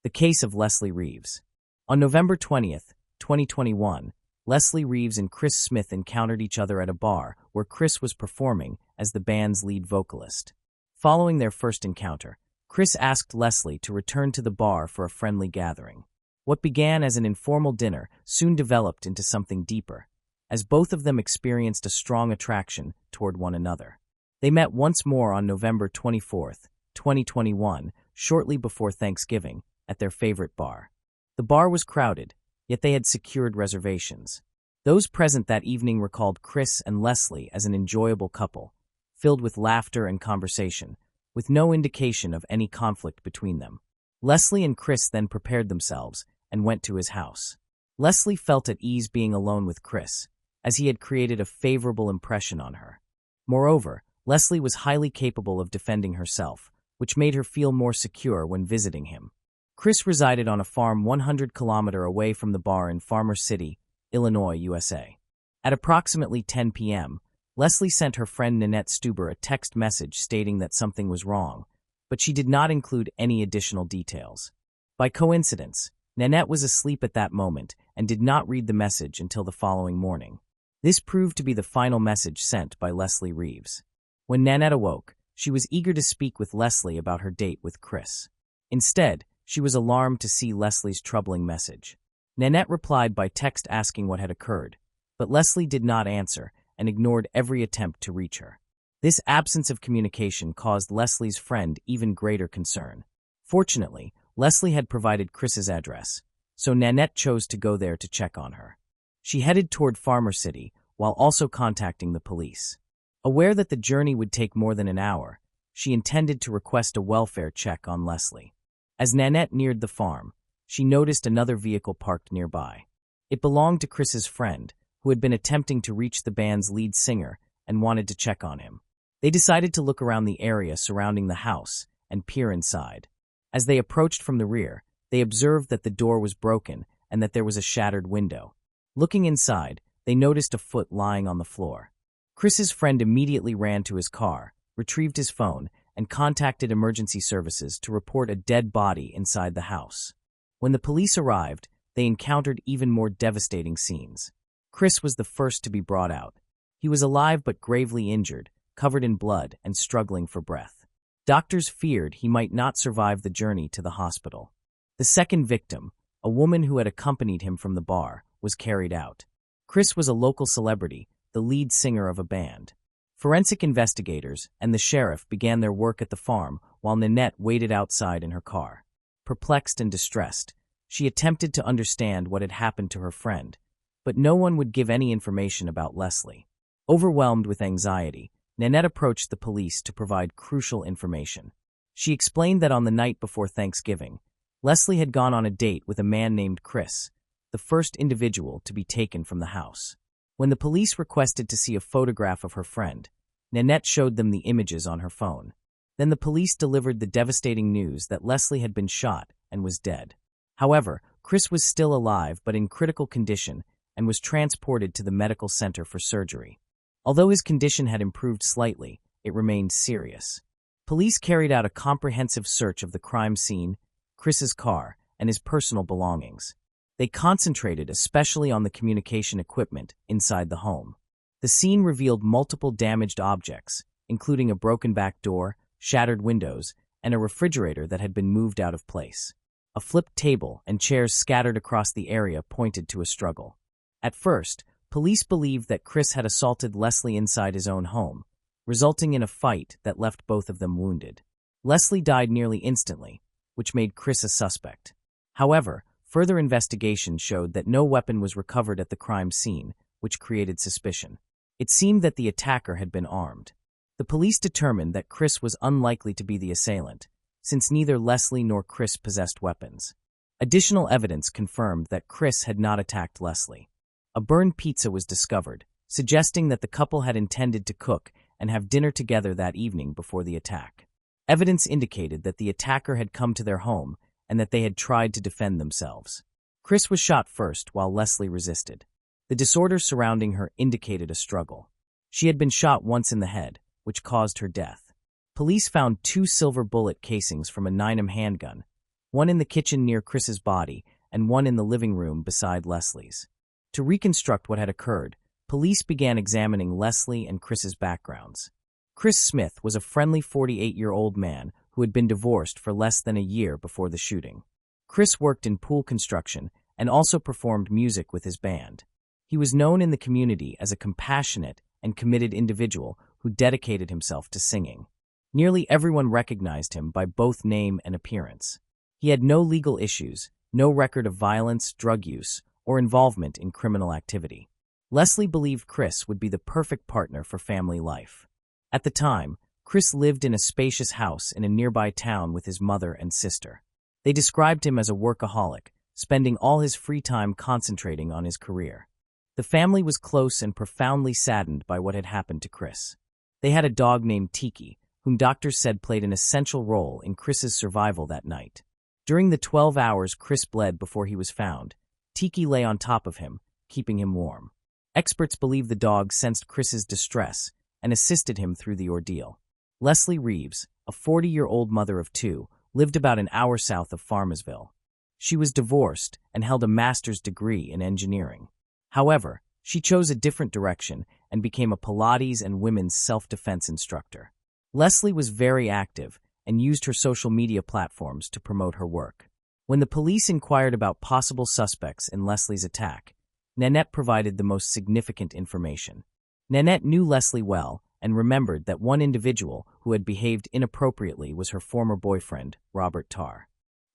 The case of Leslie Reeves. On November 20, 2021, Leslie Reeves and Chris Smith encountered each other at a bar where Chris was performing as the band's lead vocalist. Following their first encounter, Chris asked Leslie to return to the bar for a friendly gathering. What began as an informal dinner soon developed into something deeper, as both of them experienced a strong attraction toward one another. They met once more on November 24, 2021, shortly before Thanksgiving, at their favorite bar. The bar was crowded, yet they had secured reservations. Those present that evening recalled Chris and Leslie as an enjoyable couple, filled with laughter and conversation, with no indication of any conflict between them. Leslie and Chris then prepared themselves and went to his house. Leslie felt at ease being alone with Chris, as he had created a favorable impression on her. Moreover, Leslie was highly capable of defending herself, which made her feel more secure when visiting him. Chris resided on a farm 100 kilometers away from the bar in Farmer City, Illinois, USA. At approximately 10 p.m., Leslie sent her friend Nanette Stuber a text message stating that something was wrong, but she did not include any additional details. By coincidence, Nanette was asleep at that moment and did not read the message until the following morning. This proved to be the final message sent by Leslie Reeves. When Nanette awoke, she was eager to speak with Leslie about her date with Chris. Instead, she was alarmed to see Leslie's troubling message. Nanette replied by text asking what had occurred, but Leslie did not answer and ignored every attempt to reach her. This absence of communication caused Leslie's friend even greater concern. Fortunately, Leslie had provided Chris's address, so Nanette chose to go there to check on her. She headed toward Farmer City while also contacting the police. Aware that the journey would take more than an hour, she intended to request a welfare check on Leslie. As Nanette neared the farm, she noticed another vehicle parked nearby. It belonged to Chris's friend, who had been attempting to reach the band's lead singer and wanted to check on him. They decided to look around the area surrounding the house and peer inside. As they approached from the rear, they observed that the door was broken and that there was a shattered window. Looking inside, they noticed a foot lying on the floor. Chris's friend immediately ran to his car, retrieved his phone, and contacted emergency services to report a dead body inside the house. When the police arrived, they encountered even more devastating scenes. Chris was the first to be brought out. He was alive but gravely injured, covered in blood and struggling for breath. Doctors feared he might not survive the journey to the hospital. The second victim, a woman who had accompanied him from the bar, was carried out. Chris was a local celebrity, the lead singer of a band. Forensic investigators and the sheriff began their work at the farm while Nanette waited outside in her car. Perplexed and distressed, she attempted to understand what had happened to her friend, but no one would give any information about Leslie. Overwhelmed with anxiety, Nanette approached the police to provide crucial information. She explained that on the night before Thanksgiving, Leslie had gone on a date with a man named Chris, the first individual to be taken from the house. When the police requested to see a photograph of her friend, Nanette showed them the images on her phone. Then the police delivered the devastating news that Leslie had been shot and was dead. However, Chris was still alive but in critical condition and was transported to the medical center for surgery. Although his condition had improved slightly, it remained serious. Police carried out a comprehensive search of the crime scene, Chris's car, and his personal belongings. They concentrated especially on the communication equipment inside the home. The scene revealed multiple damaged objects, including a broken back door, shattered windows, and a refrigerator that had been moved out of place. A flipped table and chairs scattered across the area pointed to a struggle. At first, police believed that Chris had assaulted Leslie inside his own home, resulting in a fight that left both of them wounded. Leslie died nearly instantly, which made Chris a suspect. However, further investigation showed that no weapon was recovered at the crime scene, which created suspicion. It seemed that the attacker had been armed. The police determined that Chris was unlikely to be the assailant, since neither Leslie nor Chris possessed weapons. Additional evidence confirmed that Chris had not attacked Leslie. A burned pizza was discovered, suggesting that the couple had intended to cook and have dinner together that evening before the attack. Evidence indicated that the attacker had come to their home and that they had tried to defend themselves. Chris was shot first while Leslie resisted. The disorder surrounding her indicated a struggle. She had been shot once in the head, which caused her death. Police found 2 silver bullet casings from a 9mm handgun, one in the kitchen near Chris's body and one in the living room beside Leslie's. To reconstruct what had occurred, police began examining Leslie and Chris's backgrounds. Chris Smith was a friendly 48-year-old man who had been divorced for less than a year before the shooting. Chris worked in pool construction and also performed music with his band. He was known in the community as a compassionate and committed individual who dedicated himself to singing. Nearly everyone recognized him by both name and appearance. He had no legal issues, no record of violence, drug use, or involvement in criminal activity. Leslie believed Chris would be the perfect partner for family life. At the time, Chris lived in a spacious house in a nearby town with his mother and sister. They described him as a workaholic, spending all his free time concentrating on his career. The family was close and profoundly saddened by what had happened to Chris. They had a dog named Tiki, whom doctors said played an essential role in Chris's survival that night. During the 12 hours Chris bled before he was found, Tiki lay on top of him, keeping him warm. Experts believe the dog sensed Chris's distress and assisted him through the ordeal. Leslie Reeves, a 40-year-old mother of two, lived about an hour south of Farmersville. She was divorced and held a master's degree in engineering. However, she chose a different direction and became a Pilates and women's self-defense instructor. Leslie was very active and used her social media platforms to promote her work. When the police inquired about possible suspects in Leslie's attack, Nanette provided the most significant information. Nanette knew Leslie well and remembered that one individual who had behaved inappropriately was her former boyfriend, Robert Tarr.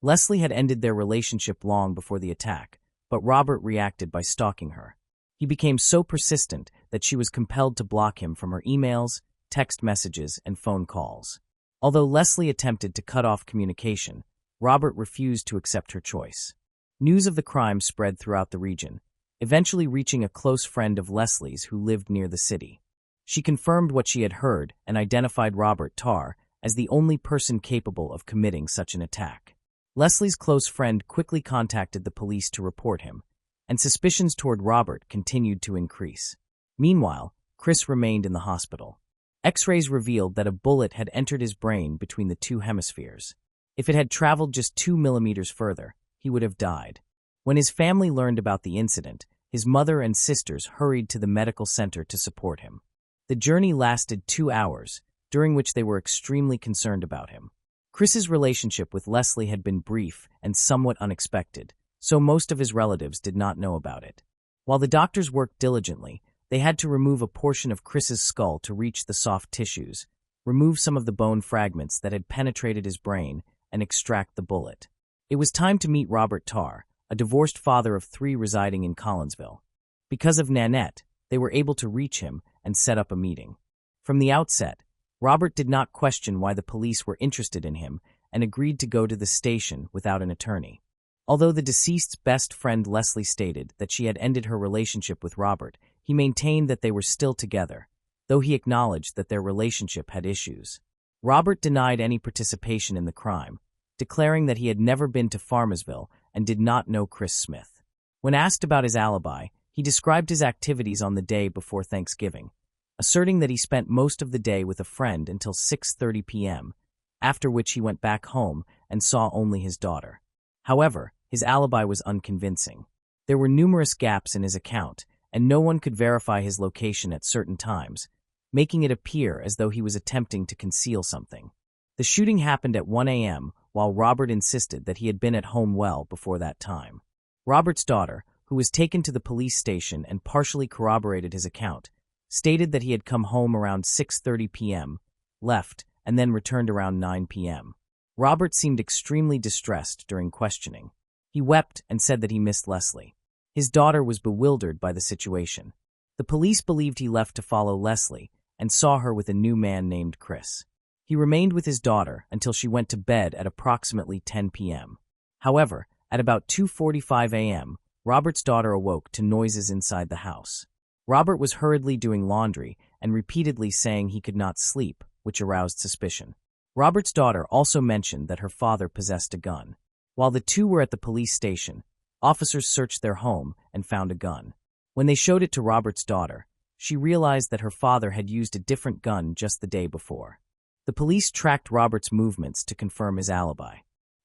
Leslie had ended their relationship long before the attack, but Robert reacted by stalking her. He became so persistent that she was compelled to block him from her emails, text messages, and phone calls. Although Leslie attempted to cut off communication, Robert refused to accept her choice. News of the crime spread throughout the region, eventually reaching a close friend of Leslie's who lived near the city. She confirmed what she had heard and identified Robert Tarr as the only person capable of committing such an attack. Leslie's close friend quickly contacted the police to report him, and suspicions toward Robert continued to increase. Meanwhile, Chris remained in the hospital. X-rays revealed that a bullet had entered his brain between the two hemispheres. If it had traveled just 2 millimeters further, he would have died. When his family learned about the incident, his mother and sisters hurried to the medical center to support him. The journey lasted 2 hours, during which they were extremely concerned about him. Chris's relationship with Leslie had been brief and somewhat unexpected, so most of his relatives did not know about it. While the doctors worked diligently, they had to remove a portion of Chris's skull to reach the soft tissues, remove some of the bone fragments that had penetrated his brain, and extract the bullet. It was time to meet Robert Tarr, a divorced father of 3 residing in Collinsville. Because of Nanette, they were able to reach him and set up a meeting. From the outset, Robert did not question why the police were interested in him and agreed to go to the station without an attorney. Although the deceased's best friend Leslie stated that she had ended her relationship with Robert, he maintained that they were still together, though he acknowledged that their relationship had issues. Robert denied any participation in the crime, declaring that he had never been to Farmersville and did not know Chris Smith. When asked about his alibi, he described his activities on the day before Thanksgiving, asserting that he spent most of the day with a friend until 6:30 p.m., after which he went back home and saw only his daughter. However, his alibi was unconvincing. There were numerous gaps in his account, and no one could verify his location at certain times, making it appear as though he was attempting to conceal something. The shooting happened at 1 a.m., while Robert insisted that he had been at home well before that time. Robert's daughter, who was taken to the police station and partially corroborated his account, stated that he had come home around 6:30 p.m., left, and then returned around 9 p.m. Robert seemed extremely distressed during questioning. He wept and said that he missed Leslie. His daughter was bewildered by the situation. The police believed he left to follow Leslie and saw her with a new man named Chris. He remained with his daughter until she went to bed at approximately 10 p.m. However, at about 2:45 a.m., Robert's daughter awoke to noises inside the house. Robert was hurriedly doing laundry and repeatedly saying he could not sleep, which aroused suspicion. Robert's daughter also mentioned that her father possessed a gun. While the two were at the police station, officers searched their home and found a gun. When they showed it to Robert's daughter, she realized that her father had used a different gun just the day before. The police tracked Robert's movements to confirm his alibi.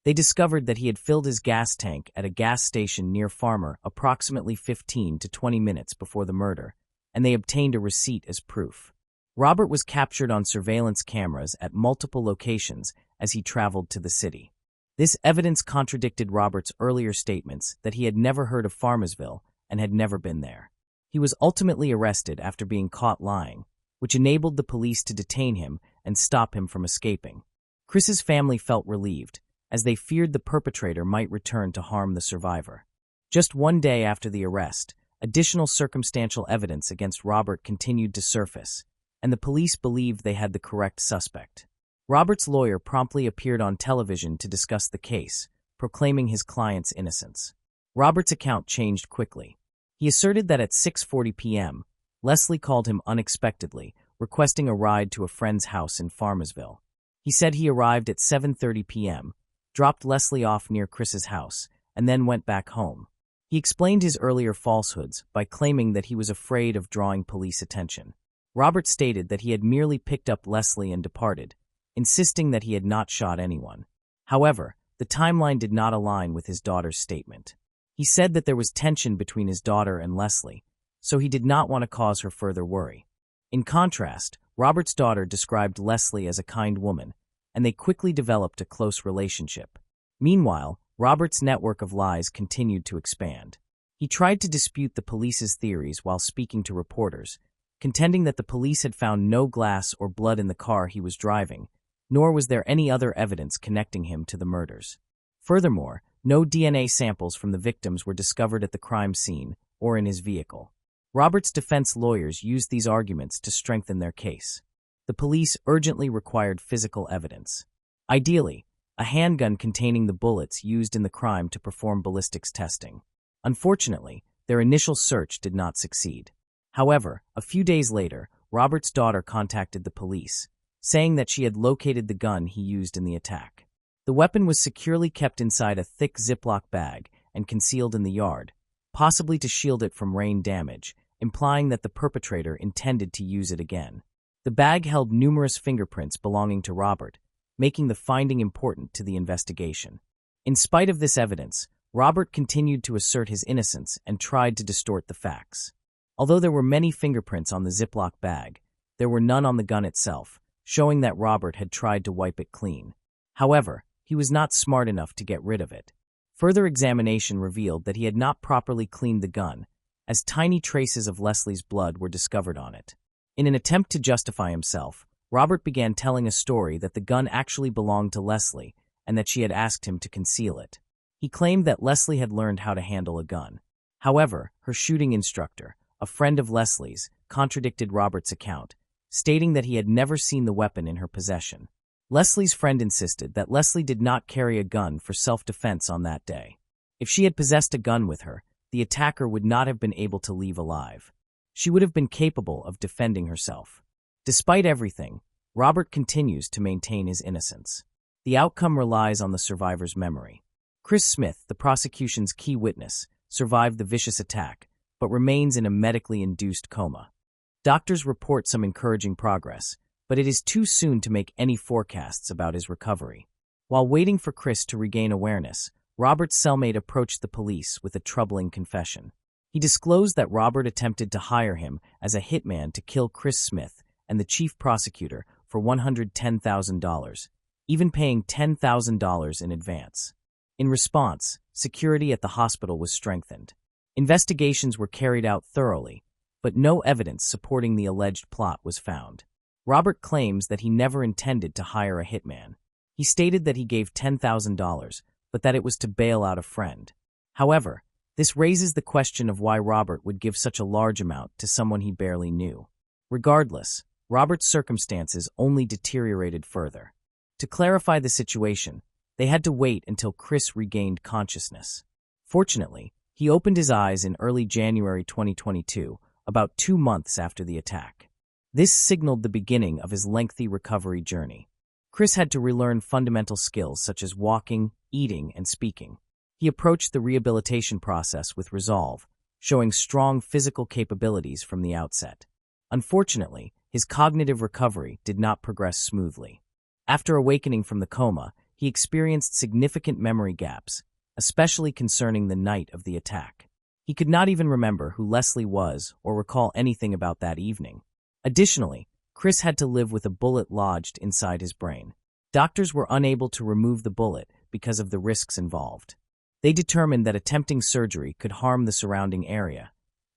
They discovered that he had filled his gas tank at a gas station near Farmer approximately 15 to 20 minutes before the murder, and they obtained a receipt as proof. Robert was captured on surveillance cameras at multiple locations as he traveled to the city. This evidence contradicted Robert's earlier statements that he had never heard of Farmersville and had never been there. He was ultimately arrested after being caught lying, which enabled the police to detain him and stop him from escaping. Chris's family felt relieved, as they feared the perpetrator might return to harm the survivor. Just one day after the arrest, additional circumstantial evidence against Robert continued to surface, and the police believed they had the correct suspect. Robert's lawyer promptly appeared on television to discuss the case, proclaiming his client's innocence. Robert's account changed quickly. He asserted that at 6:40 p.m., Leslie called him unexpectedly, requesting a ride to a friend's house in Farmersville. He said he arrived at 7:30 p.m., dropped Leslie off near Chris's house, and then went back home. He explained his earlier falsehoods by claiming that he was afraid of drawing police attention. Robert stated that he had merely picked up Leslie and departed, insisting that he had not shot anyone. However, the timeline did not align with his daughter's statement. He said that there was tension between his daughter and Leslie, so he did not want to cause her further worry. In contrast, Robert's daughter described Leslie as a kind woman, and they quickly developed a close relationship. Meanwhile, Robert's network of lies continued to expand. He tried to dispute the police's theories while speaking to reporters, contending that the police had found no glass or blood in the car he was driving, nor was there any other evidence connecting him to the murders. Furthermore, no DNA samples from the victims were discovered at the crime scene or in his vehicle. Robert's defense lawyers used these arguments to strengthen their case. The police urgently required physical evidence. Ideally, a handgun containing the bullets used in the crime to perform ballistics testing. Unfortunately, their initial search did not succeed. However, a few days later, Robert's daughter contacted the police, saying that she had located the gun he used in the attack. The weapon was securely kept inside a thick Ziploc bag and concealed in the yard, possibly to shield it from rain damage, implying that the perpetrator intended to use it again. The bag held numerous fingerprints belonging to Robert, making the finding important to the investigation. In spite of this evidence, Robert continued to assert his innocence and tried to distort the facts. Although there were many fingerprints on the Ziploc bag, there were none on the gun itself, showing that Robert had tried to wipe it clean. However, he was not smart enough to get rid of it. Further examination revealed that he had not properly cleaned the gun, as tiny traces of Leslie's blood were discovered on it. In an attempt to justify himself, Robert began telling a story that the gun actually belonged to Leslie and that she had asked him to conceal it. He claimed that Leslie had learned how to handle a gun. However, her shooting instructor, a friend of Leslie's, contradicted Robert's account, stating that he had never seen the weapon in her possession. Leslie's friend insisted that Leslie did not carry a gun for self-defense on that day. If she had possessed a gun with her, the attacker would not have been able to leave alive. She would have been capable of defending herself. Despite everything, Robert continues to maintain his innocence. The outcome relies on the survivor's memory. Chris Smith, the prosecution's key witness, survived the vicious attack, but remains in a medically induced coma. Doctors report some encouraging progress, but it is too soon to make any forecasts about his recovery. While waiting for Chris to regain awareness, Robert's cellmate approached the police with a troubling confession. He disclosed that Robert attempted to hire him as a hitman to kill Chris Smith and the chief prosecutor for $110,000, even paying $10,000 in advance. In response, security at the hospital was strengthened. Investigations were carried out thoroughly, but no evidence supporting the alleged plot was found. Robert claims that he never intended to hire a hitman. He stated that he gave $10,000, but that it was to bail out a friend. However, this raises the question of why Robert would give such a large amount to someone he barely knew. Regardless, Robert's circumstances only deteriorated further. To clarify the situation, they had to wait until Chris regained consciousness. Fortunately, he opened his eyes in early January 2022, about 2 months after the attack. This signaled the beginning of his lengthy recovery journey. Chris had to relearn fundamental skills such as walking, eating, and speaking. He approached the rehabilitation process with resolve, showing strong physical capabilities from the outset. Unfortunately, his cognitive recovery did not progress smoothly. After awakening from the coma, he experienced significant memory gaps, especially concerning the night of the attack. He could not even remember who Leslie was or recall anything about that evening. Additionally, Chris had to live with a bullet lodged inside his brain. Doctors were unable to remove the bullet because of the risks involved. They determined that attempting surgery could harm the surrounding area,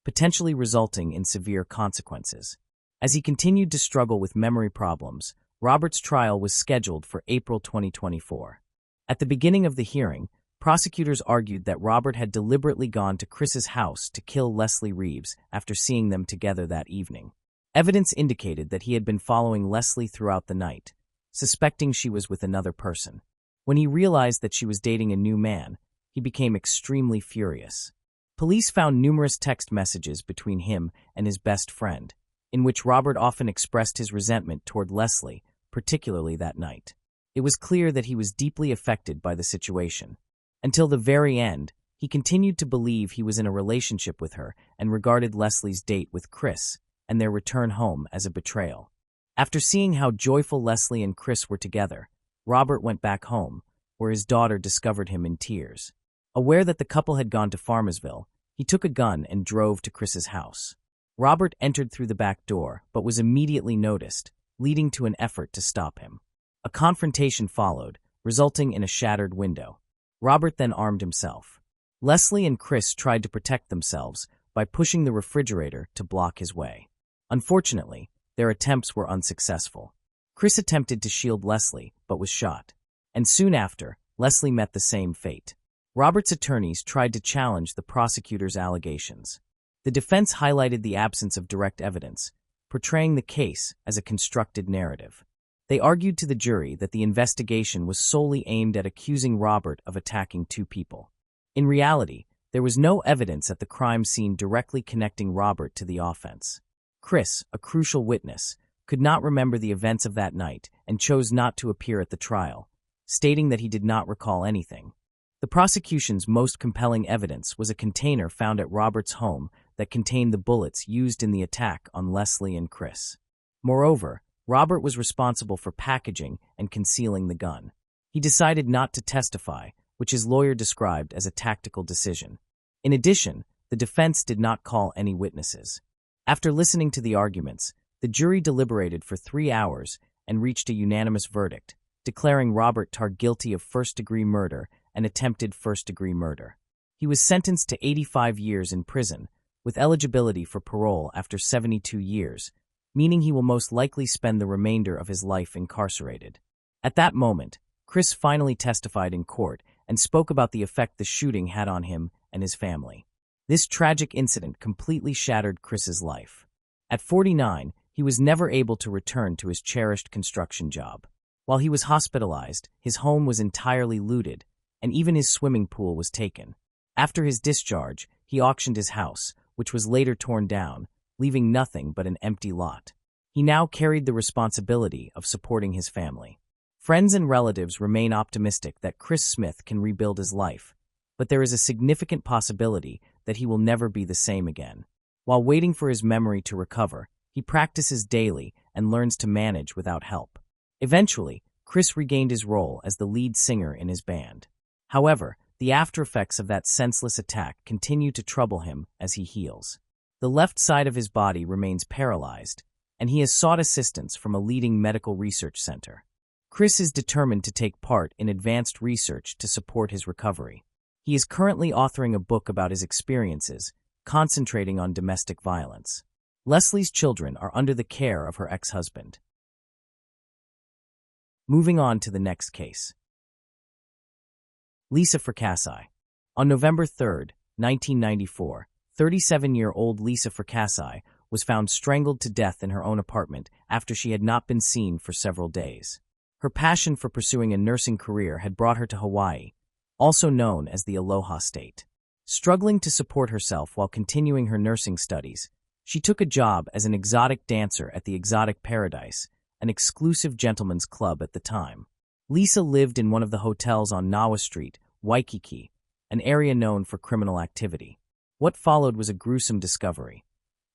potentially resulting in severe consequences. As he continued to struggle with memory problems, Robert's trial was scheduled for April 2024. At the beginning of the hearing, prosecutors argued that Robert had deliberately gone to Chris's house to kill Leslie Reeves after seeing them together that evening. Evidence indicated that he had been following Leslie throughout the night, suspecting she was with another person. When he realized that she was dating a new man, he became extremely furious. Police found numerous text messages between him and his best friend, in which Robert often expressed his resentment toward Leslie, particularly that night. It was clear that he was deeply affected by the situation. Until the very end, he continued to believe he was in a relationship with her and regarded Leslie's date with Chris and their return home as a betrayal. After seeing how joyful Leslie and Chris were together, Robert went back home, where his daughter discovered him in tears. Aware that the couple had gone to Farmersville, he took a gun and drove to Chris's house. Robert entered through the back door, but was immediately noticed, leading to an effort to stop him. A confrontation followed, resulting in a shattered window. Robert then armed himself. Leslie and Chris tried to protect themselves by pushing the refrigerator to block his way. Unfortunately, their attempts were unsuccessful. Chris attempted to shield Leslie, but was shot. And soon after, Leslie met the same fate. Robert's attorneys tried to challenge the prosecutor's allegations. The defense highlighted the absence of direct evidence, portraying the case as a constructed narrative. They argued to the jury that the investigation was solely aimed at accusing Robert of attacking two people. In reality, there was no evidence at the crime scene directly connecting Robert to the offense. Chris, a crucial witness, could not remember the events of that night and chose not to appear at the trial, stating that he did not recall anything. The prosecution's most compelling evidence was a container found at Robert's home that contained the bullets used in the attack on Leslie and Chris. Moreover, Robert was responsible for packaging and concealing the gun. He decided not to testify, which his lawyer described as a tactical decision. In addition, the defense did not call any witnesses. After listening to the arguments, the jury deliberated for 3 hours and reached a unanimous verdict, declaring Robert Tarr guilty of first-degree murder and attempted first-degree murder. He was sentenced to 85 years in prison, with eligibility for parole after 72 years, meaning he will most likely spend the remainder of his life incarcerated. At that moment, Chris finally testified in court and spoke about the effect the shooting had on him and his family. This tragic incident completely shattered Chris's life. At 49, he was never able to return to his cherished construction job. While he was hospitalized, his home was entirely looted, and even his swimming pool was taken. After his discharge, he auctioned his house, which was later torn down, leaving nothing but an empty lot. He now carried the responsibility of supporting his family. Friends and relatives remain optimistic that Chris Smith can rebuild his life, but there is a significant possibility that he will never be the same again. While waiting for his memory to recover, he practices daily and learns to manage without help. Eventually, Chris regained his role as the lead singer in his band. However, the aftereffects of that senseless attack continue to trouble him as he heals. The left side of his body remains paralyzed, and he has sought assistance from a leading medical research center. Chris is determined to take part in advanced research to support his recovery. He is currently authoring a book about his experiences, concentrating on domestic violence. Leslie's children are under the care of her ex-husband. Moving on to the next case. Lisa Fracassi. On November 3, 1994, 37-year-old Lisa Fracassi was found strangled to death in her own apartment after she had not been seen for several days. Her passion for pursuing a nursing career had brought her to Hawaii, also known as the Aloha State. Struggling to support herself while continuing her nursing studies, she took a job as an exotic dancer at the Exotic Paradise, an exclusive gentleman's club at the time. Lisa lived in one of the hotels on Nawa Street, Waikiki, an area known for criminal activity. What followed was a gruesome discovery.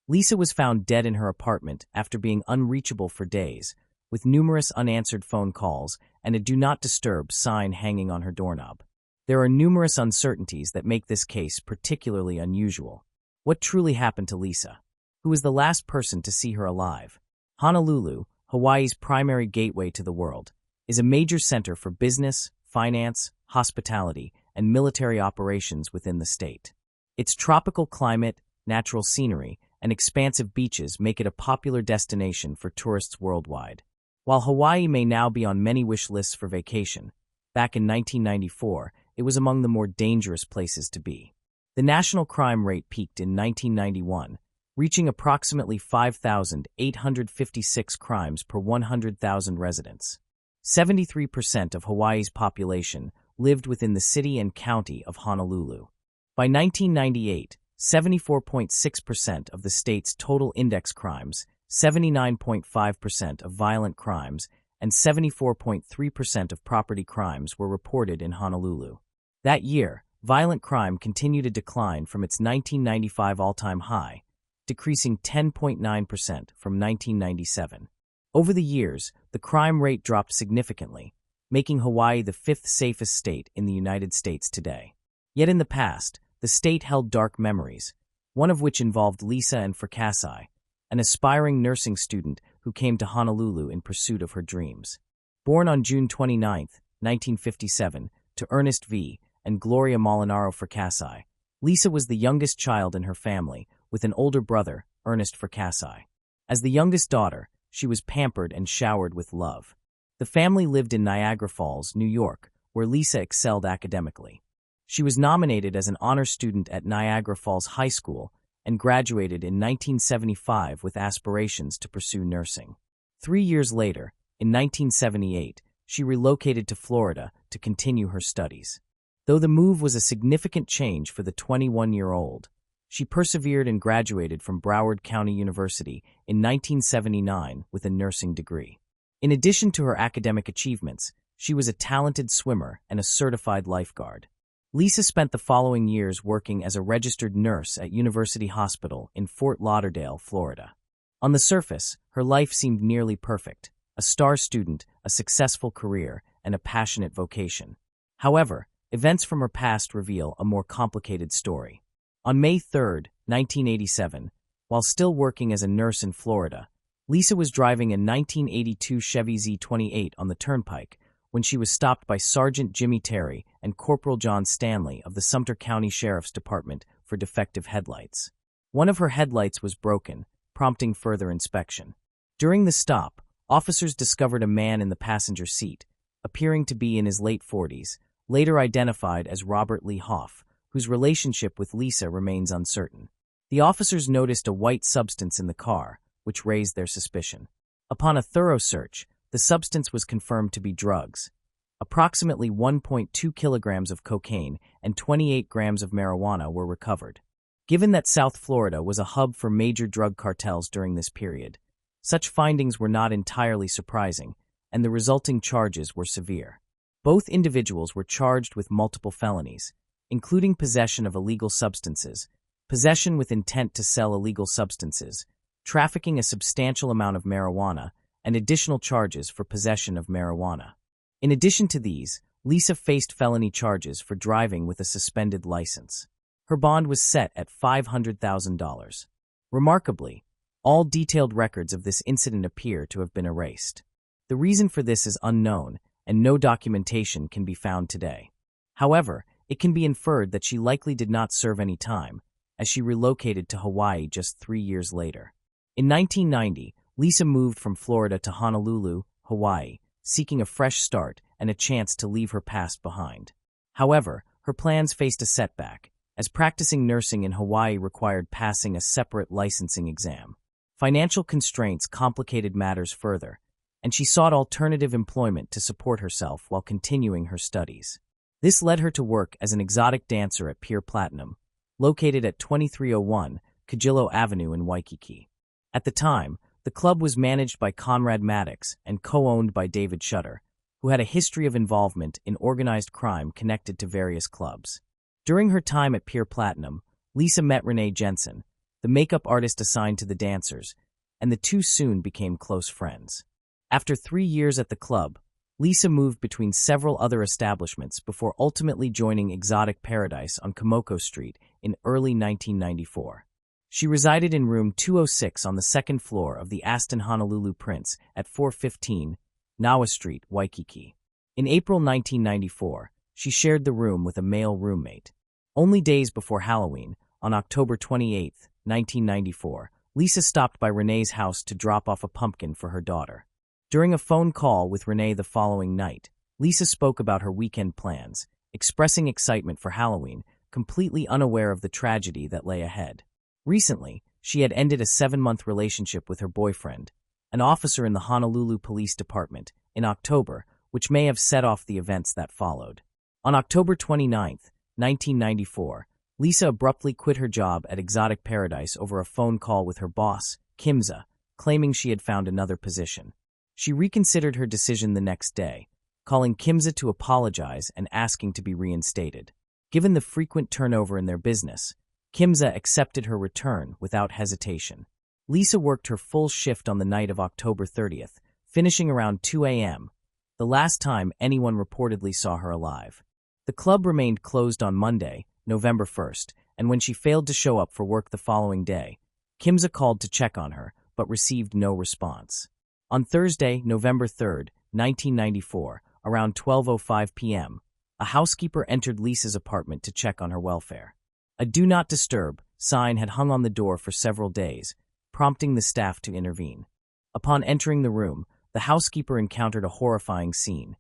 Lisa was found dead in her apartment after being unreachable for days, with numerous unanswered phone calls and a "Do Not Disturb" sign hanging on her doorknob. There are numerous uncertainties that make this case particularly unusual. What truly happened to Lisa? Who was the last person to see her alive? Honolulu, Hawaii's primary gateway to the world, is a major center for business, finance, hospitality, and military operations within the state. Its tropical climate, natural scenery, and expansive beaches make it a popular destination for tourists worldwide. While Hawaii may now be on many wish lists for vacation, back in 1994, it was among the more dangerous places to be. The national crime rate peaked in 1991, reaching approximately 5,856 crimes per 100,000 residents. 73% of Hawaii's population lived within the city and county of Honolulu. By 1998, 74.6% of the state's total index crimes, 79.5% of violent crimes, and 74.3% of property crimes were reported in Honolulu. That year, violent crime continued to decline from its 1995 all-time high, decreasing 10.9% from 1997. Over the years, the crime rate dropped significantly, making Hawaii the fifth safest state in the United States today. Yet in the past, the state held dark memories, one of which involved Lisa and Fracassi, an aspiring nursing student who came to Honolulu in pursuit of her dreams. Born on June 29, 1957, to Ernest V. and Gloria Molinaro Fracassi, Lisa was the youngest child in her family, with an older brother, Ernest Fracassi. As the youngest daughter, she was pampered and showered with love. The family lived in Niagara Falls, New York, where Lisa excelled academically. She was nominated as an honor student at Niagara Falls High School and graduated in 1975 with aspirations to pursue nursing. 3 years later, in 1978, she relocated to Florida to continue her studies. Though the move was a significant change for the 21-year-old, she persevered and graduated from Broward County University in 1979 with a nursing degree. In addition to her academic achievements, she was a talented swimmer and a certified lifeguard. Lisa spent the following years working as a registered nurse at University Hospital in Fort Lauderdale, Florida. On the surface, her life seemed nearly perfect: a star student, a successful career, and a passionate vocation. However, events from her past reveal a more complicated story. On May 3, 1987, while still working as a nurse in Florida, Lisa was driving a 1982 Chevy Z28 on the turnpike when she was stopped by Sergeant Jimmy Terry and Corporal John Stanley of the Sumter County Sheriff's Department for defective headlights. One of her headlights was broken, prompting further inspection. During the stop, officers discovered a man in the passenger seat, appearing to be in his late 40s, later identified as Robert Lee Hoff, whose relationship with Lisa remains uncertain. The officers noticed a white substance in the car, which raised their suspicion. Upon a thorough search, the substance was confirmed to be drugs. Approximately 1.2 kilograms of cocaine and 28 grams of marijuana were recovered. Given that South Florida was a hub for major drug cartels during this period, such findings were not entirely surprising, and the resulting charges were severe. Both individuals were charged with multiple felonies, including possession of illegal substances, possession with intent to sell illegal substances, trafficking a substantial amount of marijuana, and additional charges for possession of marijuana. In addition to these, Lisa faced felony charges for driving with a suspended license. Her bond was set at $500,000. Remarkably, all detailed records of this incident appear to have been erased. The reason for this is unknown, and no documentation can be found today. However, it can be inferred that she likely did not serve any time, as she relocated to Hawaii just 3 years later. In 1990, Lisa moved from Florida to Honolulu, Hawaii, seeking a fresh start and a chance to leave her past behind. However, her plans faced a setback, as practicing nursing in Hawaii required passing a separate licensing exam. Financial constraints complicated matters further, and she sought alternative employment to support herself while continuing her studies. This led her to work as an exotic dancer at Pier Platinum, located at 2301 Cagillo Avenue in Waikiki. At the time, the club was managed by Conrad Maddox and co-owned by David Shutter, who had a history of involvement in organized crime connected to various clubs. During her time at Pier Platinum, Lisa met Renee Jensen, the makeup artist assigned to the dancers, and the two soon became close friends. After 3 years at the club, Lisa moved between several other establishments before ultimately joining Exotic Paradise on Komoko Street in early 1994. She resided in room 206 on the second floor of the Aston Honolulu Prince at 415 Nawa Street, Waikiki. In April 1994, she shared the room with a male roommate. Only days before Halloween, on October 28, 1994, Lisa stopped by Renee's house to drop off a pumpkin for her daughter. During a phone call with Renee the following night, Lisa spoke about her weekend plans, expressing excitement for Halloween, completely unaware of the tragedy that lay ahead. Recently, she had ended a 7-month relationship with her boyfriend, an officer in the Honolulu Police Department, in October, which may have set off the events that followed. On October 29, 1994, Lisa abruptly quit her job at Exotic Paradise over a phone call with her boss, Kimza, claiming she had found another position. She reconsidered her decision the next day, calling Kimza to apologize and asking to be reinstated. Given the frequent turnover in their business, Kimza accepted her return without hesitation. Lisa worked her full shift on the night of October 30th, finishing around 2 a.m., the last time anyone reportedly saw her alive. The club remained closed on Monday, November 1st, and when she failed to show up for work the following day, Kimza called to check on her, but received no response. On Thursday, November 3rd, 1994, around 12:05 p.m., a housekeeper entered Lisa's apartment to check on her welfare. A "Do Not Disturb" sign had hung on the door for several days, prompting the staff to intervene. Upon entering the room, the housekeeper encountered a horrifying scene.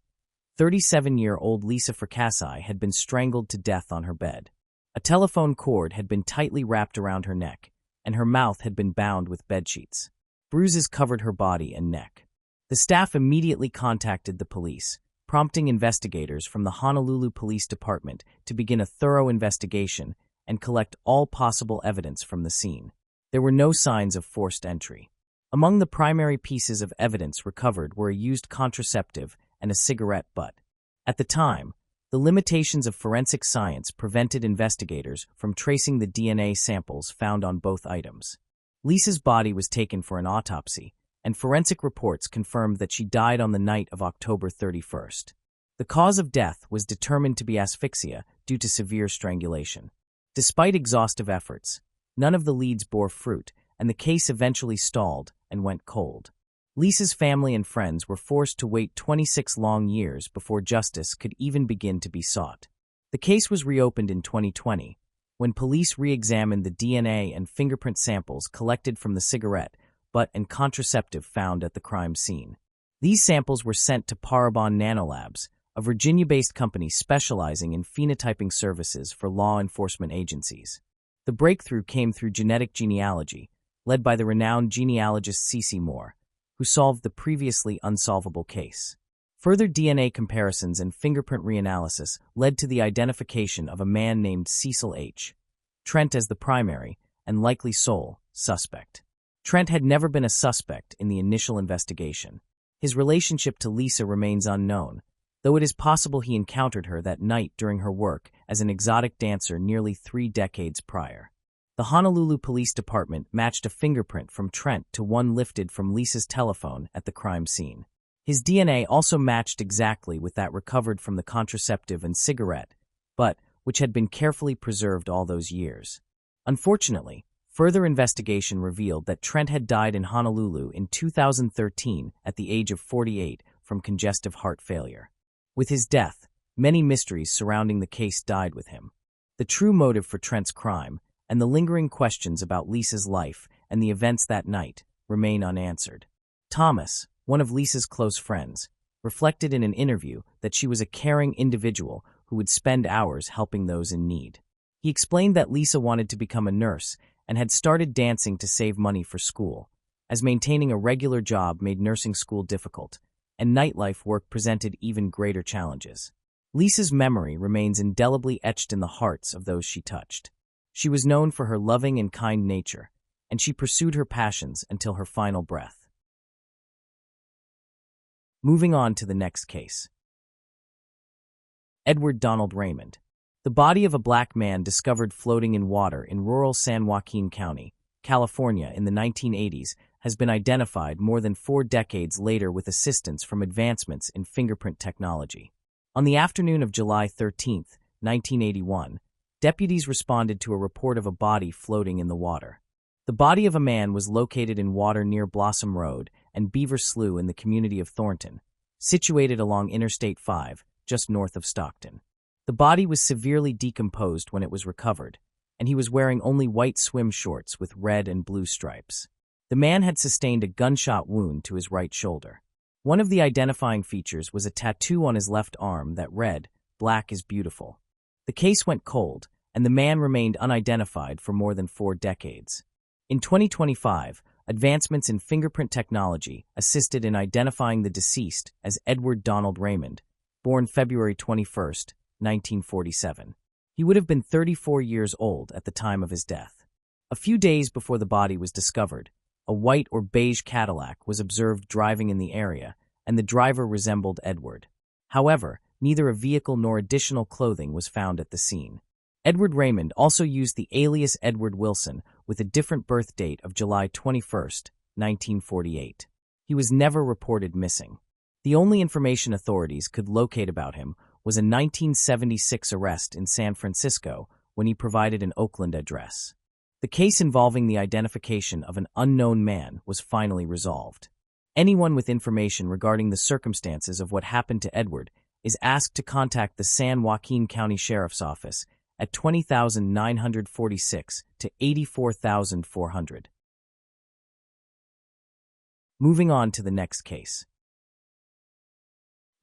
37-year-old Lisa Fracassi had been strangled to death on her bed. A telephone cord had been tightly wrapped around her neck, and her mouth had been bound with bedsheets. Bruises covered her body and neck. The staff immediately contacted the police, prompting investigators from the Honolulu Police Department to begin a thorough investigation and collect all possible evidence from the scene. There were no signs of forced entry. Among the primary pieces of evidence recovered were a used contraceptive and a cigarette butt. At the time, the limitations of forensic science prevented investigators from tracing the DNA samples found on both items. Lisa's body was taken for an autopsy, and forensic reports confirmed that she died on the night of October 31st. The cause of death was determined to be asphyxia due to severe strangulation. Despite exhaustive efforts, none of the leads bore fruit, and the case eventually stalled and went cold. Lisa's family and friends were forced to wait 26 long years before justice could even begin to be sought. The case was reopened in 2020, when police re-examined the DNA and fingerprint samples collected from the cigarette, butt, and contraceptive found at the crime scene. These samples were sent to Parabon Nanolabs, a Virginia-based company specializing in phenotyping services for law enforcement agencies. The breakthrough came through genetic genealogy, led by the renowned genealogist C.C. Moore, who solved the previously unsolvable case. Further DNA comparisons and fingerprint reanalysis led to the identification of a man named Cecil H. Trent as the primary, and likely sole, suspect. Trent had never been a suspect in the initial investigation. His relationship to Lisa remains unknown, though it is possible he encountered her that night during her work as an exotic dancer nearly 3 decades prior. The Honolulu Police Department matched a fingerprint from Trent to one lifted from Lisa's telephone at the crime scene. His DNA also matched exactly with that recovered from the contraceptive and cigarette, but which had been carefully preserved all those years. Unfortunately, further investigation revealed that Trent had died in Honolulu in 2013 at the age of 48 from congestive heart failure. With his death, many mysteries surrounding the case died with him. The true motive for Trent's crime, and the lingering questions about Lisa's life and the events that night, remain unanswered. Thomas, one of Lisa's close friends, reflected in an interview that she was a caring individual who would spend hours helping those in need. He explained that Lisa wanted to become a nurse and had started dancing to save money for school, as maintaining a regular job made nursing school difficult, and nightlife work presented even greater challenges. Lisa's memory remains indelibly etched in the hearts of those she touched. She was known for her loving and kind nature, and she pursued her passions until her final breath. Moving on to the next case. Edward Donald Raymond. The body of a black man discovered floating in water in rural San Joaquin County, California in the 1980s has been identified more than 4 decades later with assistance from advancements in fingerprint technology. On the afternoon of July 13, 1981, deputies responded to a report of a body floating in the water. The body of a man was located in water near Blossom Road and Beaver Slough in the community of Thornton, situated along Interstate 5, just north of Stockton. The body was severely decomposed when it was recovered, and he was wearing only white swim shorts with red and blue stripes. The man had sustained a gunshot wound to his right shoulder. One of the identifying features was a tattoo on his left arm that read, "Black is beautiful." The case went cold, and the man remained unidentified for more than 4 decades. In 2025, advancements in fingerprint technology assisted in identifying the deceased as Edward Donald Raymond, born February 21, 1947. He would have been 34 years old at the time of his death. A few days before the body was discovered, a white or beige Cadillac was observed driving in the area, and the driver resembled Edward. However, neither a vehicle nor additional clothing was found at the scene. Edward Raymond also used the alias Edward Wilson with a different birth date of July 21, 1948. He was never reported missing. The only information authorities could locate about him was a 1976 arrest in San Francisco when he provided an Oakland address. The case involving the identification of an unknown man was finally resolved. Anyone with information regarding the circumstances of what happened to Edward is asked to contact the San Joaquin County Sheriff's Office at 20,946 to 84,400. Moving on to the next case.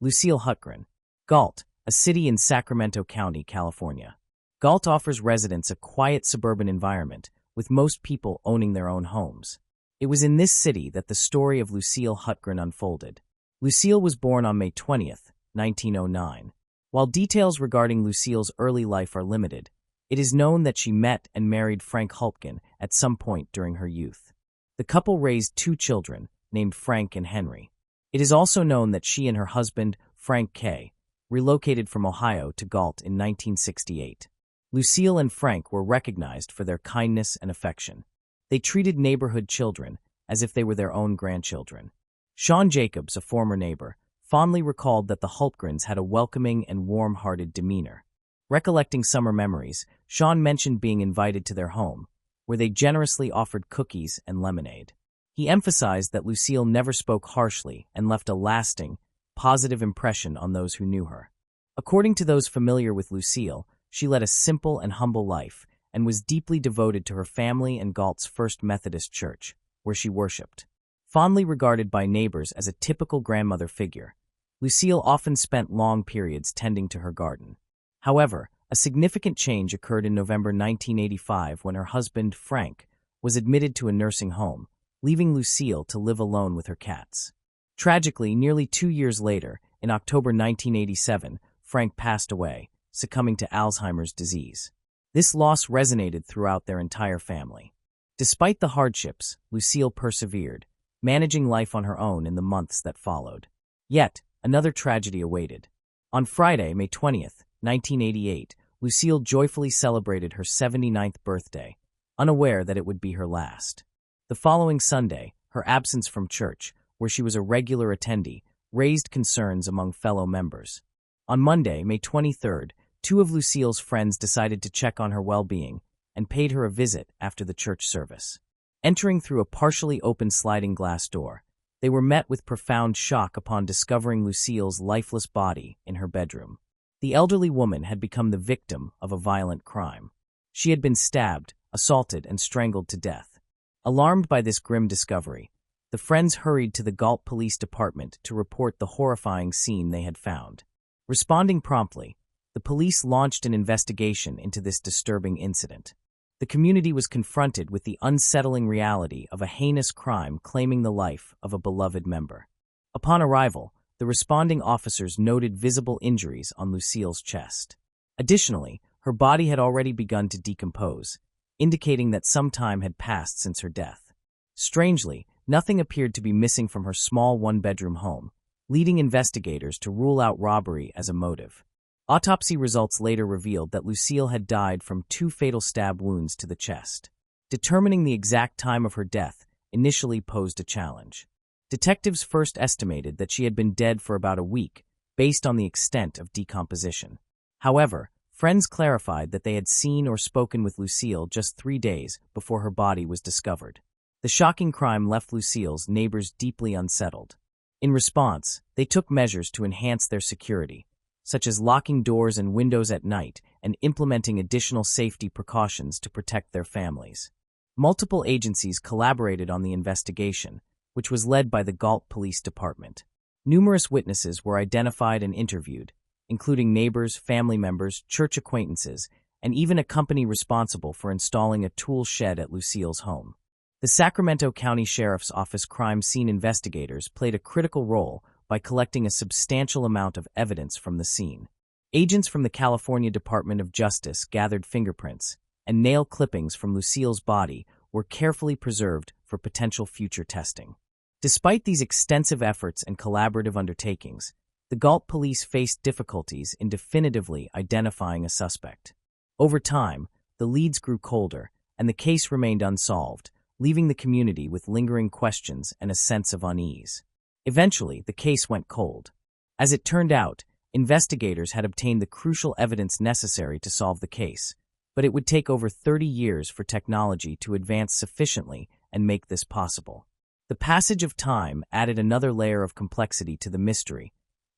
Lucille Hutgren, Galt, a city in Sacramento County, California. Galt offers residents a quiet suburban environment, with most people owning their own homes. It was in this city that the story of Lucille Hutgren unfolded. Lucille was born on May 20, 1909. While details regarding Lucille's early life are limited, it is known that she met and married Frank Hutgren at some point during her youth. The couple raised 2 children, named Frank and Henry. It is also known that she and her husband, Frank K., relocated from Ohio to Galt in 1968. Lucille and Frank were recognized for their kindness and affection. They treated neighborhood children as if they were their own grandchildren. Sean Jacobs, a former neighbor, fondly recalled that the Hutgrens had a welcoming and warm-hearted demeanor. Recollecting summer memories, Sean mentioned being invited to their home, where they generously offered cookies and lemonade. He emphasized that Lucille never spoke harshly and left a lasting, positive impression on those who knew her. According to those familiar with Lucille, she led a simple and humble life and was deeply devoted to her family and Galt's First Methodist Church, where she worshipped. Fondly regarded by neighbors as a typical grandmother figure, Lucille often spent long periods tending to her garden. However, a significant change occurred in November 1985 when her husband, Frank, was admitted to a nursing home, leaving Lucille to live alone with her cats. Tragically, nearly 2 years later, in October 1987, Frank passed away, succumbing to Alzheimer's disease. This loss resonated throughout their entire family. Despite the hardships, Lucille persevered, managing life on her own in the months that followed. Yet, another tragedy awaited. On Friday, May 20, 1988, Lucille joyfully celebrated her 79th birthday, unaware that it would be her last. The following Sunday, her absence from church, where she was a regular attendee, raised concerns among fellow members. On Monday, May 23, 2 of Lucille's friends decided to check on her well-being and paid her a visit after the church service. Entering through a partially open sliding glass door, they were met with profound shock upon discovering Lucille's lifeless body in her bedroom. The elderly woman had become the victim of a violent crime. She had been stabbed, assaulted, and strangled to death. Alarmed by this grim discovery, the friends hurried to the Galt Police Department to report the horrifying scene they had found. Responding promptly, the police launched an investigation into this disturbing incident. The community was confronted with the unsettling reality of a heinous crime claiming the life of a beloved member. Upon arrival, the responding officers noted visible injuries on Lucille's chest. Additionally, her body had already begun to decompose, indicating that some time had passed since her death. Strangely, nothing appeared to be missing from her small one-bedroom home, leading investigators to rule out robbery as a motive. Autopsy results later revealed that Lucille had died from 2 fatal stab wounds to the chest. Determining the exact time of her death, initially posed a challenge. Detectives first estimated that she had been dead for about a week, based on the extent of decomposition. However, friends clarified that they had seen or spoken with Lucille just 3 days before her body was discovered. The shocking crime left Lucille's neighbors deeply unsettled. In response, they took measures to enhance their security, such as locking doors and windows at night and implementing additional safety precautions to protect their families. Multiple agencies collaborated on the investigation, which was led by the Galt Police Department. Numerous witnesses were identified and interviewed, including neighbors, family members, church acquaintances, and even a company responsible for installing a tool shed at Lucille's home. The Sacramento County Sheriff's Office crime scene investigators played a critical role by collecting a substantial amount of evidence from the scene. Agents from the California Department of Justice gathered fingerprints, and nail clippings from Lucille's body were carefully preserved for potential future testing. Despite these extensive efforts and collaborative undertakings, the Galt police faced difficulties in definitively identifying a suspect. Over time, the leads grew colder, and the case remained unsolved, leaving the community with lingering questions and a sense of unease. Eventually, the case went cold. As it turned out, investigators had obtained the crucial evidence necessary to solve the case, but it would take over 30 years for technology to advance sufficiently and make this possible. The passage of time added another layer of complexity to the mystery,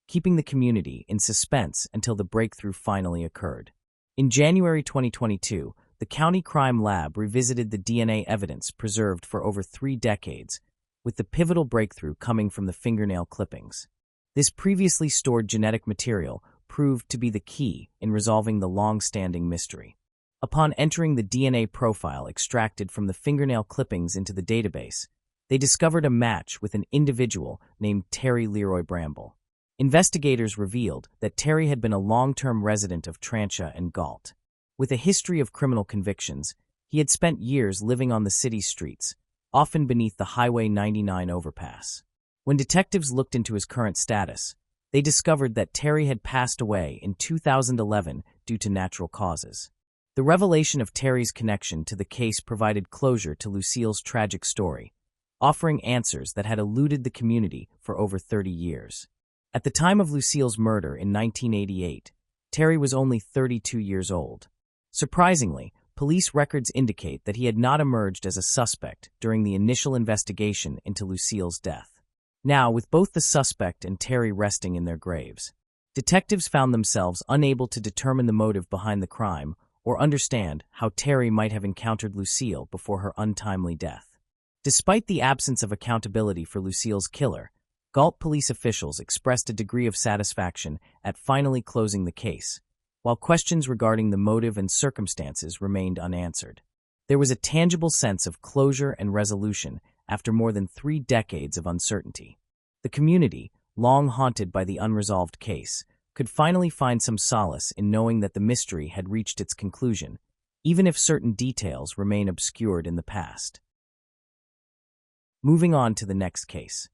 keeping the community in suspense until the breakthrough finally occurred. In January 2022, the County Crime Lab revisited the DNA evidence preserved for over 3 decades, with the pivotal breakthrough coming from the fingernail clippings. This previously stored genetic material proved to be the key in resolving the long-standing mystery. Upon entering the DNA profile extracted from the fingernail clippings into the database, they discovered a match with an individual named Terry Leroy Bramble. Investigators revealed that Terry had been a long-term resident of Trancha and Galt. With a history of criminal convictions, he had spent years living on the city's streets, often beneath the Highway 99 overpass. When detectives looked into his current status, they discovered that Terry had passed away in 2011 due to natural causes. The revelation of Terry's connection to the case provided closure to Lucille's tragic story, offering answers that had eluded the community for over 30 years. At the time of Lucille's murder in 1988, Terry was only 32 years old. Surprisingly, police records indicate that he had not emerged as a suspect during the initial investigation into Lucille's death. Now, with both the suspect and Terry resting in their graves, detectives found themselves unable to determine the motive behind the crime or understand how Terry might have encountered Lucille before her untimely death. Despite the absence of accountability for Lucille's killer, Galt police officials expressed a degree of satisfaction at finally closing the case, while questions regarding the motive and circumstances remained unanswered. There was a tangible sense of closure and resolution after more than 3 decades of uncertainty. The community, long haunted by the unresolved case, could finally find some solace in knowing that the mystery had reached its conclusion, even if certain details remain obscured in the past. Moving on to the next case.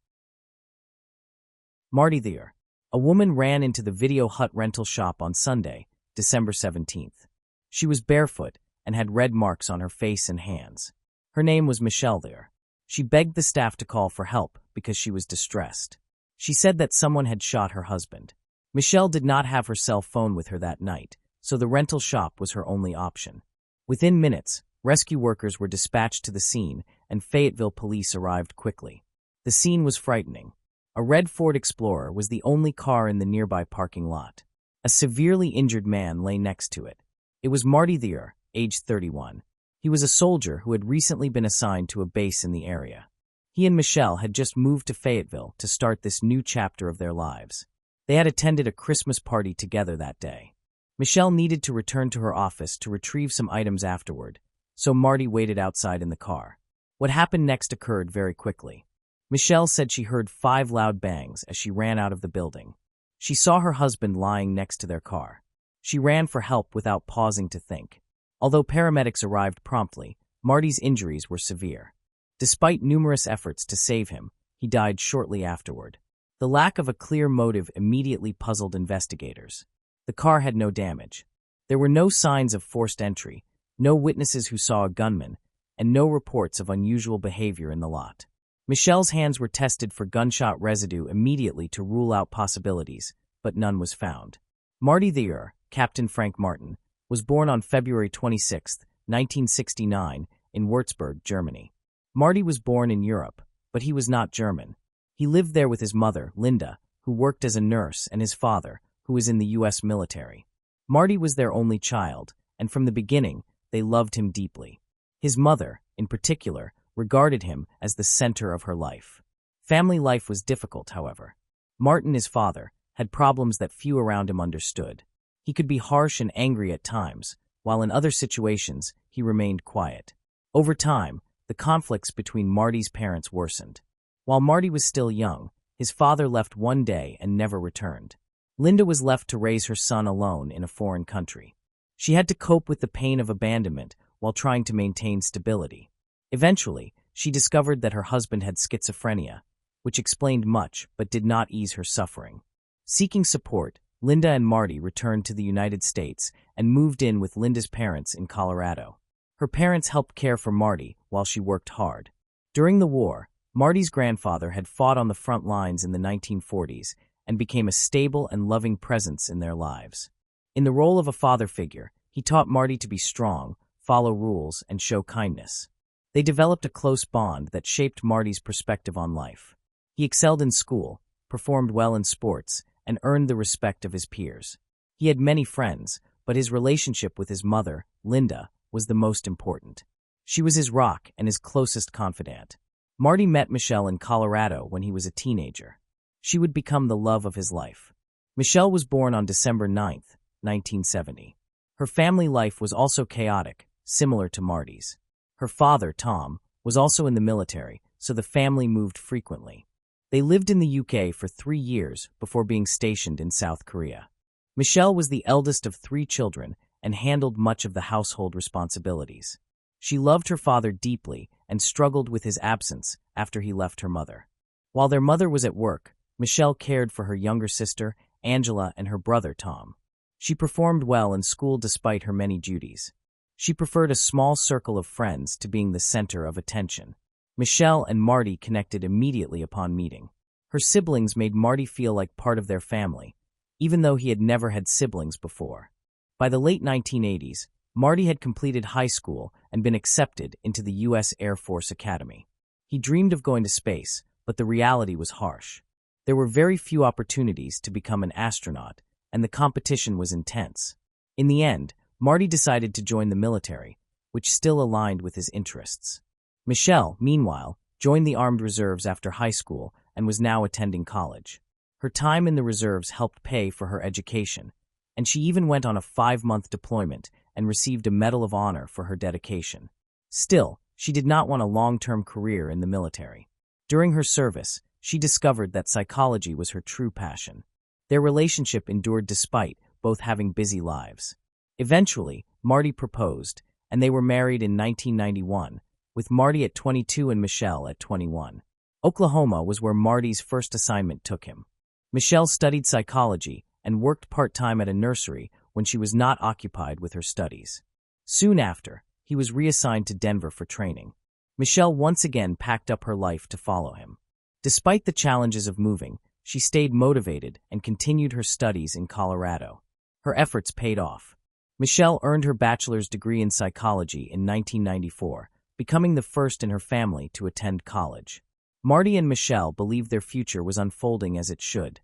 Marty Thayer. A woman ran into the Video Hut rental shop on Sunday, December 17th. She was barefoot and had red marks on her face and hands. Her name was Michelle Thayer. She begged the staff to call for help because she was distressed. She said that someone had shot her husband. Michelle did not have her cell phone with her that night, so the rental shop was her only option. Within minutes, rescue workers were dispatched to the scene and Fayetteville police arrived quickly. The scene was frightening. A red Ford Explorer was the only car in the nearby parking lot. A severely injured man lay next to it. It was Marty Thayer, aged 31. He was a soldier who had recently been assigned to a base in the area. He and Michelle had just moved to Fayetteville to start this new chapter of their lives. They had attended a Christmas party together that day. Michelle needed to return to her office to retrieve some items afterward, so Marty waited outside in the car. What happened next occurred very quickly. Michelle said she heard 5 loud bangs as she ran out of the building. She saw her husband lying next to their car. She ran for help without pausing to think. Although paramedics arrived promptly, Marty's injuries were severe. Despite numerous efforts to save him, he died shortly afterward. The lack of a clear motive immediately puzzled investigators. The car had no damage. There were no signs of forced entry, no witnesses who saw a gunman, and no reports of unusual behavior in the lot. Michelle's hands were tested for gunshot residue immediately to rule out possibilities, but none was found. Marty the Captain Frank Martin, was born on February 26, 1969, in Würzburg, Germany. Marty was born in Europe, but he was not German. He lived there with his mother, Linda, who worked as a nurse, and his father, who was in the U.S. military. Marty was their only child, and from the beginning, they loved him deeply. His mother, in particular, regarded him as the center of her life. Family life was difficult, however. Martin, his father, had problems that few around him understood. He could be harsh and angry at times, while in other situations, he remained quiet. Over time, the conflicts between Marty's parents worsened. While Marty was still young, his father left one day and never returned. Linda was left to raise her son alone in a foreign country. She had to cope with the pain of abandonment while trying to maintain stability. Eventually, she discovered that her husband had schizophrenia, which explained much but did not ease her suffering. Seeking support, Linda and Marty returned to the United States and moved in with Linda's parents in Colorado. Her parents helped care for Marty while she worked hard. During the war, Marty's grandfather had fought on the front lines in the 1940s and became a stable and loving presence in their lives. In the role of a father figure, he taught Marty to be strong, follow rules, and show kindness. They developed a close bond that shaped Marty's perspective on life. He excelled in school, performed well in sports, and earned the respect of his peers. He had many friends, but his relationship with his mother, Linda, was the most important. She was his rock and his closest confidant. Marty met Michelle in Colorado when he was a teenager. She would become the love of his life. Michelle was born on December 9, 1970. Her family life was also chaotic, similar to Marty's. Her father, Tom, was also in the military, so the family moved frequently. They lived in the UK for 3 years before being stationed in South Korea. Michelle was the eldest of 3 children and handled much of the household responsibilities. She loved her father deeply and struggled with his absence after he left her mother. While their mother was at work, Michelle cared for her younger sister, Angela, and her brother, Tom. She performed well in school despite her many duties. She preferred a small circle of friends to being the center of attention. Michelle and Marty connected immediately upon meeting. Her siblings made Marty feel like part of their family, even though he had never had siblings before. By the late 1980s, Marty had completed high school and been accepted into the U.S. Air Force Academy. He dreamed of going to space, but the reality was harsh. There were very few opportunities to become an astronaut, and the competition was intense. In the end, Marty decided to join the military, which still aligned with his interests. Michelle, meanwhile, joined the Armed Reserves after high school and was now attending college. Her time in the reserves helped pay for her education, and she even went on a 5-month deployment and received a Medal of Honor for her dedication. Still, she did not want a long-term career in the military. During her service, she discovered that psychology was her true passion. Their relationship endured despite both having busy lives. Eventually, Marty proposed, and they were married in 1991, with Marty at 22 and Michelle at 21. Oklahoma was where Marty's first assignment took him. Michelle studied psychology and worked part-time at a nursery when she was not occupied with her studies. Soon after, he was reassigned to Denver for training. Michelle once again packed up her life to follow him. Despite the challenges of moving, she stayed motivated and continued her studies in Colorado. Her efforts paid off. Michelle earned her bachelor's degree in psychology in 1994, becoming the first in her family to attend college. Marty and Michelle believed their future was unfolding as it should.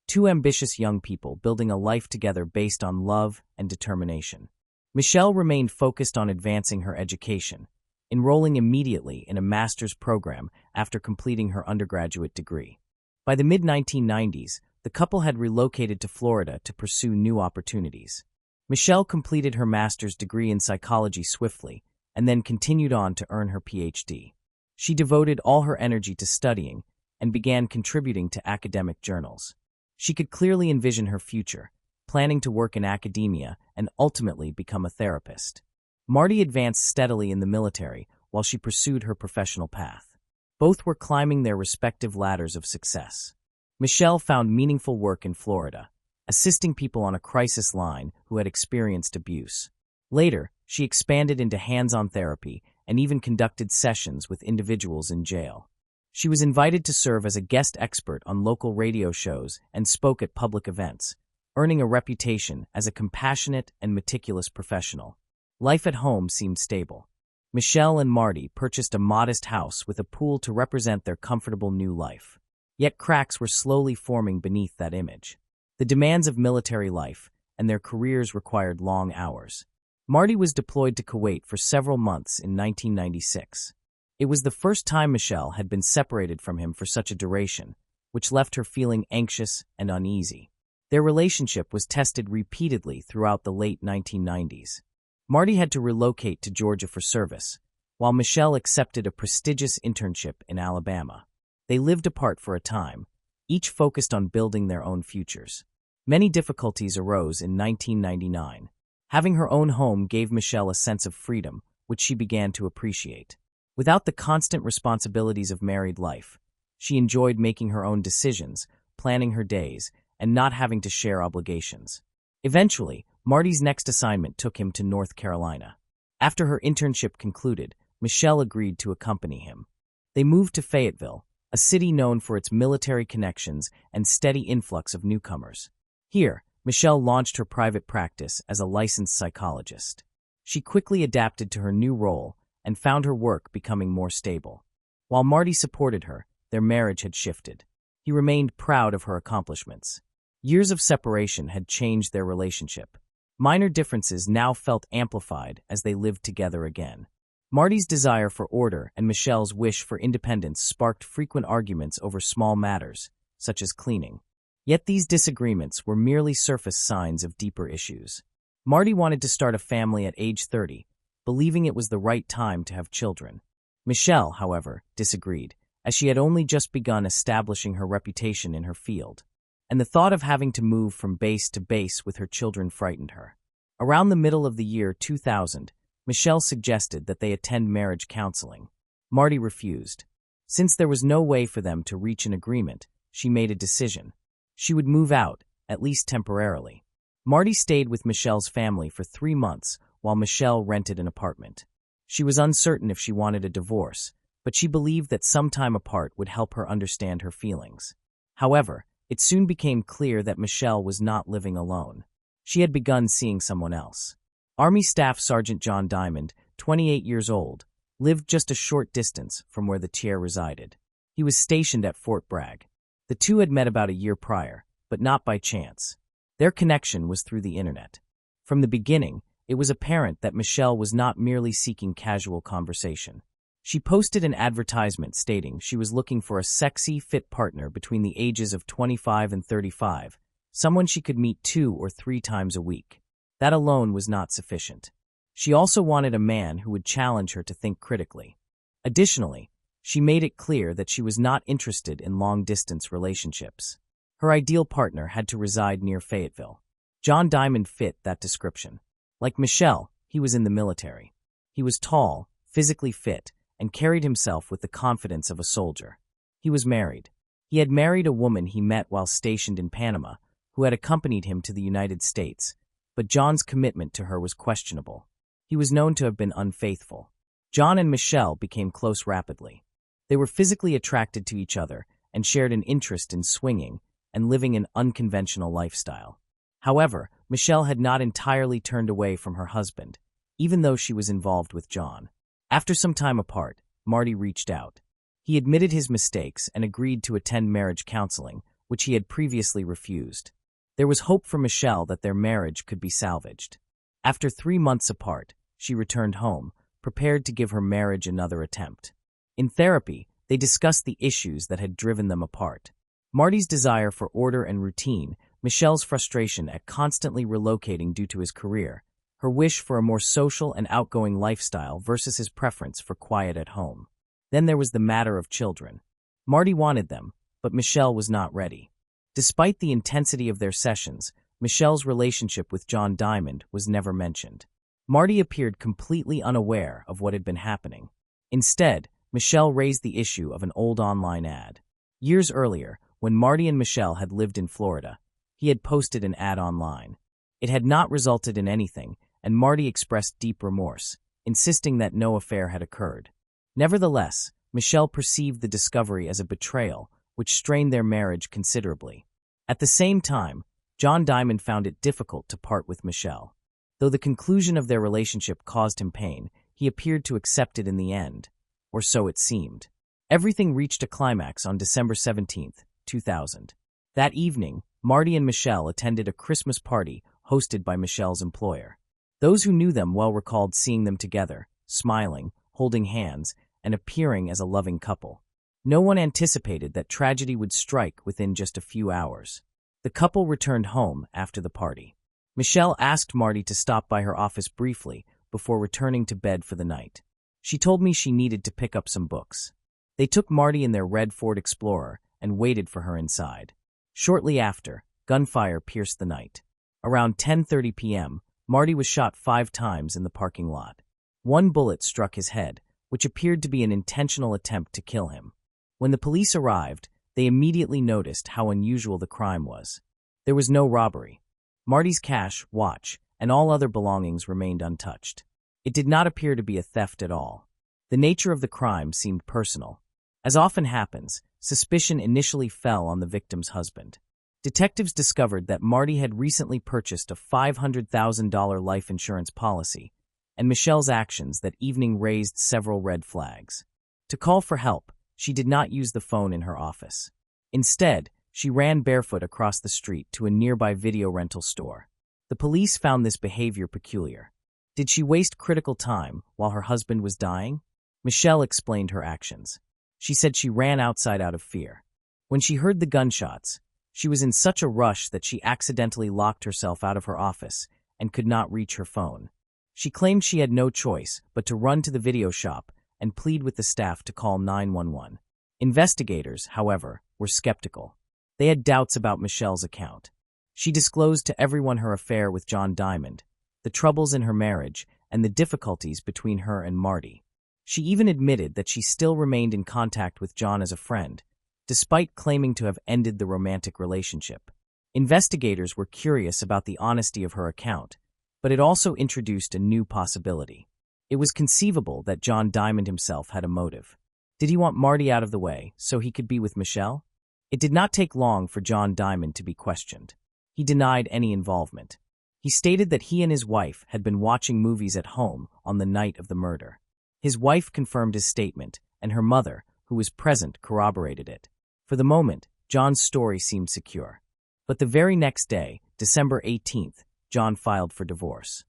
2 ambitious young people building a life together based on love and determination. Michelle remained focused on advancing her education, enrolling immediately in a master's program after completing her undergraduate degree. By the mid-1990s, the couple had relocated to Florida to pursue new opportunities. Michelle completed her master's degree in psychology swiftly and then continued on to earn her PhD. She devoted all her energy to studying and began contributing to academic journals. She could clearly envision her future, planning to work in academia and ultimately become a therapist. Marty advanced steadily in the military while she pursued her professional path. Both were climbing their respective ladders of success. Michelle found meaningful work in Florida, assisting people on a crisis line who had experienced abuse. Later, she expanded into hands-on therapy and even conducted sessions with individuals in jail. She was invited to serve as a guest expert on local radio shows and spoke at public events, earning a reputation as a compassionate and meticulous professional. Life at home seemed stable. Michelle and Marty purchased a modest house with a pool to represent their comfortable new life. Yet cracks were slowly forming beneath that image. The demands of military life and their careers required long hours. Marty was deployed to Kuwait for several months in 1996. It was the first time Michelle had been separated from him for such a duration, which left her feeling anxious and uneasy. Their relationship was tested repeatedly throughout the late 1990s. Marty had to relocate to Georgia for service, while Michelle accepted a prestigious internship in Alabama. They lived apart for a time, each focused on building their own futures. Many difficulties arose in 1999. Having her own home gave Michelle a sense of freedom, which she began to appreciate. Without the constant responsibilities of married life, she enjoyed making her own decisions, planning her days, and not having to share obligations. Eventually, Marty's next assignment took him to North Carolina. After her internship concluded, Michelle agreed to accompany him. They moved to Fayetteville, a city known for its military connections and steady influx of newcomers. Here, Michelle launched her private practice as a licensed psychologist. She quickly adapted to her new role and found her work becoming more stable. While Marty supported her, their marriage had shifted. He remained proud of her accomplishments. Years of separation had changed their relationship. Minor differences now felt amplified as they lived together again. Marty's desire for order and Michelle's wish for independence sparked frequent arguments over small matters, such as cleaning. Yet these disagreements were merely surface signs of deeper issues. Marty wanted to start a family at age 30, believing it was the right time to have children. Michelle, however, disagreed, as she had only just begun establishing her reputation in her field, and the thought of having to move from base to base with her children frightened her. Around the middle of the year 2000, Michelle suggested that they attend marriage counseling. Marty refused. Since there was no way for them to reach an agreement, she made a decision. She would move out, at least temporarily. Marty stayed with Michelle's family for 3 months while Michelle rented an apartment. She was uncertain if she wanted a divorce, but she believed that some time apart would help her understand her feelings. However, it soon became clear that Michelle was not living alone. She had begun seeing someone else. Army Staff Sergeant John Diamond, 28 years old, lived just a short distance from where the tier resided. He was stationed at Fort Bragg. The two had met about a year prior, but not by chance. Their connection was through the internet. From the beginning, it was apparent that Michelle was not merely seeking casual conversation. She posted an advertisement stating she was looking for a sexy, fit partner between the ages of 25 and 35, someone she could meet 2 or 3 times a week. That alone was not sufficient. She also wanted a man who would challenge her to think critically. Additionally, she made it clear that she was not interested in long-distance relationships. Her ideal partner had to reside near Fayetteville. John Diamond fit that description. Like Michelle, he was in the military. He was tall, physically fit, and carried himself with the confidence of a soldier. He was married. He had married a woman he met while stationed in Panama, who had accompanied him to the United States, but John's commitment to her was questionable. He was known to have been unfaithful. John and Michelle became close rapidly. They were physically attracted to each other and shared an interest in swinging and living an unconventional lifestyle. However, Michelle had not entirely turned away from her husband, even though she was involved with John. After some time apart, Marty reached out. He admitted his mistakes and agreed to attend marriage counseling, which he had previously refused. There was hope for Michelle that their marriage could be salvaged. After 3 months apart, she returned home, prepared to give her marriage another attempt. In therapy, they discussed the issues that had driven them apart. Marty's desire for order and routine, Michelle's frustration at constantly relocating due to his career, her wish for a more social and outgoing lifestyle versus his preference for quiet at home. Then there was the matter of children. Marty wanted them, but Michelle was not ready. Despite the intensity of their sessions, Michelle's relationship with John Diamond was never mentioned. Marty appeared completely unaware of what had been happening. Instead, Michelle raised the issue of an old online ad. Years earlier, when Marty and Michelle had lived in Florida, he had posted an ad online. It had not resulted in anything, and Marty expressed deep remorse, insisting that no affair had occurred. Nevertheless, Michelle perceived the discovery as a betrayal, which strained their marriage considerably. At the same time, John Diamond found it difficult to part with Michelle. Though the conclusion of their relationship caused him pain, he appeared to accept it in the end, or so it seemed. Everything reached a climax on December 17, 2000. That evening, Marty and Michelle attended a Christmas party hosted by Michelle's employer. Those who knew them well recalled seeing them together, smiling, holding hands, and appearing as a loving couple. No one anticipated that tragedy would strike within just a few hours. The couple returned home after the party. Michelle asked Marty to stop by her office briefly before returning to bed for the night. She told me she needed to pick up some books. They took Marty in their red Ford Explorer and waited for her inside. Shortly after, gunfire pierced the night. Around 10:30 p.m., Marty was shot 5 times in the parking lot. One bullet struck his head, which appeared to be an intentional attempt to kill him. When the police arrived, they immediately noticed how unusual the crime was. There was no robbery. Marty's cash, watch, and all other belongings remained untouched. It did not appear to be a theft at all. The nature of the crime seemed personal. As often happens, suspicion initially fell on the victim's husband. Detectives discovered that Marty had recently purchased a $500,000 life insurance policy, and Michelle's actions that evening raised several red flags. To call for help, she did not use the phone in her office. Instead, she ran barefoot across the street to a nearby video rental store. The police found this behavior peculiar. Did she waste critical time while her husband was dying? Michelle explained her actions. She said she ran outside out of fear. When she heard the gunshots, she was in such a rush that she accidentally locked herself out of her office and could not reach her phone. She claimed she had no choice but to run to the video shop and plead with the staff to call 911. Investigators, however, were skeptical. They had doubts about Michelle's account. She disclosed to everyone her affair with John Diamond, the troubles in her marriage, and the difficulties between her and Marty. She even admitted that she still remained in contact with John as a friend, despite claiming to have ended the romantic relationship. Investigators were curious about the honesty of her account, but it also introduced a new possibility. It was conceivable that John Diamond himself had a motive. Did he want Marty out of the way so he could be with Michelle? It did not take long for John Diamond to be questioned. He denied any involvement. He stated that he and his wife had been watching movies at home on the night of the murder. His wife confirmed his statement, and her mother, who was present, corroborated it. For the moment, John's story seemed secure. But the very next day, December 18th, John filed for divorce.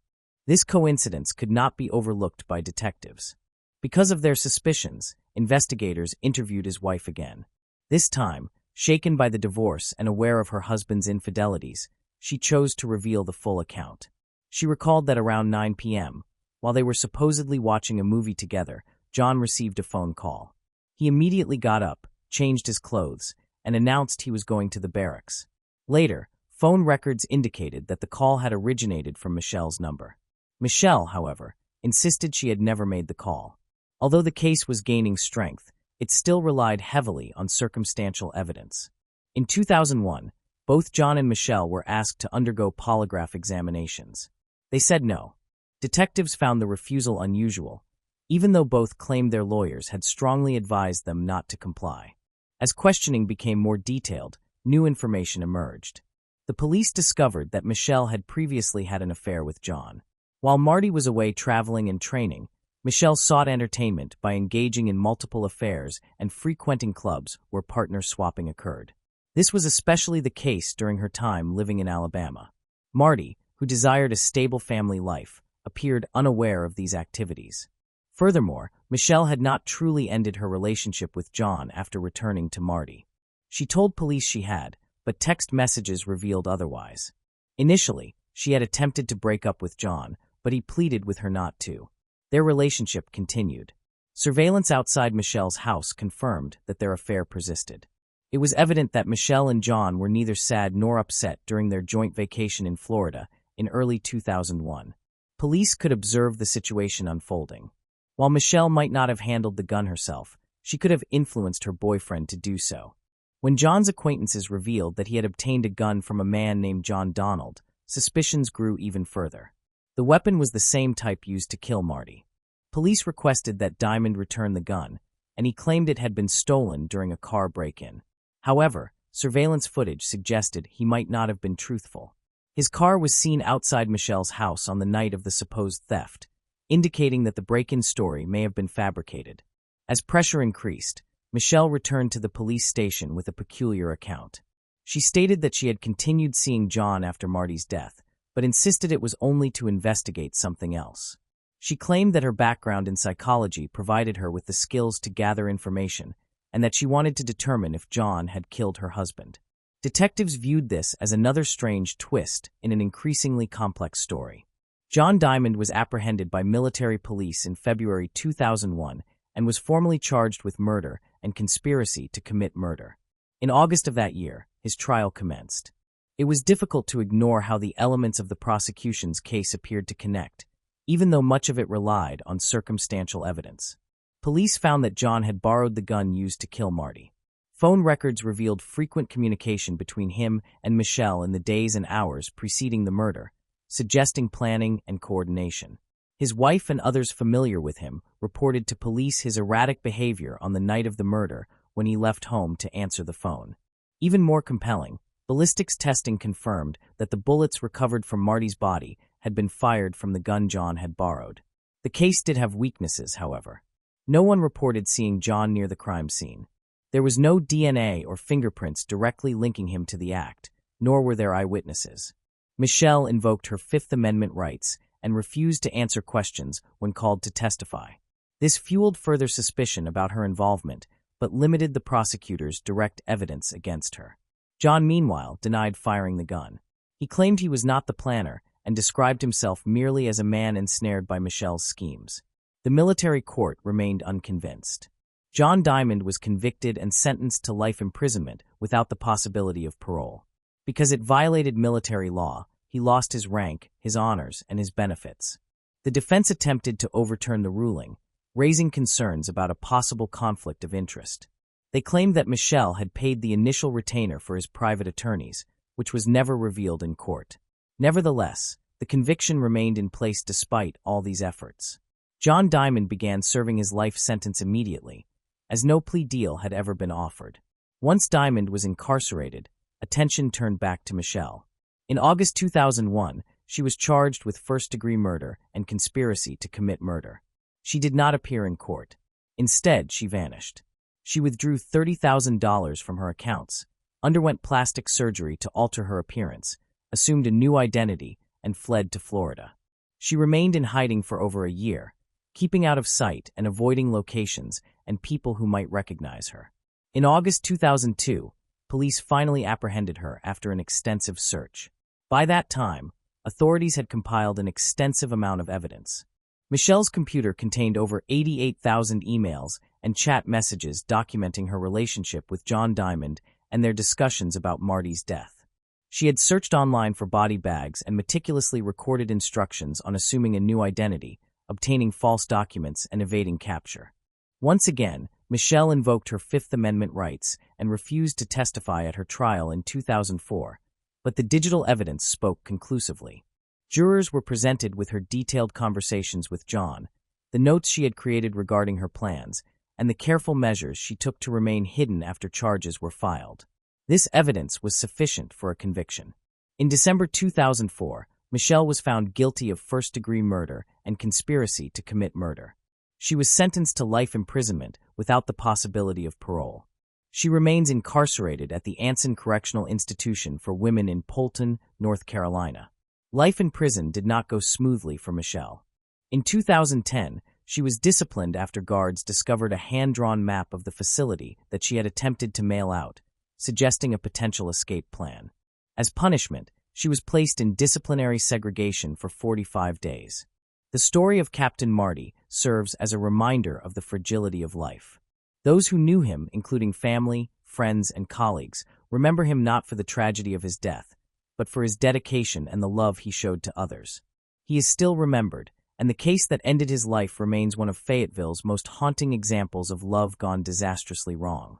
This coincidence could not be overlooked by detectives. Because of their suspicions, investigators interviewed his wife again. This time, shaken by the divorce and aware of her husband's infidelities, she chose to reveal the full account. She recalled that around 9 p.m., while they were supposedly watching a movie together, John received a phone call. He immediately got up, changed his clothes, and announced he was going to the barracks. Later, phone records indicated that the call had originated from Michelle's number. Michelle, however, insisted she had never made the call. Although the case was gaining strength, it still relied heavily on circumstantial evidence. In 2001, both John and Michelle were asked to undergo polygraph examinations. They said no. Detectives found the refusal unusual, even though both claimed their lawyers had strongly advised them not to comply. As questioning became more detailed, new information emerged. The police discovered that Michelle had previously had an affair with John. While Marty was away traveling and training, Michelle sought entertainment by engaging in multiple affairs and frequenting clubs where partner swapping occurred. This was especially the case during her time living in Alabama. Marty, who desired a stable family life, appeared unaware of these activities. Furthermore, Michelle had not truly ended her relationship with John after returning to Marty. She told police she had, but text messages revealed otherwise. Initially, she had attempted to break up with John, but he pleaded with her not to. Their relationship continued. Surveillance outside Michelle's house confirmed that their affair persisted. It was evident that Michelle and John were neither sad nor upset during their joint vacation in Florida in early 2001. Police could observe the situation unfolding. While Michelle might not have handled the gun herself, she could have influenced her boyfriend to do so. When John's acquaintances revealed that he had obtained a gun from a man named John Donald, suspicions grew even further. The weapon was the same type used to kill Marty. Police requested that Diamond return the gun, and he claimed it had been stolen during a car break-in. However, surveillance footage suggested he might not have been truthful. His car was seen outside Michelle's house on the night of the supposed theft, indicating that the break-in story may have been fabricated. As pressure increased, Michelle returned to the police station with a peculiar account. She stated that she had continued seeing John after Marty's death, but insisted it was only to investigate something else. She claimed that her background in psychology provided her with the skills to gather information, and that she wanted to determine if John had killed her husband. Detectives viewed this as another strange twist in an increasingly complex story. John Diamond was apprehended by military police in February 2001 and was formally charged with murder and conspiracy to commit murder. In August of that year, his trial commenced. It was difficult to ignore how the elements of the prosecution's case appeared to connect, even though much of it relied on circumstantial evidence. Police found that John had borrowed the gun used to kill Marty. Phone records revealed frequent communication between him and Michelle in the days and hours preceding the murder, suggesting planning and coordination. His wife and others familiar with him reported to police his erratic behavior on the night of the murder when he left home to answer the phone. Even more compelling, ballistics testing confirmed that the bullets recovered from Marty's body had been fired from the gun John had borrowed. The case did have weaknesses, however. No one reported seeing John near the crime scene. There was no DNA or fingerprints directly linking him to the act, nor were there eyewitnesses. Michelle invoked her Fifth Amendment rights and refused to answer questions when called to testify. This fueled further suspicion about her involvement, but limited the prosecutor's direct evidence against her. John, meanwhile, denied firing the gun. He claimed he was not the planner and described himself merely as a man ensnared by Michelle's schemes. The military court remained unconvinced. John Diamond was convicted and sentenced to life imprisonment without the possibility of parole. Because it violated military law, he lost his rank, his honors, and his benefits. The defense attempted to overturn the ruling, raising concerns about a possible conflict of interest. They claimed that Michelle had paid the initial retainer for his private attorneys, which was never revealed in court. Nevertheless, the conviction remained in place despite all these efforts. John Diamond began serving his life sentence immediately, as no plea deal had ever been offered. Once Diamond was incarcerated, attention turned back to Michelle. In August 2001, she was charged with first-degree murder and conspiracy to commit murder. She did not appear in court. Instead, she vanished. She withdrew $30,000 from her accounts, underwent plastic surgery to alter her appearance, assumed a new identity, and fled to Florida. She remained in hiding for over a year, keeping out of sight and avoiding locations and people who might recognize her. In August 2002, police finally apprehended her after an extensive search. By that time, authorities had compiled an extensive amount of evidence. Michelle's computer contained over 88,000 emails and chat messages documenting her relationship with John Diamond and their discussions about Marty's death. She had searched online for body bags and meticulously recorded instructions on assuming a new identity, obtaining false documents, and evading capture. Once again, Michelle invoked her Fifth Amendment rights and refused to testify at her trial in 2004, but the digital evidence spoke conclusively. Jurors were presented with her detailed conversations with John, the notes she had created regarding her plans, and the careful measures she took to remain hidden after charges were filed. This evidence was sufficient for a conviction. In December 2004, Michelle was found guilty of first-degree murder and conspiracy to commit murder. She was sentenced to life imprisonment without the possibility of parole. She remains incarcerated at the Anson Correctional Institution for Women in Polton, North Carolina. Life in prison did not go smoothly for Michelle. In 2010, she was disciplined after guards discovered a hand-drawn map of the facility that she had attempted to mail out, suggesting a potential escape plan. As punishment, she was placed in disciplinary segregation for 45 days. The story of Captain Marty serves as a reminder of the fragility of life. Those who knew him, including family, friends, and colleagues, remember him not for the tragedy of his death, but for his dedication and the love he showed to others. He is still remembered, and the case that ended his life remains one of Fayetteville's most haunting examples of love gone disastrously wrong.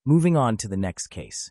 Moving on to the next case.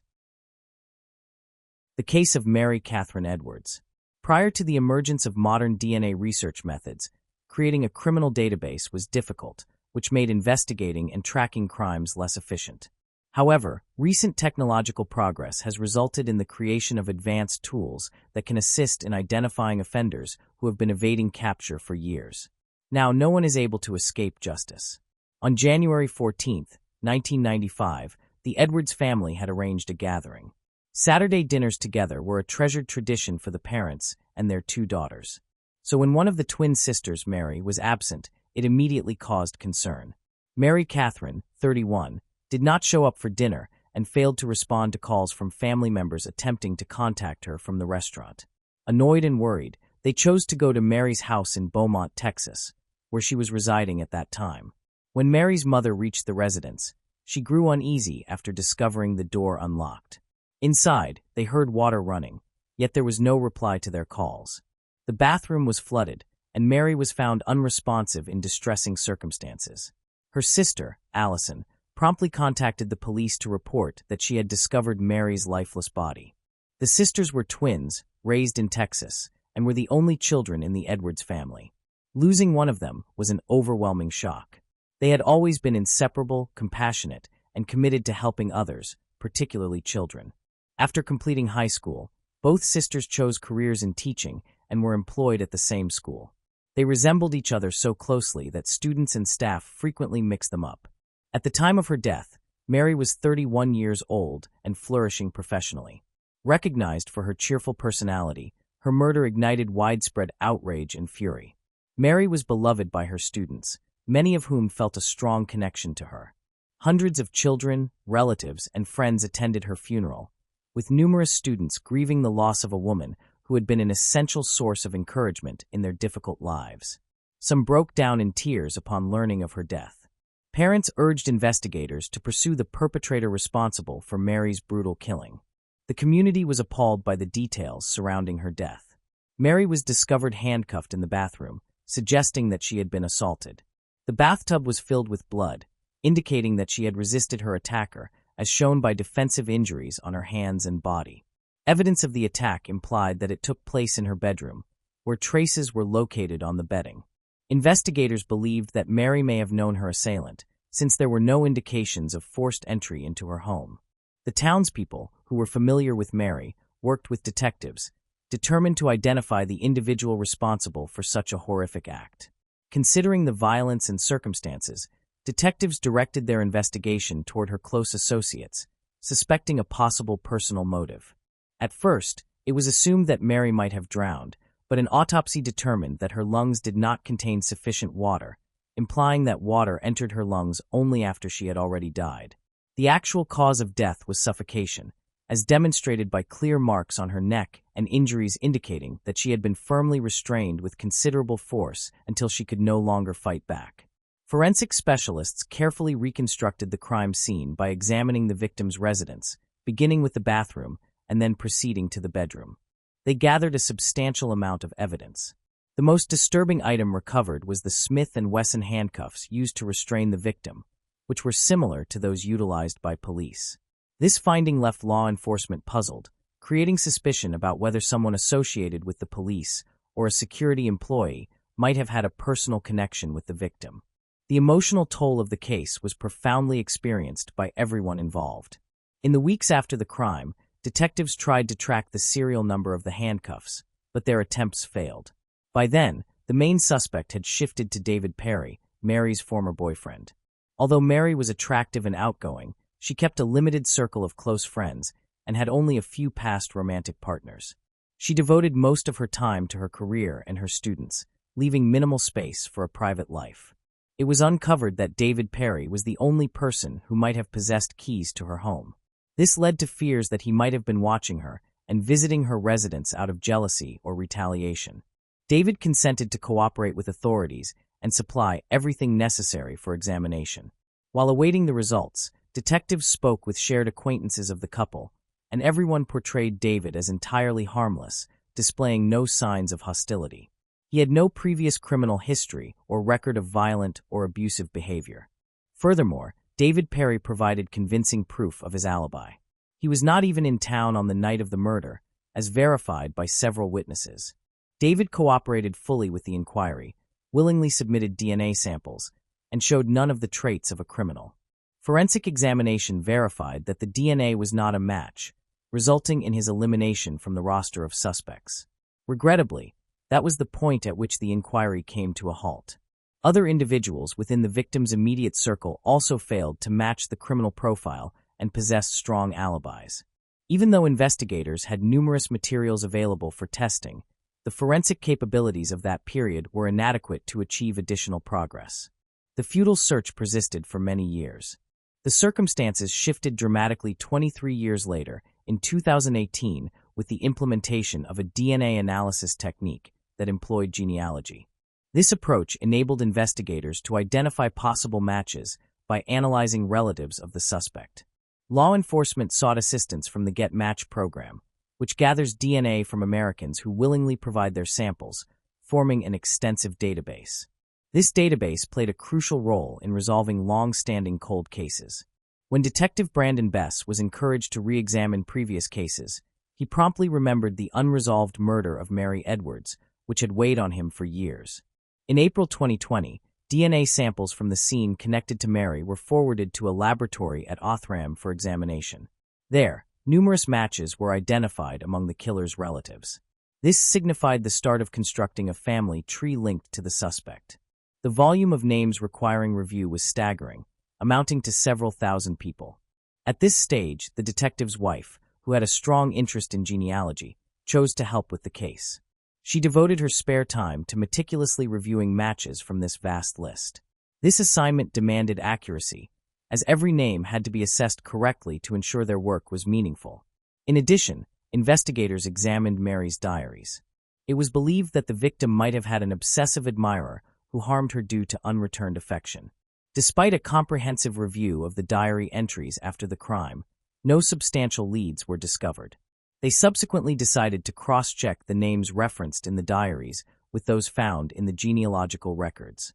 The case of Mary Catherine Edwards. Prior to the emergence of modern DNA research methods, creating a criminal database was difficult, which made investigating and tracking crimes less efficient. However, recent technological progress has resulted in the creation of advanced tools that can assist in identifying offenders who have been evading capture for years. Now, no one is able to escape justice. On January 14, 1995, the Edwards family had arranged a gathering. Saturday dinners together were a treasured tradition for the parents and their two daughters. So when one of the twin sisters, Mary, was absent, it immediately caused concern. Mary Catherine, 31, did not show up for dinner and failed to respond to calls from family members attempting to contact her from the restaurant. Annoyed and worried, they chose to go to Mary's house in Beaumont, Texas, where she was residing at that time. When Mary's mother reached the residence, she grew uneasy after discovering the door unlocked. Inside, they heard water running, yet there was no reply to their calls. The bathroom was flooded, and Mary was found unresponsive in distressing circumstances. Her sister, Allison, promptly contacted the police to report that she had discovered Mary's lifeless body. The sisters were twins, raised in Texas, and were the only children in the Edwards family. Losing one of them was an overwhelming shock. They had always been inseparable, compassionate, and committed to helping others, particularly children. After completing high school, both sisters chose careers in teaching and were employed at the same school. They resembled each other so closely that students and staff frequently mixed them up. At the time of her death, Mary was 31 years old and flourishing professionally. Recognized for her cheerful personality, her murder ignited widespread outrage and fury. Mary was beloved by her students, many of whom felt a strong connection to her. Hundreds of children, relatives, and friends attended her funeral, with numerous students grieving the loss of a woman who had been an essential source of encouragement in their difficult lives. Some broke down in tears upon learning of her death. Parents urged investigators to pursue the perpetrator responsible for Mary's brutal killing. The community was appalled by the details surrounding her death. Mary was discovered handcuffed in the bathroom, suggesting that she had been assaulted. The bathtub was filled with blood, indicating that she had resisted her attacker, as shown by defensive injuries on her hands and body. Evidence of the attack implied that it took place in her bedroom, where traces were located on the bedding. Investigators believed that Mary may have known her assailant, since there were no indications of forced entry into her home. The townspeople, who were familiar with Mary, worked with detectives, determined to identify the individual responsible for such a horrific act. Considering the violence and circumstances, detectives directed their investigation toward her close associates, suspecting a possible personal motive. At first, it was assumed that Mary might have drowned, but an autopsy determined that her lungs did not contain sufficient water, implying that water entered her lungs only after she had already died. The actual cause of death was suffocation, as demonstrated by clear marks on her neck and injuries indicating that she had been firmly restrained with considerable force until she could no longer fight back. Forensic specialists carefully reconstructed the crime scene by examining the victim's residence, beginning with the bathroom and then proceeding to the bedroom. They gathered a substantial amount of evidence. The most disturbing item recovered was the Smith & Wesson handcuffs used to restrain the victim, which were similar to those utilized by police. This finding left law enforcement puzzled, creating suspicion about whether someone associated with the police or a security employee might have had a personal connection with the victim. The emotional toll of the case was profoundly experienced by everyone involved. In the weeks after the crime, detectives tried to track the serial number of the handcuffs, but their attempts failed. By then, the main suspect had shifted to David Perry, Mary's former boyfriend. Although Mary was attractive and outgoing, she kept a limited circle of close friends and had only a few past romantic partners. She devoted most of her time to her career and her students, leaving minimal space for a private life. It was uncovered that David Perry was the only person who might have possessed keys to her home. This led to fears that he might have been watching her and visiting her residence out of jealousy or retaliation. David consented to cooperate with authorities and supply everything necessary for examination. While awaiting the results, detectives spoke with shared acquaintances of the couple, and everyone portrayed David as entirely harmless, displaying no signs of hostility. He had no previous criminal history or record of violent or abusive behavior. Furthermore, David Perry provided convincing proof of his alibi. He was not even in town on the night of the murder, as verified by several witnesses. David cooperated fully with the inquiry, willingly submitted DNA samples, and showed none of the traits of a criminal. Forensic examination verified that the DNA was not a match, resulting in his elimination from the roster of suspects. Regrettably, that was the point at which the inquiry came to a halt. Other individuals within the victim's immediate circle also failed to match the criminal profile and possessed strong alibis. Even though investigators had numerous materials available for testing, the forensic capabilities of that period were inadequate to achieve additional progress. The futile search persisted for many years. The circumstances shifted dramatically 23 years later, in 2018, with the implementation of a DNA analysis technique that employed genealogy. This approach enabled investigators to identify possible matches by analyzing relatives of the suspect. Law enforcement sought assistance from the Get Match program, which gathers DNA from Americans who willingly provide their samples, forming an extensive database. This database played a crucial role in resolving long-standing cold cases. When Detective Brandon Bess was encouraged to re-examine previous cases, he promptly remembered the unresolved murder of Mary Edwards, which had weighed on him for years. In April 2020, DNA samples from the scene connected to Mary were forwarded to a laboratory at Othram for examination. There, numerous matches were identified among the killer's relatives. This signified the start of constructing a family tree linked to the suspect. The volume of names requiring review was staggering, amounting to several thousand people. At this stage, the detective's wife, who had a strong interest in genealogy, chose to help with the case. She devoted her spare time to meticulously reviewing matches from this vast list. This assignment demanded accuracy, as every name had to be assessed correctly to ensure their work was meaningful. In addition, investigators examined Mary's diaries. It was believed that the victim might have had an obsessive admirer who harmed her due to unreturned affection. Despite a comprehensive review of the diary entries after the crime, no substantial leads were discovered. They subsequently decided to cross-check the names referenced in the diaries with those found in the genealogical records.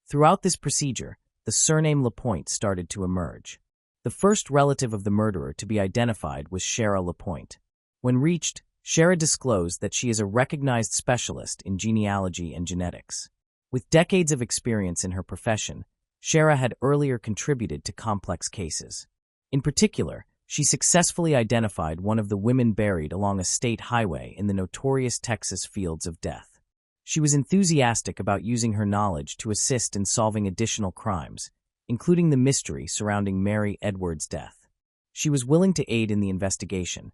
Throughout this procedure, the surname Lapointe started to emerge. The first relative of the murderer to be identified was Shara Lapointe. When reached, Shara disclosed that she is a recognized specialist in genealogy and genetics. With decades of experience in her profession, Shara had earlier contributed to complex cases. In particular, she successfully identified one of the women buried along a state highway in the notorious Texas Fields of Death. She was enthusiastic about using her knowledge to assist in solving additional crimes, including the mystery surrounding Mary Edwards' death. She was willing to aid in the investigation,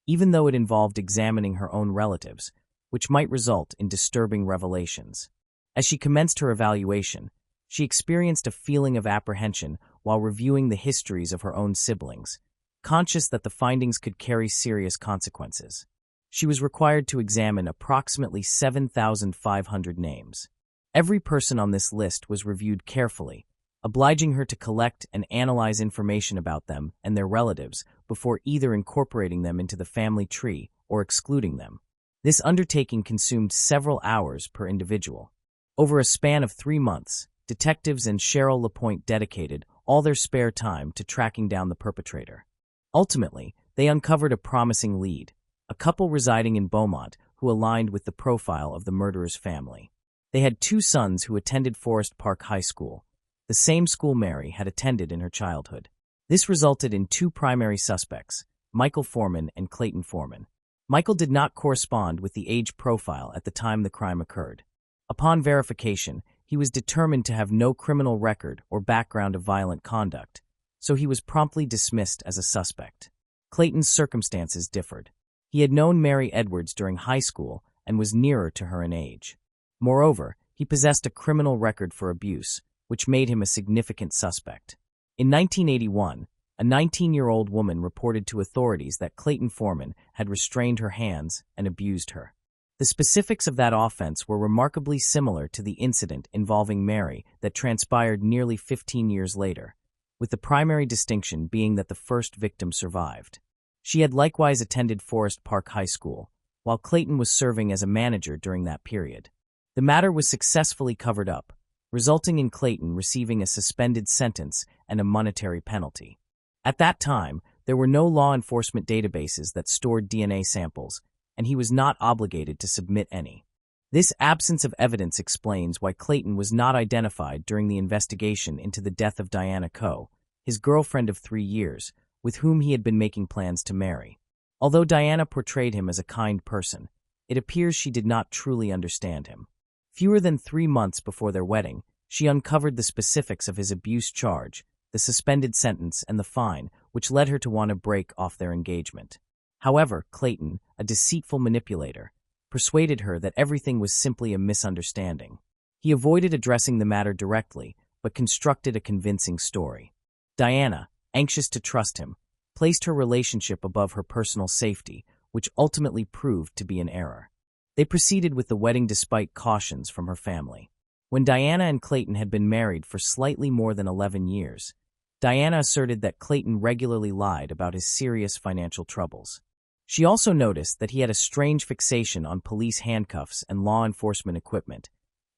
even though it involved examining her own relatives, which might result in disturbing revelations. As she commenced her evaluation, she experienced a feeling of apprehension while reviewing the histories of her own siblings, conscious that the findings could carry serious consequences. She was required to examine approximately 7,500 names. Every person on this list was reviewed carefully, obliging her to collect and analyze information about them and their relatives before either incorporating them into the family tree or excluding them. This undertaking consumed several hours per individual. Over a span of 3 months, detectives and Cheryl Lapointe dedicated all their spare time to tracking down the perpetrator. Ultimately, they uncovered a promising lead, a couple residing in Beaumont who aligned with the profile of the murderer's family. They had 2 sons who attended Forest Park High School, the same school Mary had attended in her childhood. This resulted in 2 primary suspects, Michael Foreman and Clayton Foreman. Michael did not correspond with the age profile at the time the crime occurred. Upon verification, he was determined to have no criminal record or background of violent conduct, so he was promptly dismissed as a suspect. Clayton's circumstances differed. He had known Mary Edwards during high school and was nearer to her in age. Moreover, he possessed a criminal record for abuse, which made him a significant suspect. In 1981, a 19-year-old woman reported to authorities that Clayton Foreman had restrained her hands and abused her. The specifics of that offense were remarkably similar to the incident involving Mary that transpired nearly 15 years later, with the primary distinction being that the first victim survived. She had likewise attended Forest Park High School, while Clayton was serving as a manager during that period. The matter was successfully covered up, resulting in Clayton receiving a suspended sentence and a monetary penalty. At that time, there were no law enforcement databases that stored DNA samples, and he was not obligated to submit any. This absence of evidence explains why Clayton was not identified during the investigation into the death of Diana Coe, his girlfriend of 3 years, with whom he had been making plans to marry. Although Diana portrayed him as a kind person, it appears she did not truly understand him. Fewer than 3 months before their wedding, she uncovered the specifics of his abuse charge, the suspended sentence, and the fine, which led her to want to break off their engagement. However, Clayton, a deceitful manipulator, persuaded her that everything was simply a misunderstanding. He avoided addressing the matter directly, but constructed a convincing story. Diana, anxious to trust him, placed her relationship above her personal safety, which ultimately proved to be an error. They proceeded with the wedding despite cautions from her family. When Diana and Clayton had been married for slightly more than 11 years, Diana asserted that Clayton regularly lied about his serious financial troubles. She also noticed that he had a strange fixation on police handcuffs and law enforcement equipment,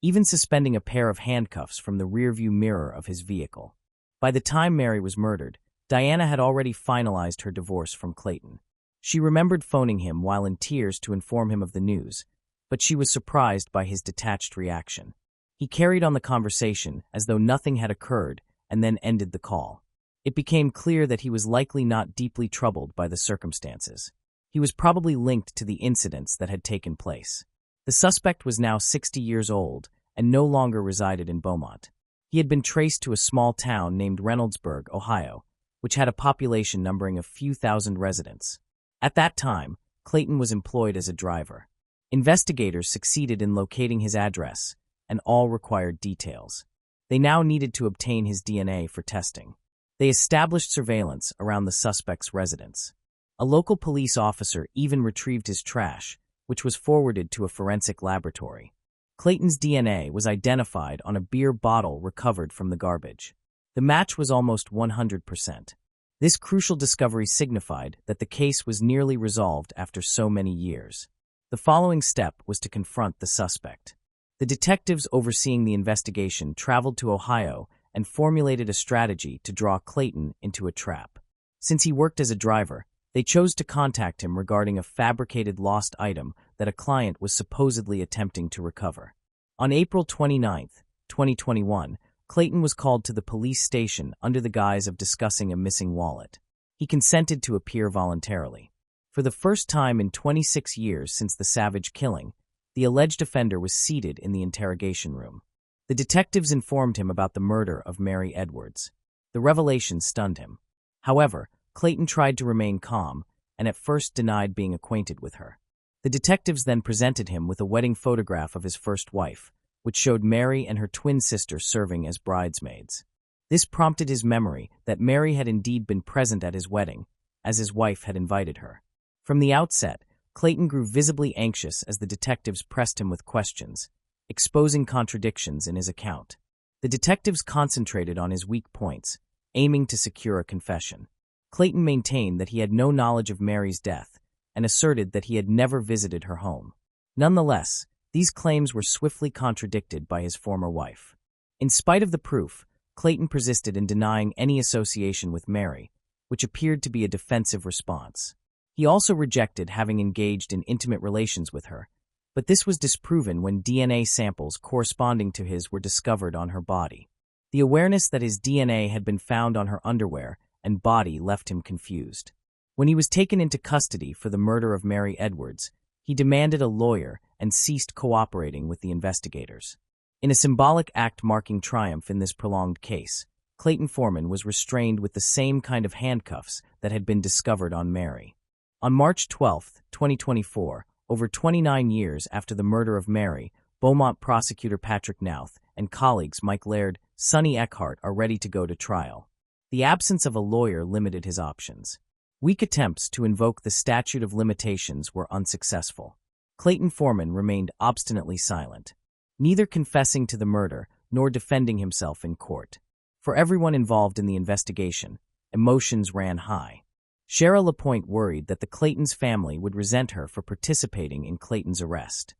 even suspending a pair of handcuffs from the rearview mirror of his vehicle. By the time Mary was murdered, Diana had already finalized her divorce from Clayton. She remembered phoning him while in tears to inform him of the news, but she was surprised by his detached reaction. He carried on the conversation as though nothing had occurred and then ended the call. It became clear that he was likely not deeply troubled by the circumstances. He was probably linked to the incidents that had taken place. The suspect was now 60 years old and no longer resided in Beaumont. He had been traced to a small town named Reynoldsburg, Ohio, which had a population numbering a few thousand residents. At that time, Clayton was employed as a driver. Investigators succeeded in locating his address and all required details. They now needed to obtain his DNA for testing. They established surveillance around the suspect's residence. A local police officer even retrieved his trash, which was forwarded to a forensic laboratory. Clayton's DNA was identified on a beer bottle recovered from the garbage. The match was almost 100%. This crucial discovery signified that the case was nearly resolved after so many years. The following step was to confront the suspect. The detectives overseeing the investigation traveled to Ohio and formulated a strategy to draw Clayton into a trap. Since he worked as a driver, they chose to contact him regarding a fabricated lost item that a client was supposedly attempting to recover. On April 29, 2021, Clayton was called to the police station under the guise of discussing a missing wallet. He consented to appear voluntarily. For the first time in 26 years since the savage killing, the alleged offender was seated in the interrogation room. The detectives informed him about the murder of Mary Edwards. The revelation stunned him. However, Clayton tried to remain calm and at first denied being acquainted with her. The detectives then presented him with a wedding photograph of his first wife, which showed Mary and her twin sister serving as bridesmaids. This prompted his memory that Mary had indeed been present at his wedding, as his wife had invited her. From the outset, Clayton grew visibly anxious as the detectives pressed him with questions, exposing contradictions in his account. The detectives concentrated on his weak points, aiming to secure a confession. Clayton maintained that he had no knowledge of Mary's death and asserted that he had never visited her home. Nonetheless, these claims were swiftly contradicted by his former wife. In spite of the proof, Clayton persisted in denying any association with Mary, which appeared to be a defensive response. He also rejected having engaged in intimate relations with her, but this was disproven when DNA samples corresponding to his were discovered on her body. The awareness that his DNA had been found on her underwear and body left him confused. When he was taken into custody for the murder of Mary Edwards, he demanded a lawyer and ceased cooperating with the investigators. In a symbolic act marking triumph in this prolonged case, Clayton Foreman was restrained with the same kind of handcuffs that had been discovered on Mary. On March 12, 2024, over 29 years after the murder of Mary, Beaumont prosecutor Patrick Nouth and colleagues Mike Laird, Sonny Eckhart are ready to go to trial. The absence of a lawyer limited his options. Weak attempts to invoke the statute of limitations were unsuccessful. Clayton Foreman remained obstinately silent, neither confessing to the murder nor defending himself in court. For everyone involved in the investigation, emotions ran high. Shara LaPointe worried that the Claytons' family would resent her for participating in Clayton's arrest.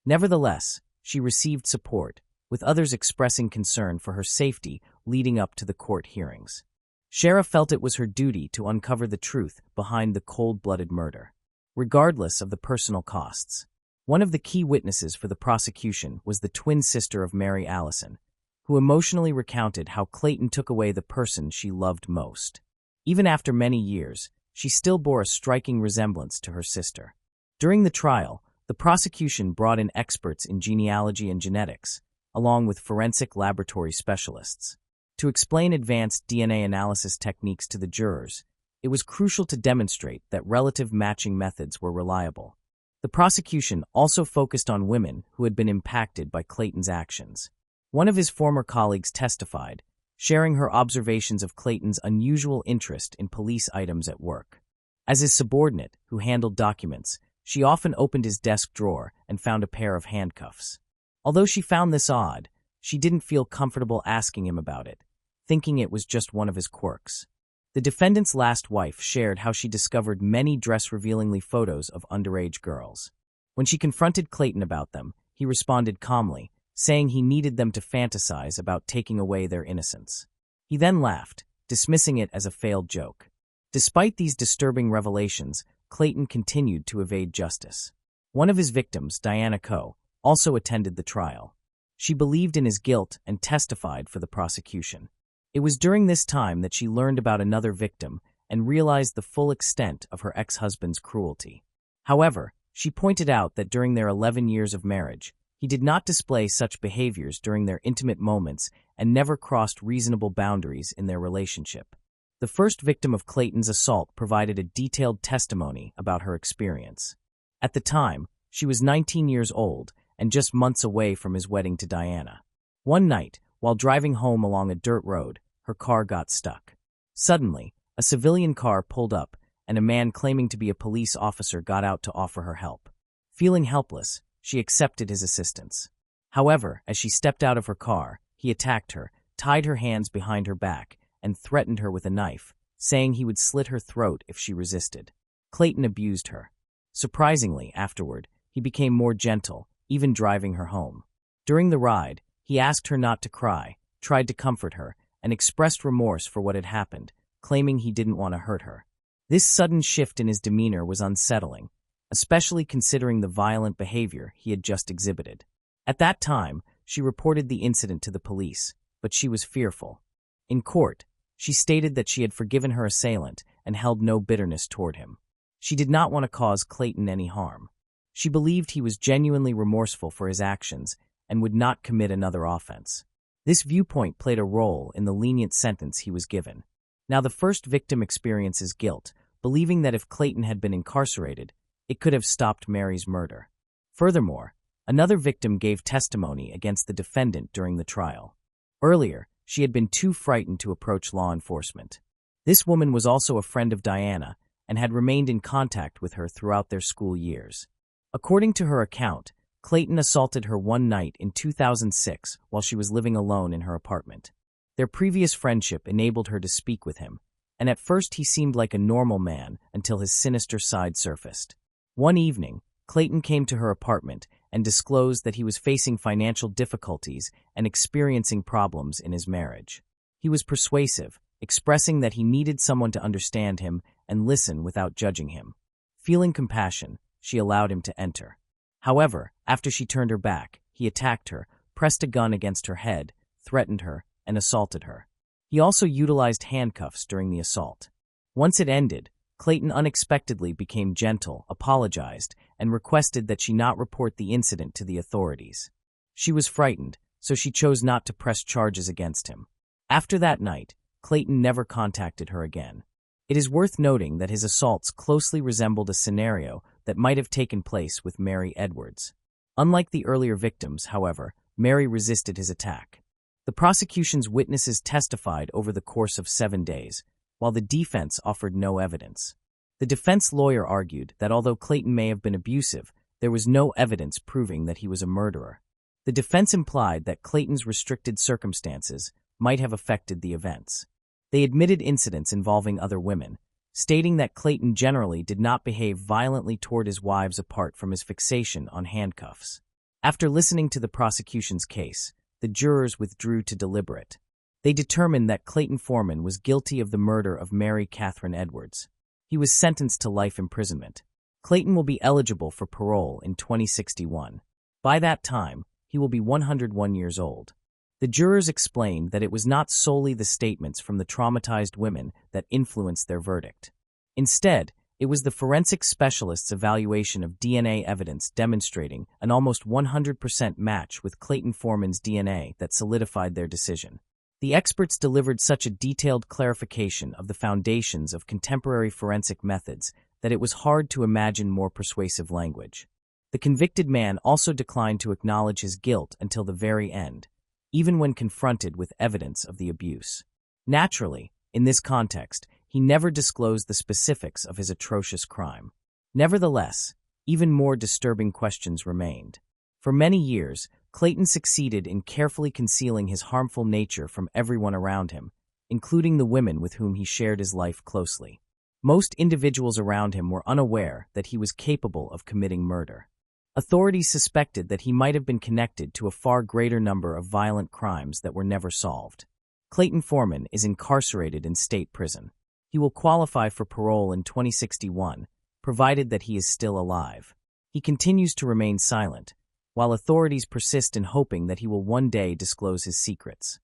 Nevertheless, she received support, with others expressing concern for her safety leading up to the court hearings. Shara felt it was her duty to uncover the truth behind the cold-blooded murder. regardless of the personal costs. One of the key witnesses for the prosecution was the twin sister of Mary Allison, who emotionally recounted how Clayton took away the person she loved most. Even after many years, she still bore a striking resemblance to her sister. During the trial, the prosecution brought in experts in genealogy and genetics, along with forensic laboratory specialists. To explain advanced DNA analysis techniques to the jurors, it was crucial to demonstrate that relative matching methods were reliable. The prosecution also focused on women who had been impacted by Clayton's actions. One of his former colleagues testified, sharing her observations of Clayton's unusual interest in police items at work. As his subordinate, who handled documents, she often opened his desk drawer and found a pair of handcuffs. Although she found this odd, she didn't feel comfortable asking him about it, thinking it was just one of his quirks. The defendant's last wife shared how she discovered many dress-revealingly photos of underage girls. When she confronted Clayton about them, he responded calmly, saying he needed them to fantasize about taking away their innocence. He then laughed, dismissing it as a failed joke. Despite these disturbing revelations, Clayton continued to evade justice. One of his victims, Diana Coe, also attended the trial. She believed in his guilt and testified for the prosecution. It was during this time that she learned about another victim and realized the full extent of her ex-husband's cruelty. However, she pointed out that during their 11 years of marriage, he did not display such behaviors during their intimate moments and never crossed reasonable boundaries in their relationship. The first victim of Clayton's assault provided a detailed testimony about her experience. At the time, she was 19 years old and just months away from his wedding to Diana. One night, while driving home along a dirt road, her car got stuck. Suddenly, a civilian car pulled up, and a man claiming to be a police officer got out to offer her help. Feeling helpless, she accepted his assistance. However, as she stepped out of her car, he attacked her, tied her hands behind her back, and threatened her with a knife, saying he would slit her throat if she resisted. Clayton abused her. Surprisingly, afterward, he became more gentle, even driving her home. During the ride, he asked her not to cry, tried to comfort her, and expressed remorse for what had happened, claiming he didn't want to hurt her. This sudden shift in his demeanor was unsettling, especially considering the violent behavior he had just exhibited. At that time, she reported the incident to the police, but she was fearful. In court, she stated that she had forgiven her assailant and held no bitterness toward him. She did not want to cause Clayton any harm. She believed he was genuinely remorseful for his actions and would not commit another offense. This viewpoint played a role in the lenient sentence he was given. Now the first victim experiences guilt, believing that if Clayton had been incarcerated, it could have stopped Mary's murder. Furthermore, another victim gave testimony against the defendant during the trial. Earlier, she had been too frightened to approach law enforcement. This woman was also a friend of Diana and had remained in contact with her throughout their school years. According to her account, Clayton assaulted her one night in 2006 while she was living alone in her apartment. Their previous friendship enabled her to speak with him, and at first he seemed like a normal man until his sinister side surfaced. One evening, Clayton came to her apartment and disclosed that he was facing financial difficulties and experiencing problems in his marriage. He was persuasive, expressing that he needed someone to understand him and listen without judging him. Feeling compassion, she allowed him to enter. However, after she turned her back, he attacked her, pressed a gun against her head, threatened her, and assaulted her. He also utilized handcuffs during the assault. Once it ended, Clayton unexpectedly became gentle, apologized, and requested that she not report the incident to the authorities. She was frightened, so she chose not to press charges against him. After that night, Clayton never contacted her again. It is worth noting that his assaults closely resembled a scenario that might have taken place with Mary Edwards. Unlike the earlier victims, however, Mary resisted his attack. The prosecution's witnesses testified over the course of 7 days, while the defense offered no evidence. The defense lawyer argued that although Clayton may have been abusive, there was no evidence proving that he was a murderer. The defense implied that Clayton's restricted circumstances might have affected the events. They admitted incidents involving other women, stating that Clayton generally did not behave violently toward his wives apart from his fixation on handcuffs. After listening to the prosecution's case, the jurors withdrew to deliberate. They determined that Clayton Foreman was guilty of the murder of Mary Catherine Edwards. He was sentenced to life imprisonment. Clayton will be eligible for parole in 2061. By that time, he will be 101 years old. The jurors explained that it was not solely the statements from the traumatized women that influenced their verdict. Instead, it was the forensic specialist's evaluation of DNA evidence demonstrating an almost 100% match with Clayton Foreman's DNA that solidified their decision. The experts delivered such a detailed clarification of the foundations of contemporary forensic methods that it was hard to imagine more persuasive language. The convicted man also declined to acknowledge his guilt until the very end, even when confronted with evidence of the abuse. Naturally, in this context, he never disclosed the specifics of his atrocious crime. Nevertheless, even more disturbing questions remained. For many years, Clayton succeeded in carefully concealing his harmful nature from everyone around him, including the women with whom he shared his life closely. Most individuals around him were unaware that he was capable of committing murder. Authorities suspected that he might have been connected to a far greater number of violent crimes that were never solved. Clayton Foreman is incarcerated in state prison. He will qualify for parole in 2061, provided that he is still alive. He continues to remain silent, while authorities persist in hoping that he will one day disclose his secrets.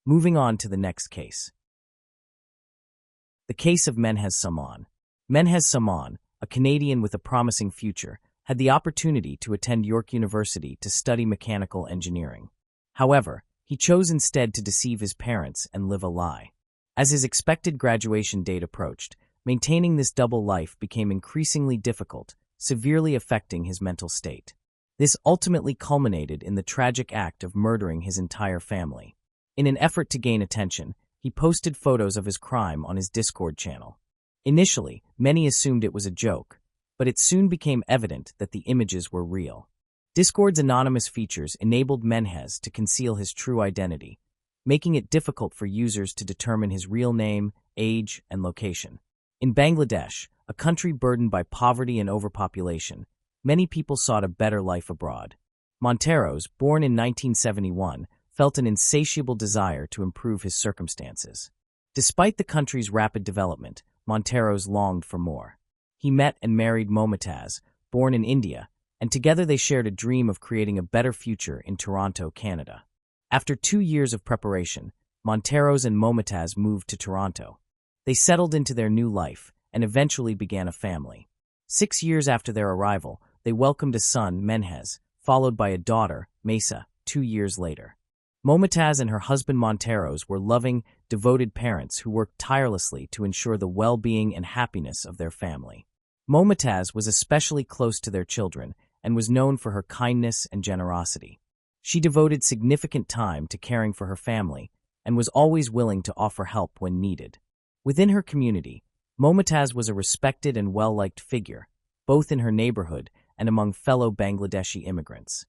Moving on to the next case. The case of Menhez Samaan. Menhez Samaan, a Canadian with a promising future, had the opportunity to attend York University to study mechanical engineering. However, he chose instead to deceive his parents and live a lie. As his expected graduation date approached, maintaining this double life became increasingly difficult, severely affecting his mental state. This ultimately culminated in the tragic act of murdering his entire family. In an effort to gain attention, he posted photos of his crime on his Discord channel. Initially, many assumed it was a joke, but it soon became evident that the images were real. Discord's anonymous features enabled Menhez to conceal his true identity, making it difficult for users to determine his real name, age, and location. In Bangladesh, a country burdened by poverty and overpopulation, many people sought a better life abroad. Monteros, born in 1971, felt an insatiable desire to improve his circumstances. Despite the country's rapid development, Monteros longed for more. He met and married Momtaz, born in India, and together they shared a dream of creating a better future in Toronto, Canada. After 2 years of preparation, Monteros and Momtaz moved to Toronto. They settled into their new life and eventually began a family. 6 years after their arrival, they welcomed a son, Menhez, followed by a daughter, Mesa, 2 years later. Momtaz and her husband Monteros were loving, devoted parents who worked tirelessly to ensure the well-being and happiness of their family. Momtaz was especially close to their children and was known for her kindness and generosity. She devoted significant time to caring for her family and was always willing to offer help when needed. Within her community, Momtaz was a respected and well-liked figure, both in her neighborhood and among fellow Bangladeshi immigrants.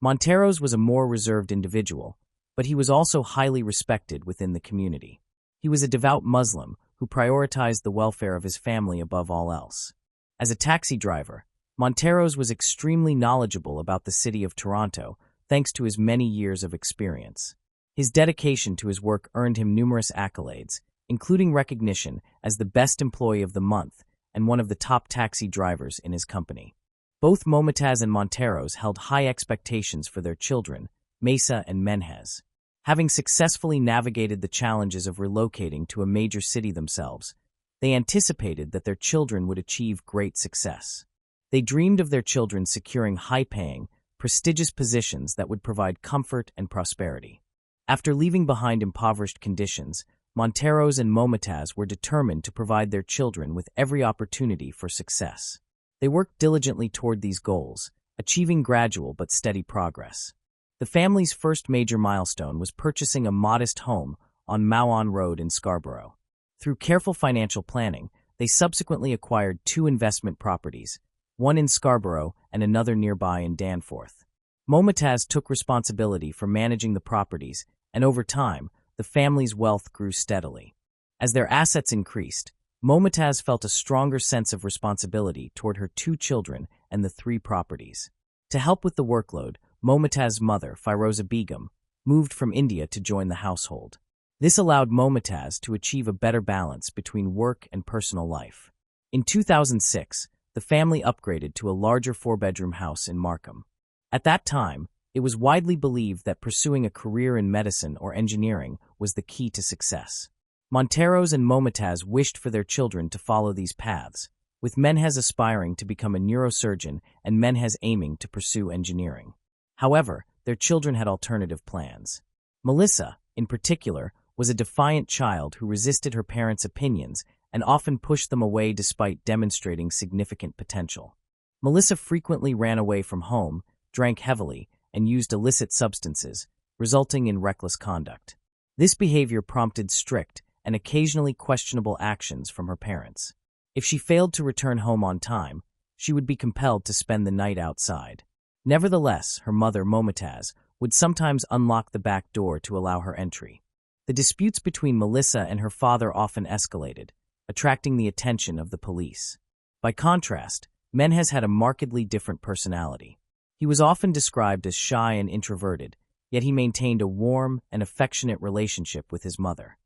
Monteros was a more reserved individual, but he was also highly respected within the community. He was a devout Muslim who prioritized the welfare of his family above all else. As a taxi driver, Monteros was extremely knowledgeable about the city of Toronto, thanks to his many years of experience. His dedication to his work earned him numerous accolades, including recognition as the best employee of the month and one of the top taxi drivers in his company. Both Momtaz and Monteros held high expectations for their children, Mesa and Menhez. Having successfully navigated the challenges of relocating to a major city themselves, they anticipated that their children would achieve great success. They dreamed of their children securing high-paying, prestigious positions that would provide comfort and prosperity. After leaving behind impoverished conditions, Monteros and Momtaz were determined to provide their children with every opportunity for success. They worked diligently toward these goals, achieving gradual but steady progress. The family's first major milestone was purchasing a modest home on Mawon Road in Scarborough. Through careful financial planning, they subsequently acquired 2 investment properties, one in Scarborough and another nearby in Danforth. Momtaz took responsibility for managing the properties, and over time, the family's wealth grew steadily. As their assets increased, Momtaz felt a stronger sense of responsibility toward her 2 children and the 3 properties. To help with the workload, Momtaz's mother, Firoza Begum, moved from India to join the household. This allowed Momtaz to achieve a better balance between work and personal life. In 2006, the family upgraded to a larger four-bedroom house in Markham. At that time, it was widely believed that pursuing a career in medicine or engineering was the key to success. Monteros and Momitaz wished for their children to follow these paths, with Menhez aspiring to become a neurosurgeon and Menhez aiming to pursue engineering. However, their children had alternative plans. Melissa, in particular, was a defiant child who resisted her parents' opinions and often pushed them away despite demonstrating significant potential. Melissa frequently ran away from home, drank heavily, and used illicit substances, resulting in reckless conduct. This behavior prompted strict and occasionally questionable actions from her parents. If she failed to return home on time, she would be compelled to spend the night outside. Nevertheless, her mother, Momitaz, would sometimes unlock the back door to allow her entry. The disputes between Melissa and her father often escalated, attracting the attention of the police. By contrast, Menhez had a markedly different personality. He was often described as shy and introverted, yet he maintained a warm and affectionate relationship with his mother.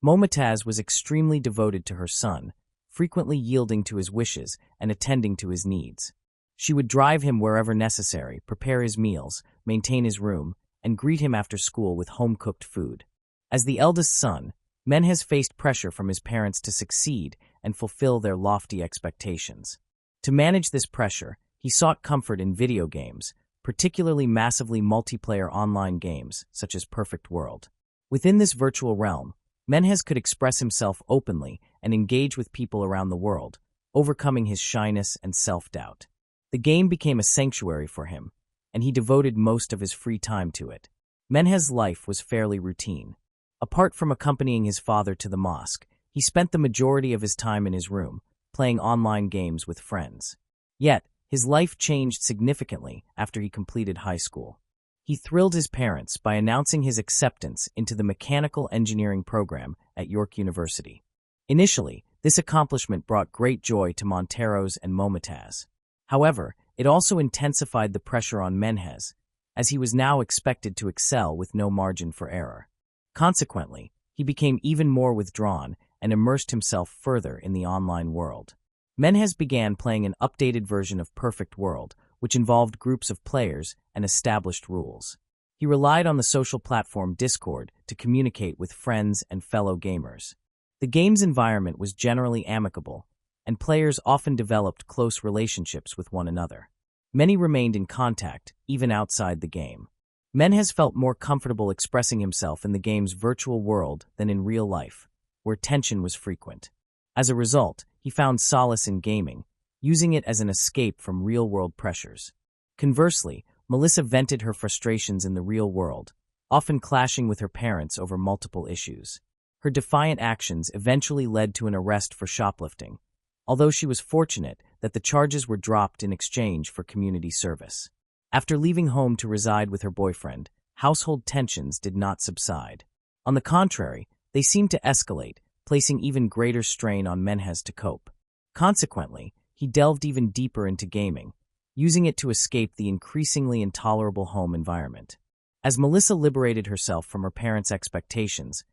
Momitaz was extremely devoted to her son, frequently yielding to his wishes and attending to his needs. She would drive him wherever necessary, prepare his meals, maintain his room, and greet him after school with home-cooked food. As the eldest son, Menhez faced pressure from his parents to succeed and fulfill their lofty expectations. To manage this pressure, he sought comfort in video games, particularly massively multiplayer online games such as Perfect World. Within this virtual realm, Menhez could express himself openly and engage with people around the world, overcoming his shyness and self-doubt. The game became a sanctuary for him, and he devoted most of his free time to it. Menhez's life was fairly routine. Apart from accompanying his father to the mosque, he spent the majority of his time in his room, playing online games with friends. Yet, his life changed significantly after he completed high school. He thrilled his parents by announcing his acceptance into the mechanical engineering program at York University. Initially, this accomplishment brought great joy to Monteros and Momitaz. However, it also intensified the pressure on Menhez, as he was now expected to excel with no margin for error. Consequently, he became even more withdrawn and immersed himself further in the online world. Menhez began playing an updated version of Perfect World, which involved groups of players and established rules. He relied on the social platform Discord to communicate with friends and fellow gamers. The game's environment was generally amicable, and players often developed close relationships with one another. Many remained in contact, even outside the game. Menhez felt more comfortable expressing himself in the game's virtual world than in real life, where tension was frequent. As a result, he found solace in gaming, using it as an escape from real-world pressures. Conversely, Melissa vented her frustrations in the real world, often clashing with her parents over multiple issues. Her defiant actions eventually led to an arrest for shoplifting, although she was fortunate that the charges were dropped in exchange for community service. After leaving home to reside with her boyfriend, household tensions did not subside. On the contrary, they seemed to escalate, placing even greater strain on Menhez to cope. Consequently, he delved even deeper into gaming, using it to escape the increasingly intolerable home environment. As Melissa liberated herself from her parents' expectations,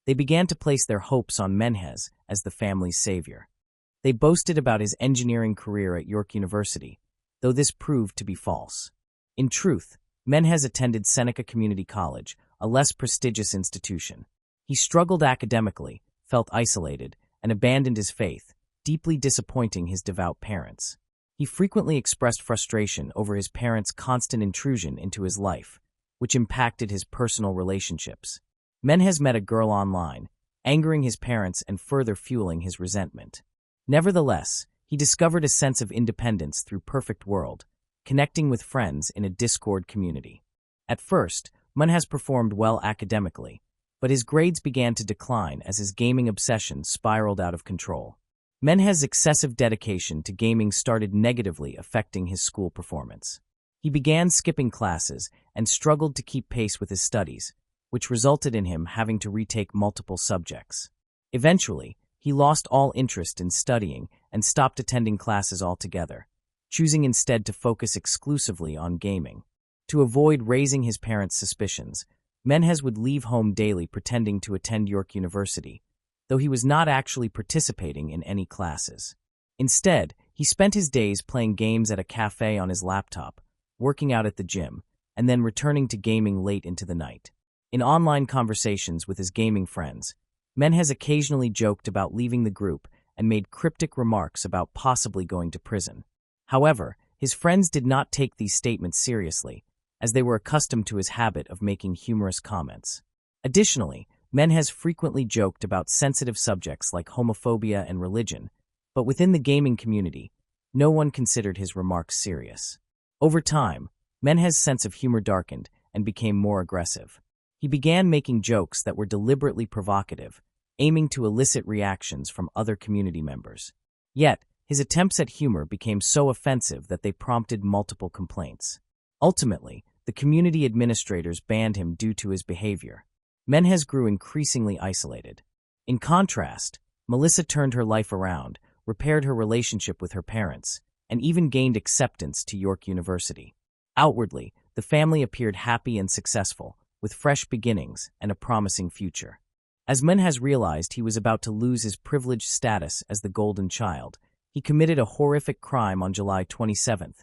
they began to place their hopes on Menhez as the family's savior. They boasted about his engineering career at York University, though this proved to be false. In truth, Menhez attended Seneca Community College, a less prestigious institution. He struggled academically, felt isolated, and abandoned his faith, deeply disappointing his devout parents. He frequently expressed frustration over his parents' constant intrusion into his life, which impacted his personal relationships. Menhez met a girl online, angering his parents and further fueling his resentment. Nevertheless, he discovered a sense of independence through Perfect World, connecting with friends in a Discord community. At first, Menhez performed well academically, but his grades began to decline as his gaming obsession spiraled out of control. Menhez's excessive dedication to gaming started negatively affecting his school performance. He began skipping classes and struggled to keep pace with his studies, which resulted in him having to retake multiple subjects. Eventually, he lost all interest in studying and stopped attending classes altogether, choosing instead to focus exclusively on gaming. To avoid raising his parents' suspicions, Menhez would leave home daily pretending to attend York University, though he was not actually participating in any classes. Instead, he spent his days playing games at a cafe on his laptop, working out at the gym, and then returning to gaming late into the night. In online conversations with his gaming friends, Menhez occasionally joked about leaving the group and made cryptic remarks about possibly going to prison. However, his friends did not take these statements seriously, as they were accustomed to his habit of making humorous comments. Additionally, Menhez frequently joked about sensitive subjects like homophobia and religion, but within the gaming community, no one considered his remarks serious. Over time, Menhez's sense of humor darkened and became more aggressive. He began making jokes that were deliberately provocative, aiming to elicit reactions from other community members. Yet, his attempts at humor became so offensive that they prompted multiple complaints. Ultimately, the community administrators banned him due to his behavior. Menhez grew increasingly isolated. In contrast, Melissa turned her life around, repaired her relationship with her parents, and even gained acceptance to York University. Outwardly, the family appeared happy and successful, with fresh beginnings and a promising future. As Menhez realized he was about to lose his privileged status as the golden child, he committed a horrific crime on July 27,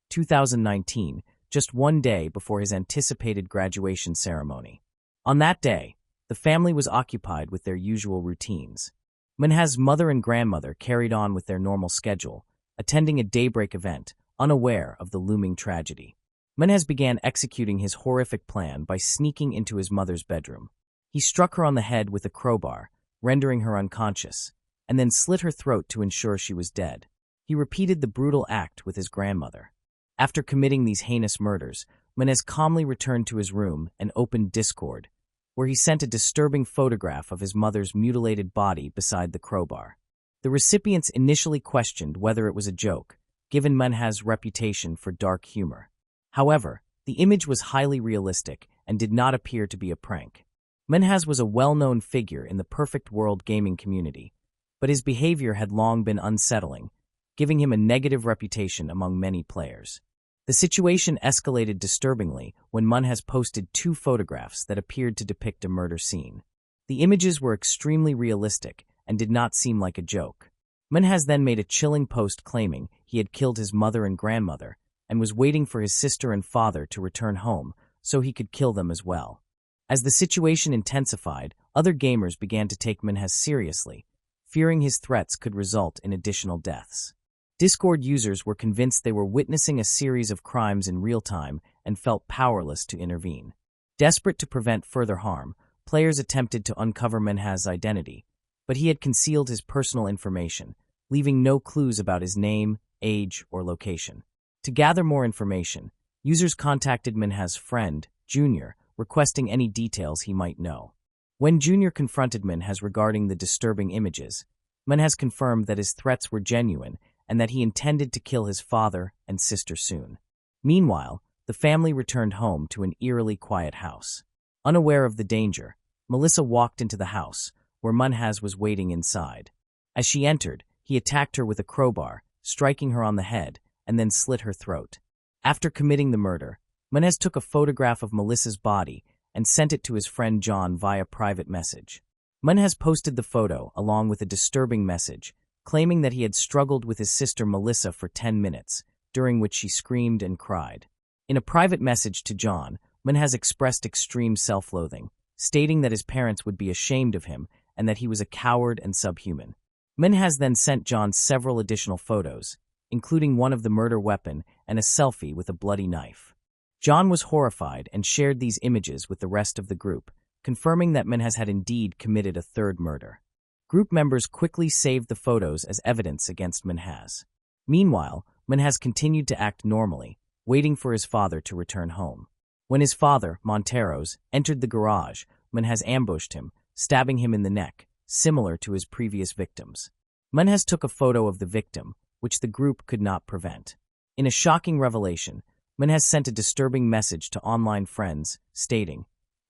2019, just one day before his anticipated graduation ceremony. On that day, the family was occupied with their usual routines. Menhez's mother and grandmother carried on with their normal schedule, attending a daybreak event, unaware of the looming tragedy. Menhez began executing his horrific plan by sneaking into his mother's bedroom. He struck her on the head with a crowbar, rendering her unconscious, and then slit her throat to ensure she was dead. He repeated the brutal act with his grandmother. After committing these heinous murders, Menhez calmly returned to his room and opened Discord, where he sent a disturbing photograph of his mother's mutilated body beside the crowbar. The recipients initially questioned whether it was a joke, given Menhez's reputation for dark humor. However, the image was highly realistic and did not appear to be a prank. Menhez was a well-known figure in the perfect world gaming community, but his behavior had long been unsettling, giving him a negative reputation among many players. The situation escalated disturbingly when Menhez posted two photographs that appeared to depict a murder scene. The images were extremely realistic and did not seem like a joke. Menhez then made a chilling post claiming he had killed his mother and grandmother and was waiting for his sister and father to return home so he could kill them as well. As the situation intensified, other gamers began to take Menhez seriously, fearing his threats could result in additional deaths. Discord users were convinced they were witnessing a series of crimes in real time and felt powerless to intervene. Desperate to prevent further harm, players attempted to uncover Menhez's identity, but he had concealed his personal information, leaving no clues about his name, age, or location. To gather more information, users contacted Menhez's friend, Junior, requesting any details he might know. When Junior confronted Menhez regarding the disturbing images, Menhez confirmed that his threats were genuine and that he intended to kill his father and sister soon. Meanwhile, the family returned home to an eerily quiet house. Unaware of the danger, Melissa walked into the house, where Menhez was waiting inside. As she entered, he attacked her with a crowbar, striking her on the head, and then slit her throat. After committing the murder, Menhez took a photograph of Melissa's body and sent it to his friend John via private message. Menhez posted the photo along with a disturbing message, claiming that he had struggled with his sister Melissa for 10 minutes, during which she screamed and cried. In a private message to John, Menhez expressed extreme self-loathing, stating that his parents would be ashamed of him and that he was a coward and subhuman. Menhez then sent John several additional photos, including one of the murder weapon and a selfie with a bloody knife. John was horrified and shared these images with the rest of the group, confirming that Menhez had indeed committed a third murder. Group members quickly saved the photos as evidence against Menhez. Meanwhile, Menhez continued to act normally, waiting for his father to return home. When his father, Monteros, entered the garage, Menhez ambushed him, stabbing him in the neck, similar to his previous victims. Menhez took a photo of the victim, which the group could not prevent. In a shocking revelation, Menhez sent a disturbing message to online friends, stating,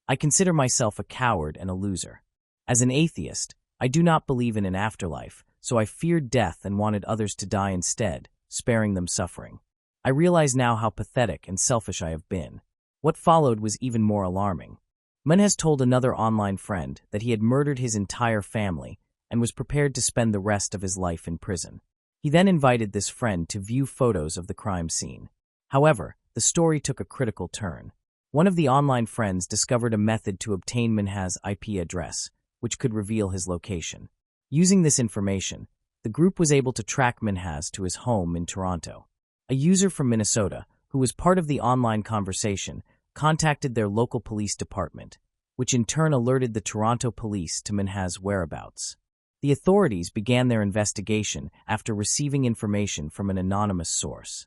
"I consider myself a coward and a loser. As an atheist, I do not believe in an afterlife, so I feared death and wanted others to die instead, sparing them suffering. I realize now how pathetic and selfish I have been." What followed was even more alarming. Menhez told another online friend that he had murdered his entire family and was prepared to spend the rest of his life in prison. He then invited this friend to view photos of the crime scene. However, the story took a critical turn. One of the online friends discovered a method to obtain Minhaj's IP address, which could reveal his location. Using this information, the group was able to track Minhaj to his home in Toronto. A user from Minnesota, who was part of the online conversation, contacted their local police department, which in turn alerted the Toronto police to Minhaj's whereabouts. The authorities began their investigation after receiving information from an anonymous source.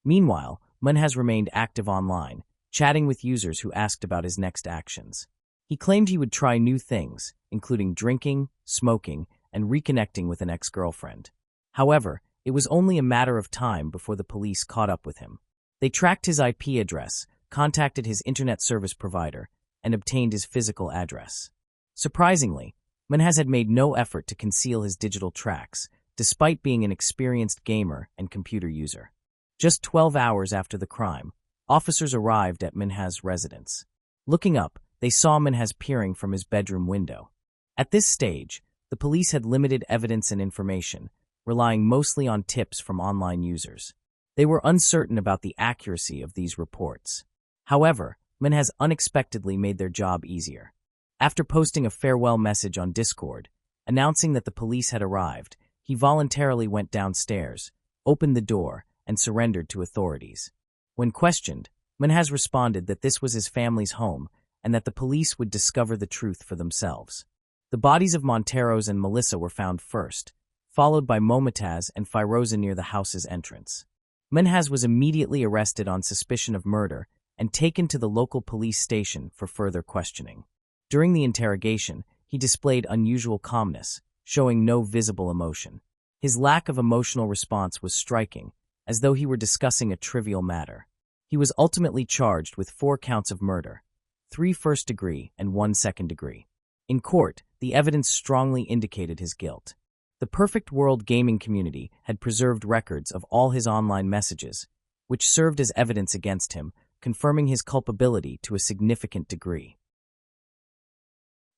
Meanwhile, Minhaj remained active online, chatting with users who asked about his next actions. He claimed he would try new things, including drinking, smoking, and reconnecting with an ex-girlfriend. However, it was only a matter of time before the police caught up with him. They tracked his IP address, contacted his internet service provider, and obtained his physical address. Surprisingly, Minhaj had made no effort to conceal his digital tracks, despite being an experienced gamer and computer user. Just 12 hours after the crime, officers arrived at Minhaj's residence. Looking up, they saw Minhaj peering from his bedroom window. At this stage, the police had limited evidence and information, relying mostly on tips from online users. They were uncertain about the accuracy of these reports. However, Minhaj unexpectedly made their job easier. After posting a farewell message on Discord, announcing that the police had arrived, he voluntarily went downstairs, opened the door, and surrendered to authorities. When questioned, Minhaj responded that this was his family's home and that the police would discover the truth for themselves. The bodies of Monteros and Melissa were found first, followed by Momitaz and Firoza near the house's entrance. Minhaj was immediately arrested on suspicion of murder and taken to the local police station for further questioning. During the interrogation, he displayed unusual calmness, showing no visible emotion. His lack of emotional response was striking, as though he were discussing a trivial matter. He was ultimately charged with 4 counts of murder, 3 first-degree and 1 second-degree. In court, the evidence strongly indicated his guilt. The Perfect World gaming community had preserved records of all his online messages, which served as evidence against him, confirming his culpability to a significant degree.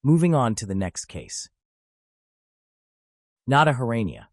Moving on to the next case. Nada Harania.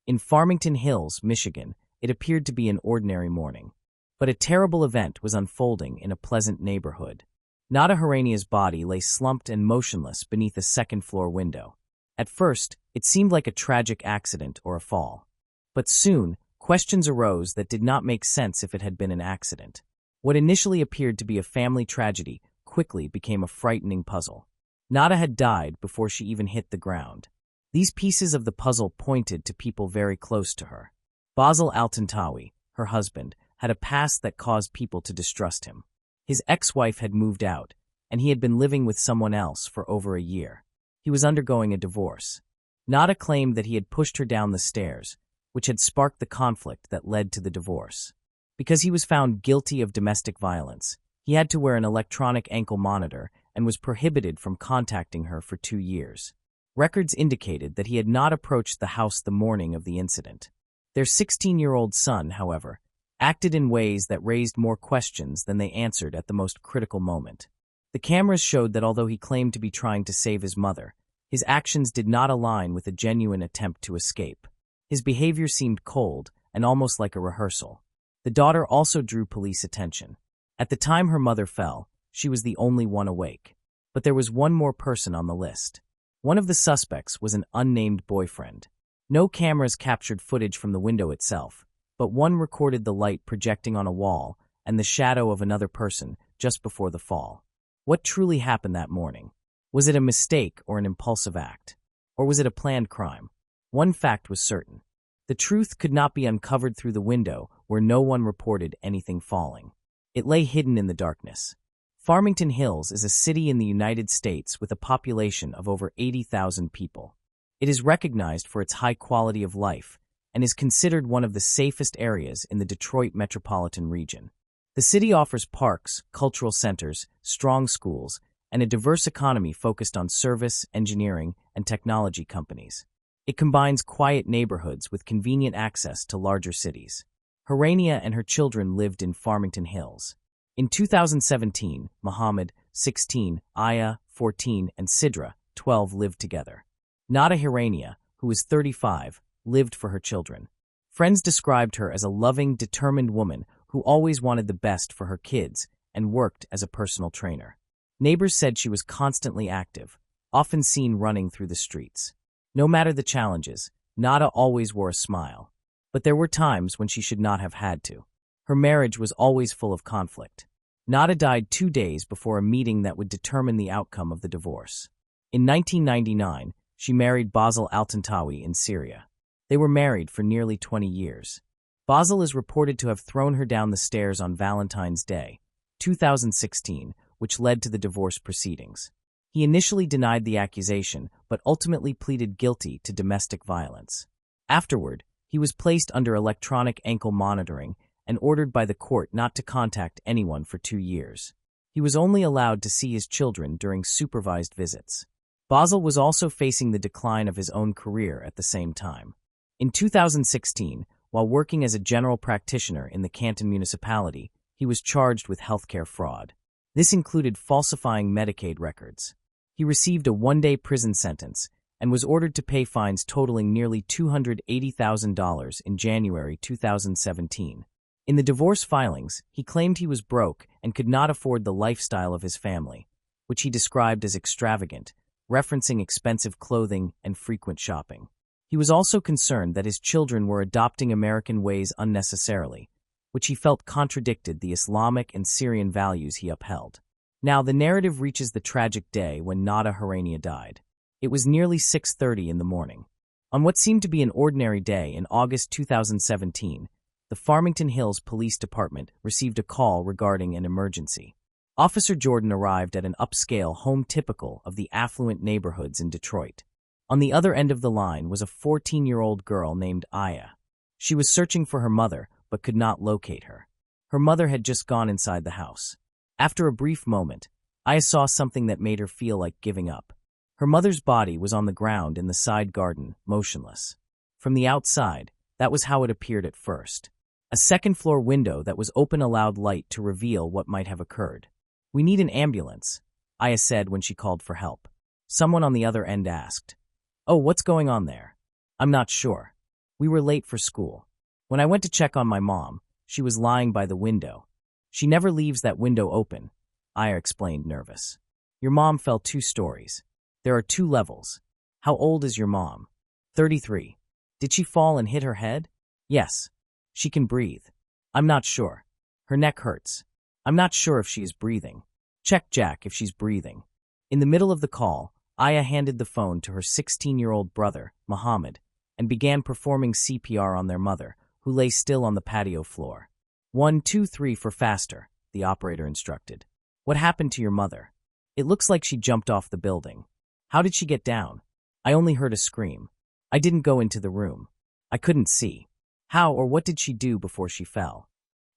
In Farmington Hills, Michigan, it appeared to be an ordinary morning. But a terrible event was unfolding in a pleasant neighborhood. Nada Harania's body lay slumped and motionless beneath a second-floor window. At first, it seemed like a tragic accident or a fall. But soon, questions arose that did not make sense if it had been an accident. What initially appeared to be a family tragedy quickly became a frightening puzzle. Nada had died before she even hit the ground. These pieces of the puzzle pointed to people very close to her. Basil Altantawi, her husband, had a past that caused people to distrust him. His ex-wife had moved out, and he had been living with someone else for over a year. He was undergoing a divorce. Nada claimed that he had pushed her down the stairs, which had sparked the conflict that led to the divorce. Because he was found guilty of domestic violence, he had to wear an electronic ankle monitor and was prohibited from contacting her for 2 years. Records indicated that he had not approached the house the morning of the incident. Their 16-year-old son, however, acted in ways that raised more questions than they answered at the most critical moment. The cameras showed that although he claimed to be trying to save his mother, his actions did not align with a genuine attempt to escape. His behavior seemed cold and almost like a rehearsal. The daughter also drew police attention. At the time her mother fell, she was the only one awake. But there was one more person on the list. One of the suspects was an unnamed boyfriend. No cameras captured footage from the window itself, but one recorded the light projecting on a wall and the shadow of another person just before the fall. What truly happened that morning? Was it a mistake or an impulsive act? Or was it a planned crime? One fact was certain. The truth could not be uncovered through the window where no one reported anything falling. It lay hidden in the darkness. Farmington Hills is a city in the United States with a population of over 80,000 people. It is recognized for its high quality of life and is considered one of the safest areas in the Detroit metropolitan region. The city offers parks, cultural centers, strong schools, and a diverse economy focused on service, engineering, and technology companies. It combines quiet neighborhoods with convenient access to larger cities. Harania and her children lived in Farmington Hills. In 2017, Muhammad, 16, Aya, 14, and Sidra, 12, lived together. Nada Harania, who was 35, lived for her children. Friends described her as a loving, determined woman who always wanted the best for her kids and worked as a personal trainer. Neighbors said she was constantly active, often seen running through the streets. No matter the challenges, Nada always wore a smile. But there were times when she should not have had to. Her marriage was always full of conflict. Nada died 2 days before a meeting that would determine the outcome of the divorce. In 1999, she married Basel Altantawi in Syria. They were married for nearly 20 years. Basel is reported to have thrown her down the stairs on Valentine's Day, 2016, which led to the divorce proceedings. He initially denied the accusation, but ultimately pleaded guilty to domestic violence. Afterward, he was placed under electronic ankle monitoring and ordered by the court not to contact anyone for 2 years. He was only allowed to see his children during supervised visits. Basel was also facing the decline of his own career at the same time. In 2016, while working as a general practitioner in the Canton municipality, he was charged with healthcare fraud. This included falsifying Medicaid records. He received a 1-day prison sentence and was ordered to pay fines totaling nearly $280,000 in January 2017. In the divorce filings, he claimed he was broke and could not afford the lifestyle of his family, which he described as extravagant, referencing expensive clothing and frequent shopping. He was also concerned that his children were adopting American ways unnecessarily, which he felt contradicted the Islamic and Syrian values he upheld. Now, the narrative reaches the tragic day when Nada Harania died. It was nearly 6:30 in the morning. On what seemed to be an ordinary day in August 2017, the Farmington Hills Police Department received a call regarding an emergency. Officer Jordan arrived at an upscale home typical of the affluent neighborhoods in Detroit. On the other end of the line was a 14-year-old girl named Aya. She was searching for her mother, but could not locate her. Her mother had just gone inside the house. After a brief moment, Aya saw something that made her feel like giving up. Her mother's body was on the ground in the side garden, motionless. From the outside, that was how it appeared at first. A second-floor window that was open allowed light to reveal what might have occurred. "We need an ambulance," Aya said when she called for help. Someone on the other end asked, "Oh, what's going on there?" "I'm not sure. We were late for school. When I went to check on my mom, she was lying by the window. She never leaves that window open," Aya explained, nervous. "Your mom fell 2 stories. There are 2 levels. How old is your mom?" 33. "Did she fall and hit her head?" "Yes. She can breathe." "I'm not sure. Her neck hurts. I'm not sure if she is breathing. Check Jack if she's breathing." In the middle of the call, Aya handed the phone to her 16-year-old brother, Muhammad, and began performing CPR on their mother, who lay still on the patio floor. 1, 2, 3 for faster, the operator instructed. "What happened to your mother?" "It looks like she jumped off the building." "How did she get down?" "I only heard a scream. I didn't go into the room. I couldn't see." "How or what did she do before she fell?"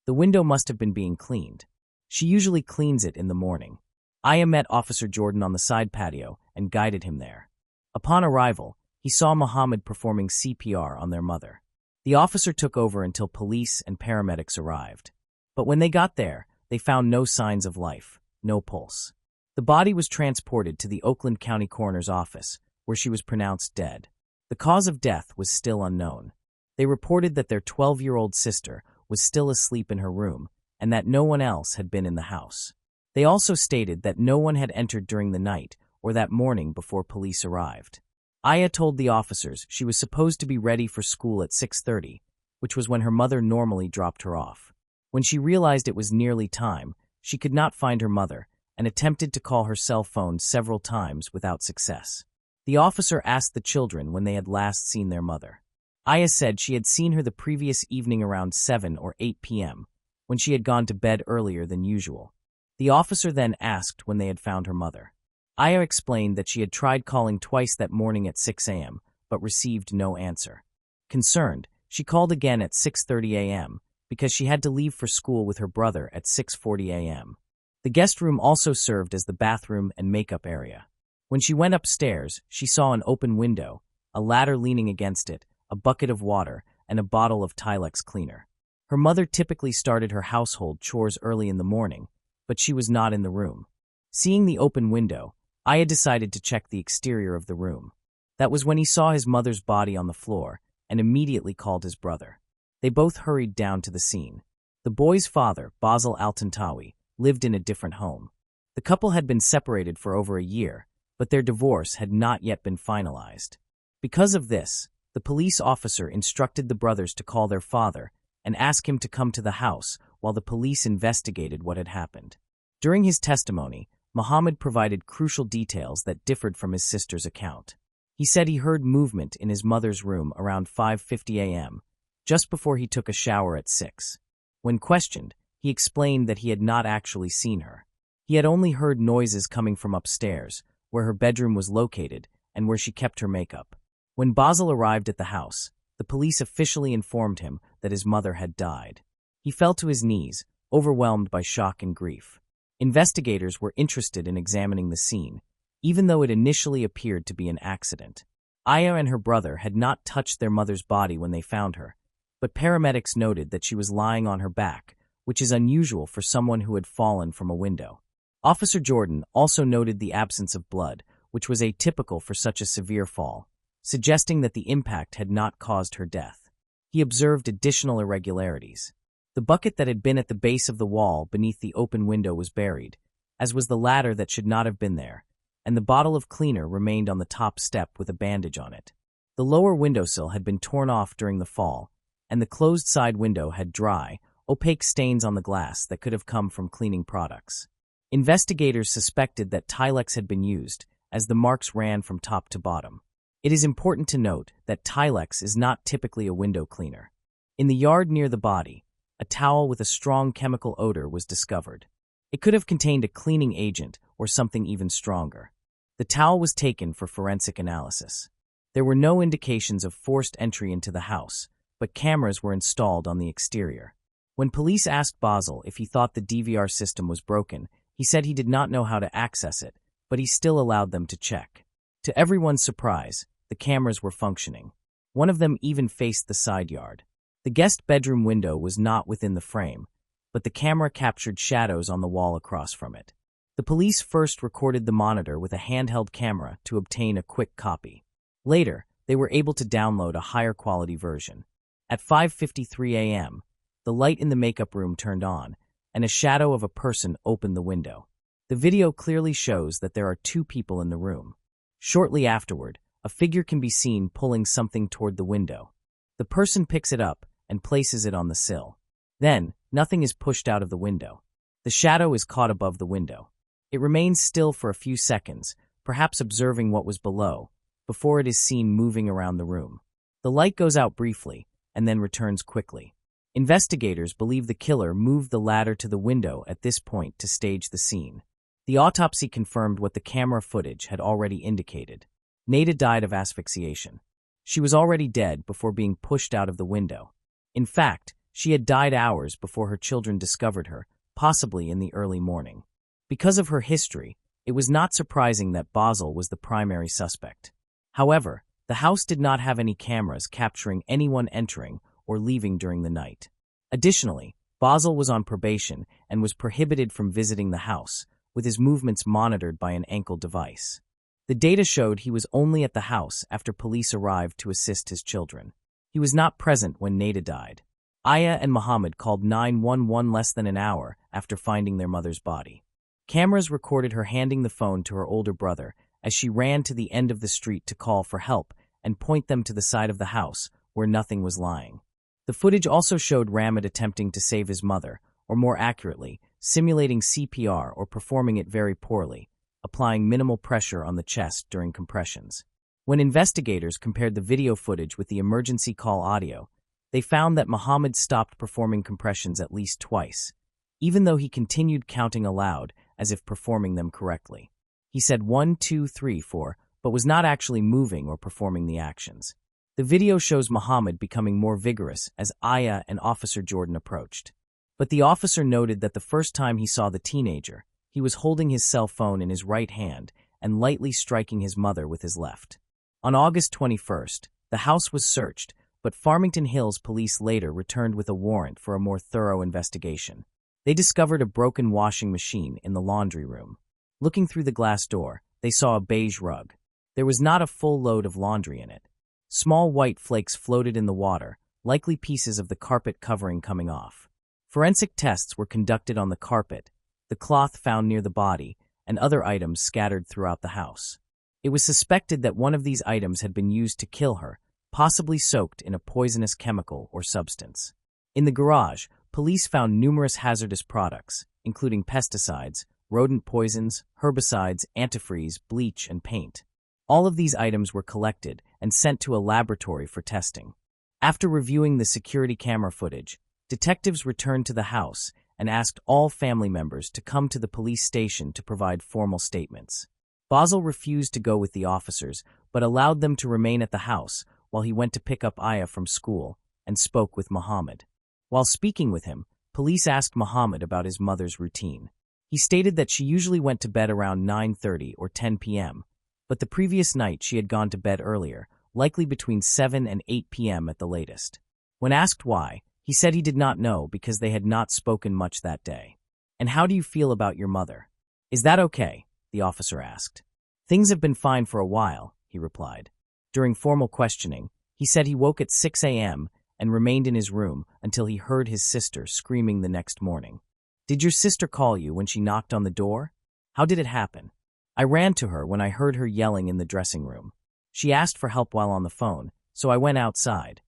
"The window must have been being cleaned. She usually cleans it in the morning." Aya met Officer Jordan on the side patio and guided him there. Upon arrival, he saw Muhammad performing CPR on their mother. The officer took over until police and paramedics arrived. But when they got there, they found no signs of life, no pulse. The body was transported to the Oakland County Coroner's office, where she was pronounced dead. The cause of death was still unknown. They reported that their 12-year-old sister was still asleep in her room and that no one else had been in the house. They also stated that no one had entered during the night or that morning before police arrived. Aya told the officers she was supposed to be ready for school at 6:30, which was when her mother normally dropped her off. When she realized it was nearly time, she could not find her mother and attempted to call her cell phone several times without success. The officer asked the children when they had last seen their mother. Aya said she had seen her the previous evening around 7 or 8 p.m., when she had gone to bed earlier than usual. The officer then asked when they had found her mother. Aya explained that she had tried calling twice that morning at 6 a.m., but received no answer. Concerned, she called again at 6:30 a.m. because she had to leave for school with her brother at 6:40 a.m. The guest room also served as the bathroom and makeup area. When she went upstairs, she saw an open window, a ladder leaning against it, a bucket of water, and a bottle of Tilex cleaner. Her mother typically started her household chores early in the morning, but she was not in the room. Seeing the open window, Aya decided to check the exterior of the room. That was when he saw his mother's body on the floor and immediately called his brother. They both hurried down to the scene. The boy's father, Basil Altantawi, lived in a different home. The couple had been separated for over a year, but their divorce had not yet been finalized. Because of this, the police officer instructed the brothers to call their father and ask him to come to the house while the police investigated what had happened. During his testimony, Muhammad provided crucial details that differed from his sister's account. He said he heard movement in his mother's room around 5:50 a.m., just before he took a shower at 6. When questioned, he explained that he had not actually seen her. He had only heard noises coming from upstairs, where her bedroom was located and where she kept her makeup. When Basil arrived at the house, the police officially informed him that his mother had died. He fell to his knees, overwhelmed by shock and grief. Investigators were interested in examining the scene, even though it initially appeared to be an accident. Aya and her brother had not touched their mother's body when they found her, but paramedics noted that she was lying on her back, which is unusual for someone who had fallen from a window. Officer Jordan also noted the absence of blood, which was atypical for such a severe fall, suggesting that the impact had not caused her death. He observed additional irregularities. The bucket that had been at the base of the wall beneath the open window was buried, as was the ladder that should not have been there, and the bottle of cleaner remained on the top step with a bandage on it. The lower windowsill had been torn off during the fall, and the closed side window had dry, opaque stains on the glass that could have come from cleaning products. Investigators suspected that Tilex had been used, as the marks ran from top to bottom. It is important to note that Tilex is not typically a window cleaner. In the yard near the body, a towel with a strong chemical odor was discovered. It could have contained a cleaning agent or something even stronger. The towel was taken for forensic analysis. There were no indications of forced entry into the house, but cameras were installed on the exterior. When police asked Basil if he thought the DVR system was broken, he said he did not know how to access it, but he still allowed them to check. To everyone's surprise, the cameras were functioning. One of them even faced the side yard. The guest bedroom window was not within the frame, but the camera captured shadows on the wall across from it. The police first recorded the monitor with a handheld camera to obtain a quick copy. Later, they were able to download a higher quality version. At 5:53 a.m., the light in the makeup room turned on, and a shadow of a person opened the window. The video clearly shows that there are two people in the room. Shortly afterward, a figure can be seen pulling something toward the window. The person picks it up and places it on the sill. Then, nothing is pushed out of the window. The shadow is caught above the window. It remains still for a few seconds, perhaps observing what was below, before it is seen moving around the room. The light goes out briefly, and then returns quickly. Investigators believe the killer moved the ladder to the window at this point to stage the scene. The autopsy confirmed what the camera footage had already indicated. Nada died of asphyxiation. She was already dead before being pushed out of the window. In fact, she had died hours before her children discovered her, possibly in the early morning. Because of her history, it was not surprising that Basil was the primary suspect. However, the house did not have any cameras capturing anyone entering or leaving during the night. Additionally, Basil was on probation and was prohibited from visiting the house, with his movements monitored by an ankle device. The data showed he was only at the house after police arrived to assist his children. He was not present when Nada died. Aya and Muhammad called 911 less than an hour after finding their mother's body. Cameras recorded her handing the phone to her older brother as she ran to the end of the street to call for help and point them to the side of the house where nothing was lying. The footage also showed Ramad attempting to save his mother, or more accurately, simulating CPR or performing it very poorly, applying minimal pressure on the chest during compressions. When investigators compared the video footage with the emergency call audio, they found that Muhammad stopped performing compressions at least twice, even though he continued counting aloud as if performing them correctly. He said 1, 2, 3, 4, but was not actually moving or performing the actions. The video shows Muhammad becoming more vigorous as Aya and Officer Jordan approached. But the officer noted that the first time he saw the teenager, he was holding his cell phone in his right hand and lightly striking his mother with his left. On August 21st, the house was searched, but Farmington Hills police later returned with a warrant for a more thorough investigation. They discovered a broken washing machine in the laundry room. Looking through the glass door, they saw a beige rug. There was not a full load of laundry in it. Small white flakes floated in the water, likely pieces of the carpet covering coming off. Forensic tests were conducted on the carpet, the cloth found near the body, and other items scattered throughout the house. It was suspected that one of these items had been used to kill her, possibly soaked in a poisonous chemical or substance. In the garage, police found numerous hazardous products, including pesticides, rodent poisons, herbicides, antifreeze, bleach, and paint. All of these items were collected and sent to a laboratory for testing. After reviewing the security camera footage, detectives returned to the house and asked all family members to come to the police station to provide formal statements. Basil refused to go with the officers, but allowed them to remain at the house while he went to pick up Aya from school and spoke with Muhammad. While speaking with him, police asked Muhammad about his mother's routine. He stated that she usually went to bed around 9:30 or 10 p.m., but the previous night she had gone to bed earlier, likely between 7 and 8 p.m. at the latest. When asked why, he said he did not know because they had not spoken much that day. "And how do you feel about your mother? Is that okay?" the officer asked. "Things have been fine for a while," he replied. During formal questioning, he said he woke at 6 a.m. and remained in his room until he heard his sister screaming the next morning. "Did your sister call you when she knocked on the door? How did it happen?" "I ran to her when I heard her yelling in the dressing room. She asked for help while on the phone, so I went outside."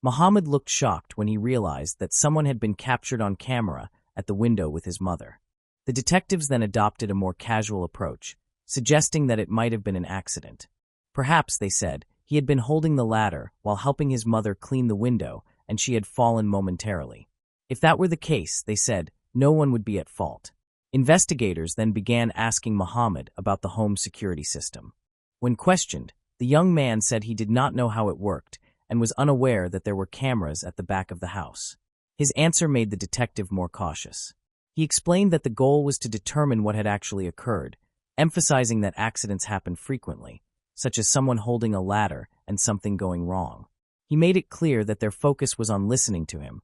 Muhammad looked shocked when he realized that someone had been captured on camera at the window with his mother. The detectives then adopted a more casual approach, suggesting that it might have been an accident. Perhaps, they said, he had been holding the ladder while helping his mother clean the window and she had fallen momentarily. If that were the case, they said, no one would be at fault. Investigators then began asking Muhammad about the home security system. When questioned, the young man said he did not know how it worked and was unaware that there were cameras at the back of the house. His answer made the detective more cautious. He explained that the goal was to determine what had actually occurred, emphasizing that accidents happen frequently, such as someone holding a ladder and something going wrong. He made it clear that their focus was on listening to him,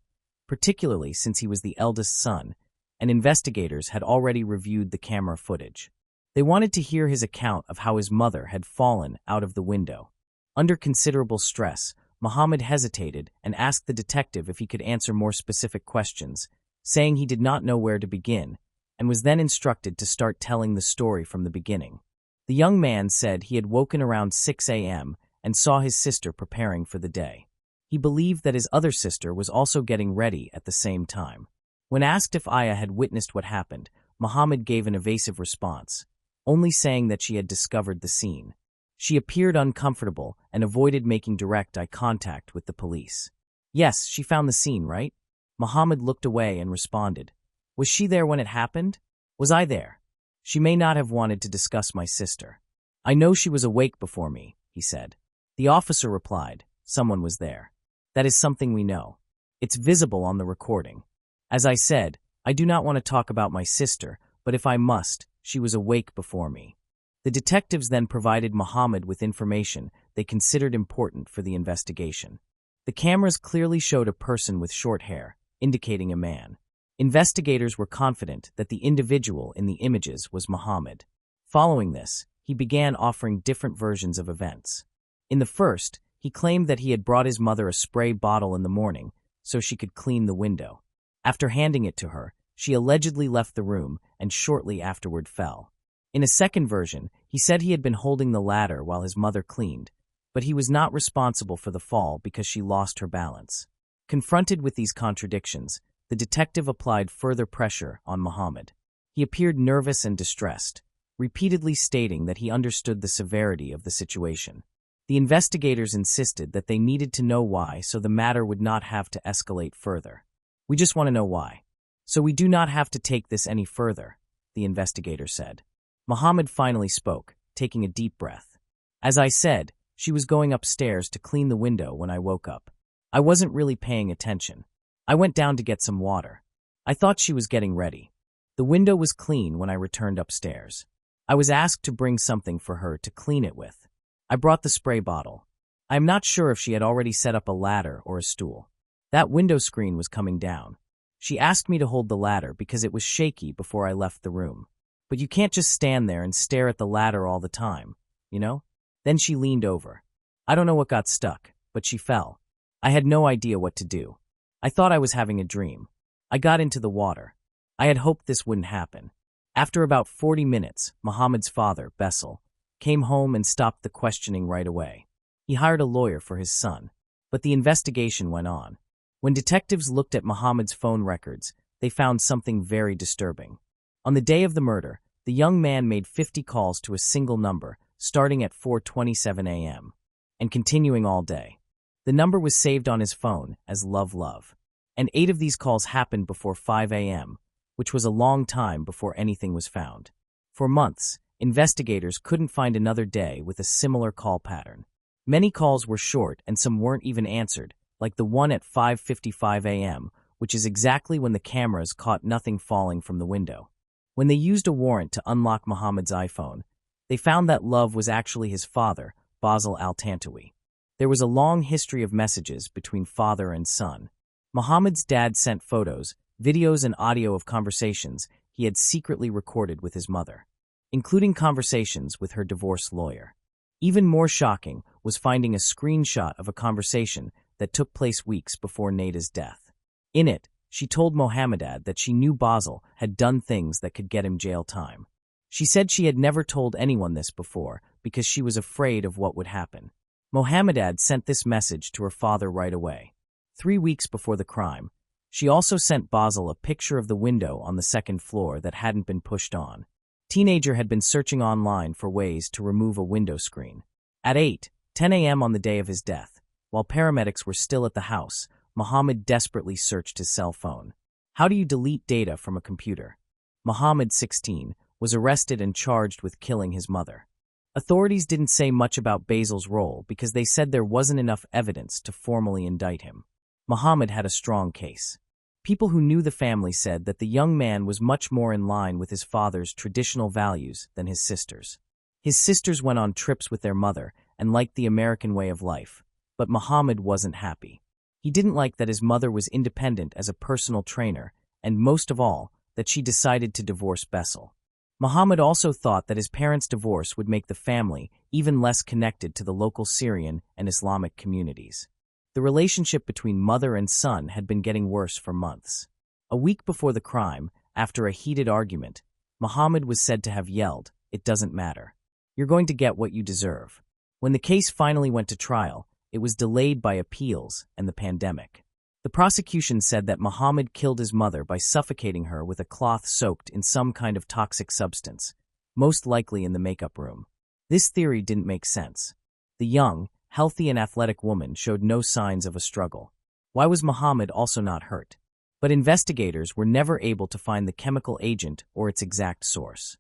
particularly since he was the eldest son, and investigators had already reviewed the camera footage. They wanted to hear his account of how his mother had fallen out of the window. Under considerable stress, Muhammad hesitated and asked the detective if he could answer more specific questions, saying he did not know where to begin, and was then instructed to start telling the story from the beginning. The young man said he had woken around 6 a.m. and saw his sister preparing for the day. He believed that his other sister was also getting ready at the same time. When asked if Aya had witnessed what happened, Muhammad gave an evasive response, only saying that she had discovered the scene. She appeared uncomfortable and avoided making direct eye contact with the police. "Yes, she found the scene, right?" Muhammad looked away and responded, "Was she there when it happened? Was I there?" "She may not have wanted to discuss my sister. I know she was awake before me," he said. The officer replied, "Someone was there. That is something we know. It's visible on the recording. As I said, I do not want to talk about my sister, but if I must, she was awake before me." The detectives then provided Muhammad with information they considered important for the investigation. The cameras clearly showed a person with short hair, indicating a man. Investigators were confident that the individual in the images was Muhammad. Following this, he began offering different versions of events. In the first, he claimed that he had brought his mother a spray bottle in the morning so she could clean the window. After handing it to her, she allegedly left the room and shortly afterward fell. In a second version, he said he had been holding the ladder while his mother cleaned, but he was not responsible for the fall because she lost her balance. Confronted with these contradictions, the detective applied further pressure on Muhammad. He appeared nervous and distressed, repeatedly stating that he understood the severity of the situation. The investigators insisted that they needed to know why so the matter would not have to escalate further. "We just want to know why. So we do not have to take this any further," the investigator said. Muhammad finally spoke, taking a deep breath. "As I said, she was going upstairs to clean the window when I woke up. I wasn't really paying attention. I went down to get some water. I thought she was getting ready. The window was clean when I returned upstairs. I was asked to bring something for her to clean it with. I brought the spray bottle. I am not sure if she had already set up a ladder or a stool. That window screen was coming down. She asked me to hold the ladder because it was shaky before I left the room. But you can't just stand there and stare at the ladder all the time, you know? Then she leaned over. I don't know what got stuck, but she fell. I had no idea what to do. I thought I was having a dream. I got into the water. I had hoped this wouldn't happen. After about 40 minutes, Mohammed's father, Bessel, came home and stopped the questioning right away. He hired a lawyer for his son. But the investigation went on. When detectives looked at Mohammed's phone records, they found something very disturbing. On the day of the murder, the young man made 50 calls to a single number, starting at 4:27 a.m. and continuing all day. The number was saved on his phone as Love Love, and 8 of these calls happened before 5 a.m., which was a long time before anything was found. For months, investigators couldn't find another day with a similar call pattern. Many calls were short and some weren't even answered, like the one at 5:55 a.m., which is exactly when the cameras caught nothing falling from the window. When they used a warrant to unlock Mohammed's iPhone, they found that Love was actually his father, Basil al-Tantawi. There was a long history of messages between father and son. Mohammed's dad sent photos, videos, and audio of conversations he had secretly recorded with his mother, including conversations with her divorce lawyer. Even more shocking was finding a screenshot of a conversation that took place weeks before Nada's death. In it, she told Mohammed that she knew Basil had done things that could get him jail time. She said she had never told anyone this before because she was afraid of what would happen. Mohammed sent this message to her father right away. 3 weeks before the crime, she also sent Basil a picture of the window on the second floor that hadn't been pushed on. Teenager had been searching online for ways to remove a window screen. At 8:10 a.m. on the day of his death, while paramedics were still at the house, Mohammed desperately searched his cell phone. How do you delete data from a computer? Mohammed, 16, was arrested and charged with killing his mother. Authorities didn't say much about Basil's role because they said there wasn't enough evidence to formally indict him. Mohammed had a strong case. People who knew the family said that the young man was much more in line with his father's traditional values than his sisters. His sisters went on trips with their mother and liked the American way of life, but Mohammed wasn't happy. He didn't like that his mother was independent as a personal trainer, and most of all, that she decided to divorce Bessel. Mohammed also thought that his parents' divorce would make the family even less connected to the local Syrian and Islamic communities. The relationship between mother and son had been getting worse for months. A week before the crime, after a heated argument, Mohammed was said to have yelled, "It doesn't matter. You're going to get what you deserve." When the case finally went to trial, it was delayed by appeals and the pandemic. The prosecution said that Mohammed killed his mother by suffocating her with a cloth soaked in some kind of toxic substance, most likely in the makeup room. This theory didn't make sense. The young, healthy and athletic woman showed no signs of a struggle. Why was Mohammed also not hurt? But investigators were never able to find the chemical agent or its exact source.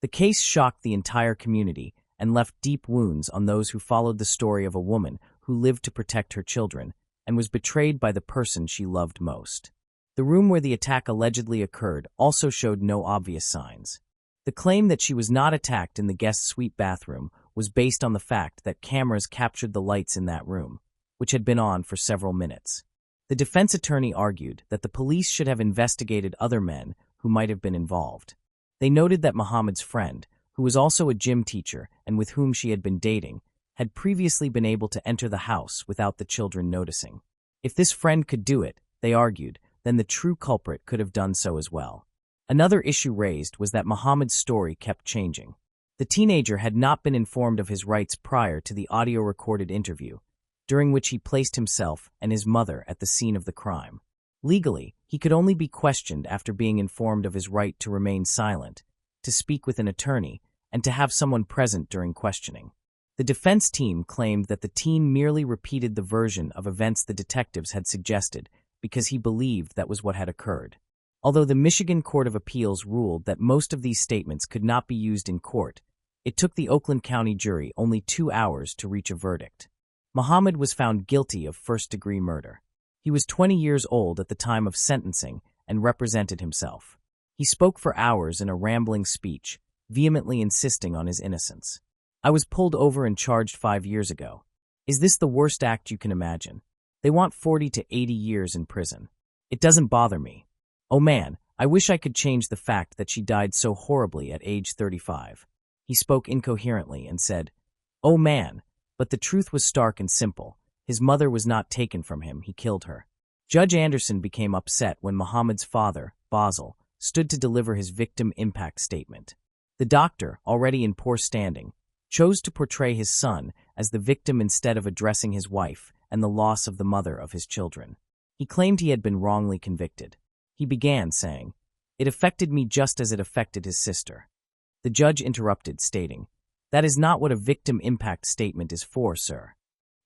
The case shocked the entire community and left deep wounds on those who followed the story of a woman who lived to protect her children and was betrayed by the person she loved most. The room where the attack allegedly occurred also showed no obvious signs. The claim that she was not attacked in the guest suite bathroom was based on the fact that cameras captured the lights in that room, which had been on for several minutes. The defense attorney argued that the police should have investigated other men who might have been involved. They noted that Mohammed's friend, who was also a gym teacher and with whom she had been dating, had previously been able to enter the house without the children noticing. If this friend could do it, they argued, then the true culprit could have done so as well. Another issue raised was that Mohammed's story kept changing. The teenager had not been informed of his rights prior to the audio-recorded interview, during which he placed himself and his mother at the scene of the crime. Legally, he could only be questioned after being informed of his right to remain silent, to speak with an attorney, and to have someone present during questioning. The defense team claimed that the teen merely repeated the version of events the detectives had suggested because he believed that was what had occurred. Although the Michigan Court of Appeals ruled that most of these statements could not be used in court, it took the Oakland County jury only 2 hours to reach a verdict. Mohammed was found guilty of first-degree murder. He was 20 years old at the time of sentencing and represented himself. He spoke for hours in a rambling speech, vehemently insisting on his innocence. "I was pulled over and charged 5 years ago. Is this the worst act you can imagine? They want 40 to 80 years in prison. It doesn't bother me. Oh man, I wish I could change the fact that she died so horribly at age 35. He spoke incoherently and said, "Oh man," but the truth was stark and simple. His mother was not taken from him, he killed her. Judge Anderson became upset when Muhammad's father, Basil, stood to deliver his victim impact statement. The doctor, already in poor standing, chose to portray his son as the victim instead of addressing his wife and the loss of the mother of his children. He claimed he had been wrongly convicted. He began saying, "It affected me just as it affected his sister." The judge interrupted, stating, "That is not what a victim impact statement is for, sir."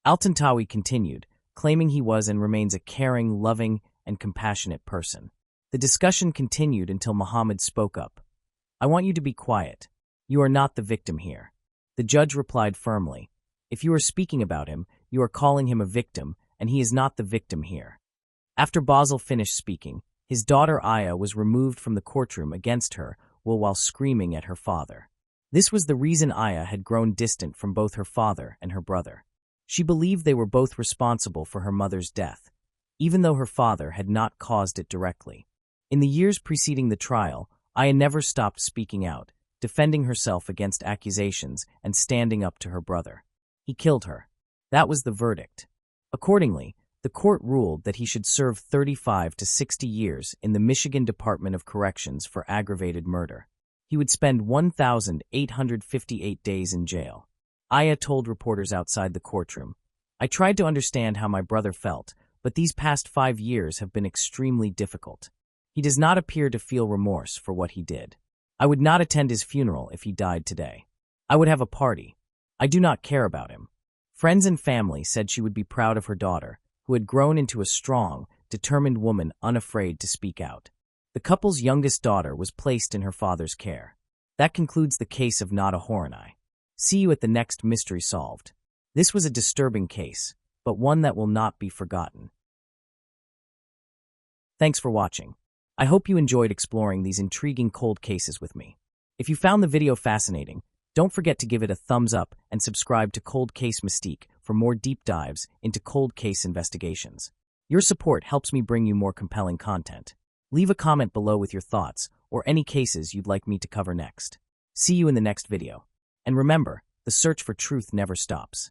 Al-Tantawi continued, claiming he was and remains a caring, loving, and compassionate person. The discussion continued until Muhammad spoke up. "I want you to be quiet. You are not the victim here." The judge replied firmly, "If you are speaking about him, you are calling him a victim, and he is not the victim here." After Basil finished speaking, his daughter Aya was removed from the courtroom against her while screaming at her father. This was the reason Aya had grown distant from both her father and her brother. She believed they were both responsible for her mother's death, even though her father had not caused it directly. In the years preceding the trial, Aya never stopped speaking out, defending herself against accusations and standing up to her brother. He killed her. That was the verdict. Accordingly, the court ruled that he should serve 35 to 60 years in the Michigan Department of Corrections for aggravated murder. He would spend 1,858 days in jail. Aya told reporters outside the courtroom, "I tried to understand how my brother felt, but these past 5 years have been extremely difficult. He does not appear to feel remorse for what he did. I would not attend his funeral if he died today. I would have a party. I do not care about him." Friends and family said she would be proud of her daughter, who had grown into a strong, determined woman unafraid to speak out. The couple's youngest daughter was placed in her father's care. That concludes the case of Nada Horanai. See you at the next Mystery Solved. This was a disturbing case, but one that will not be forgotten. Thanks for watching. I hope you enjoyed exploring these intriguing cold cases with me. If you found the video fascinating, don't forget to give it a thumbs up and subscribe to Cold Case Mystique for more deep dives into cold case investigations. Your support helps me bring you more compelling content. Leave a comment below with your thoughts or any cases you'd like me to cover next. See you in the next video. And remember, the search for truth never stops.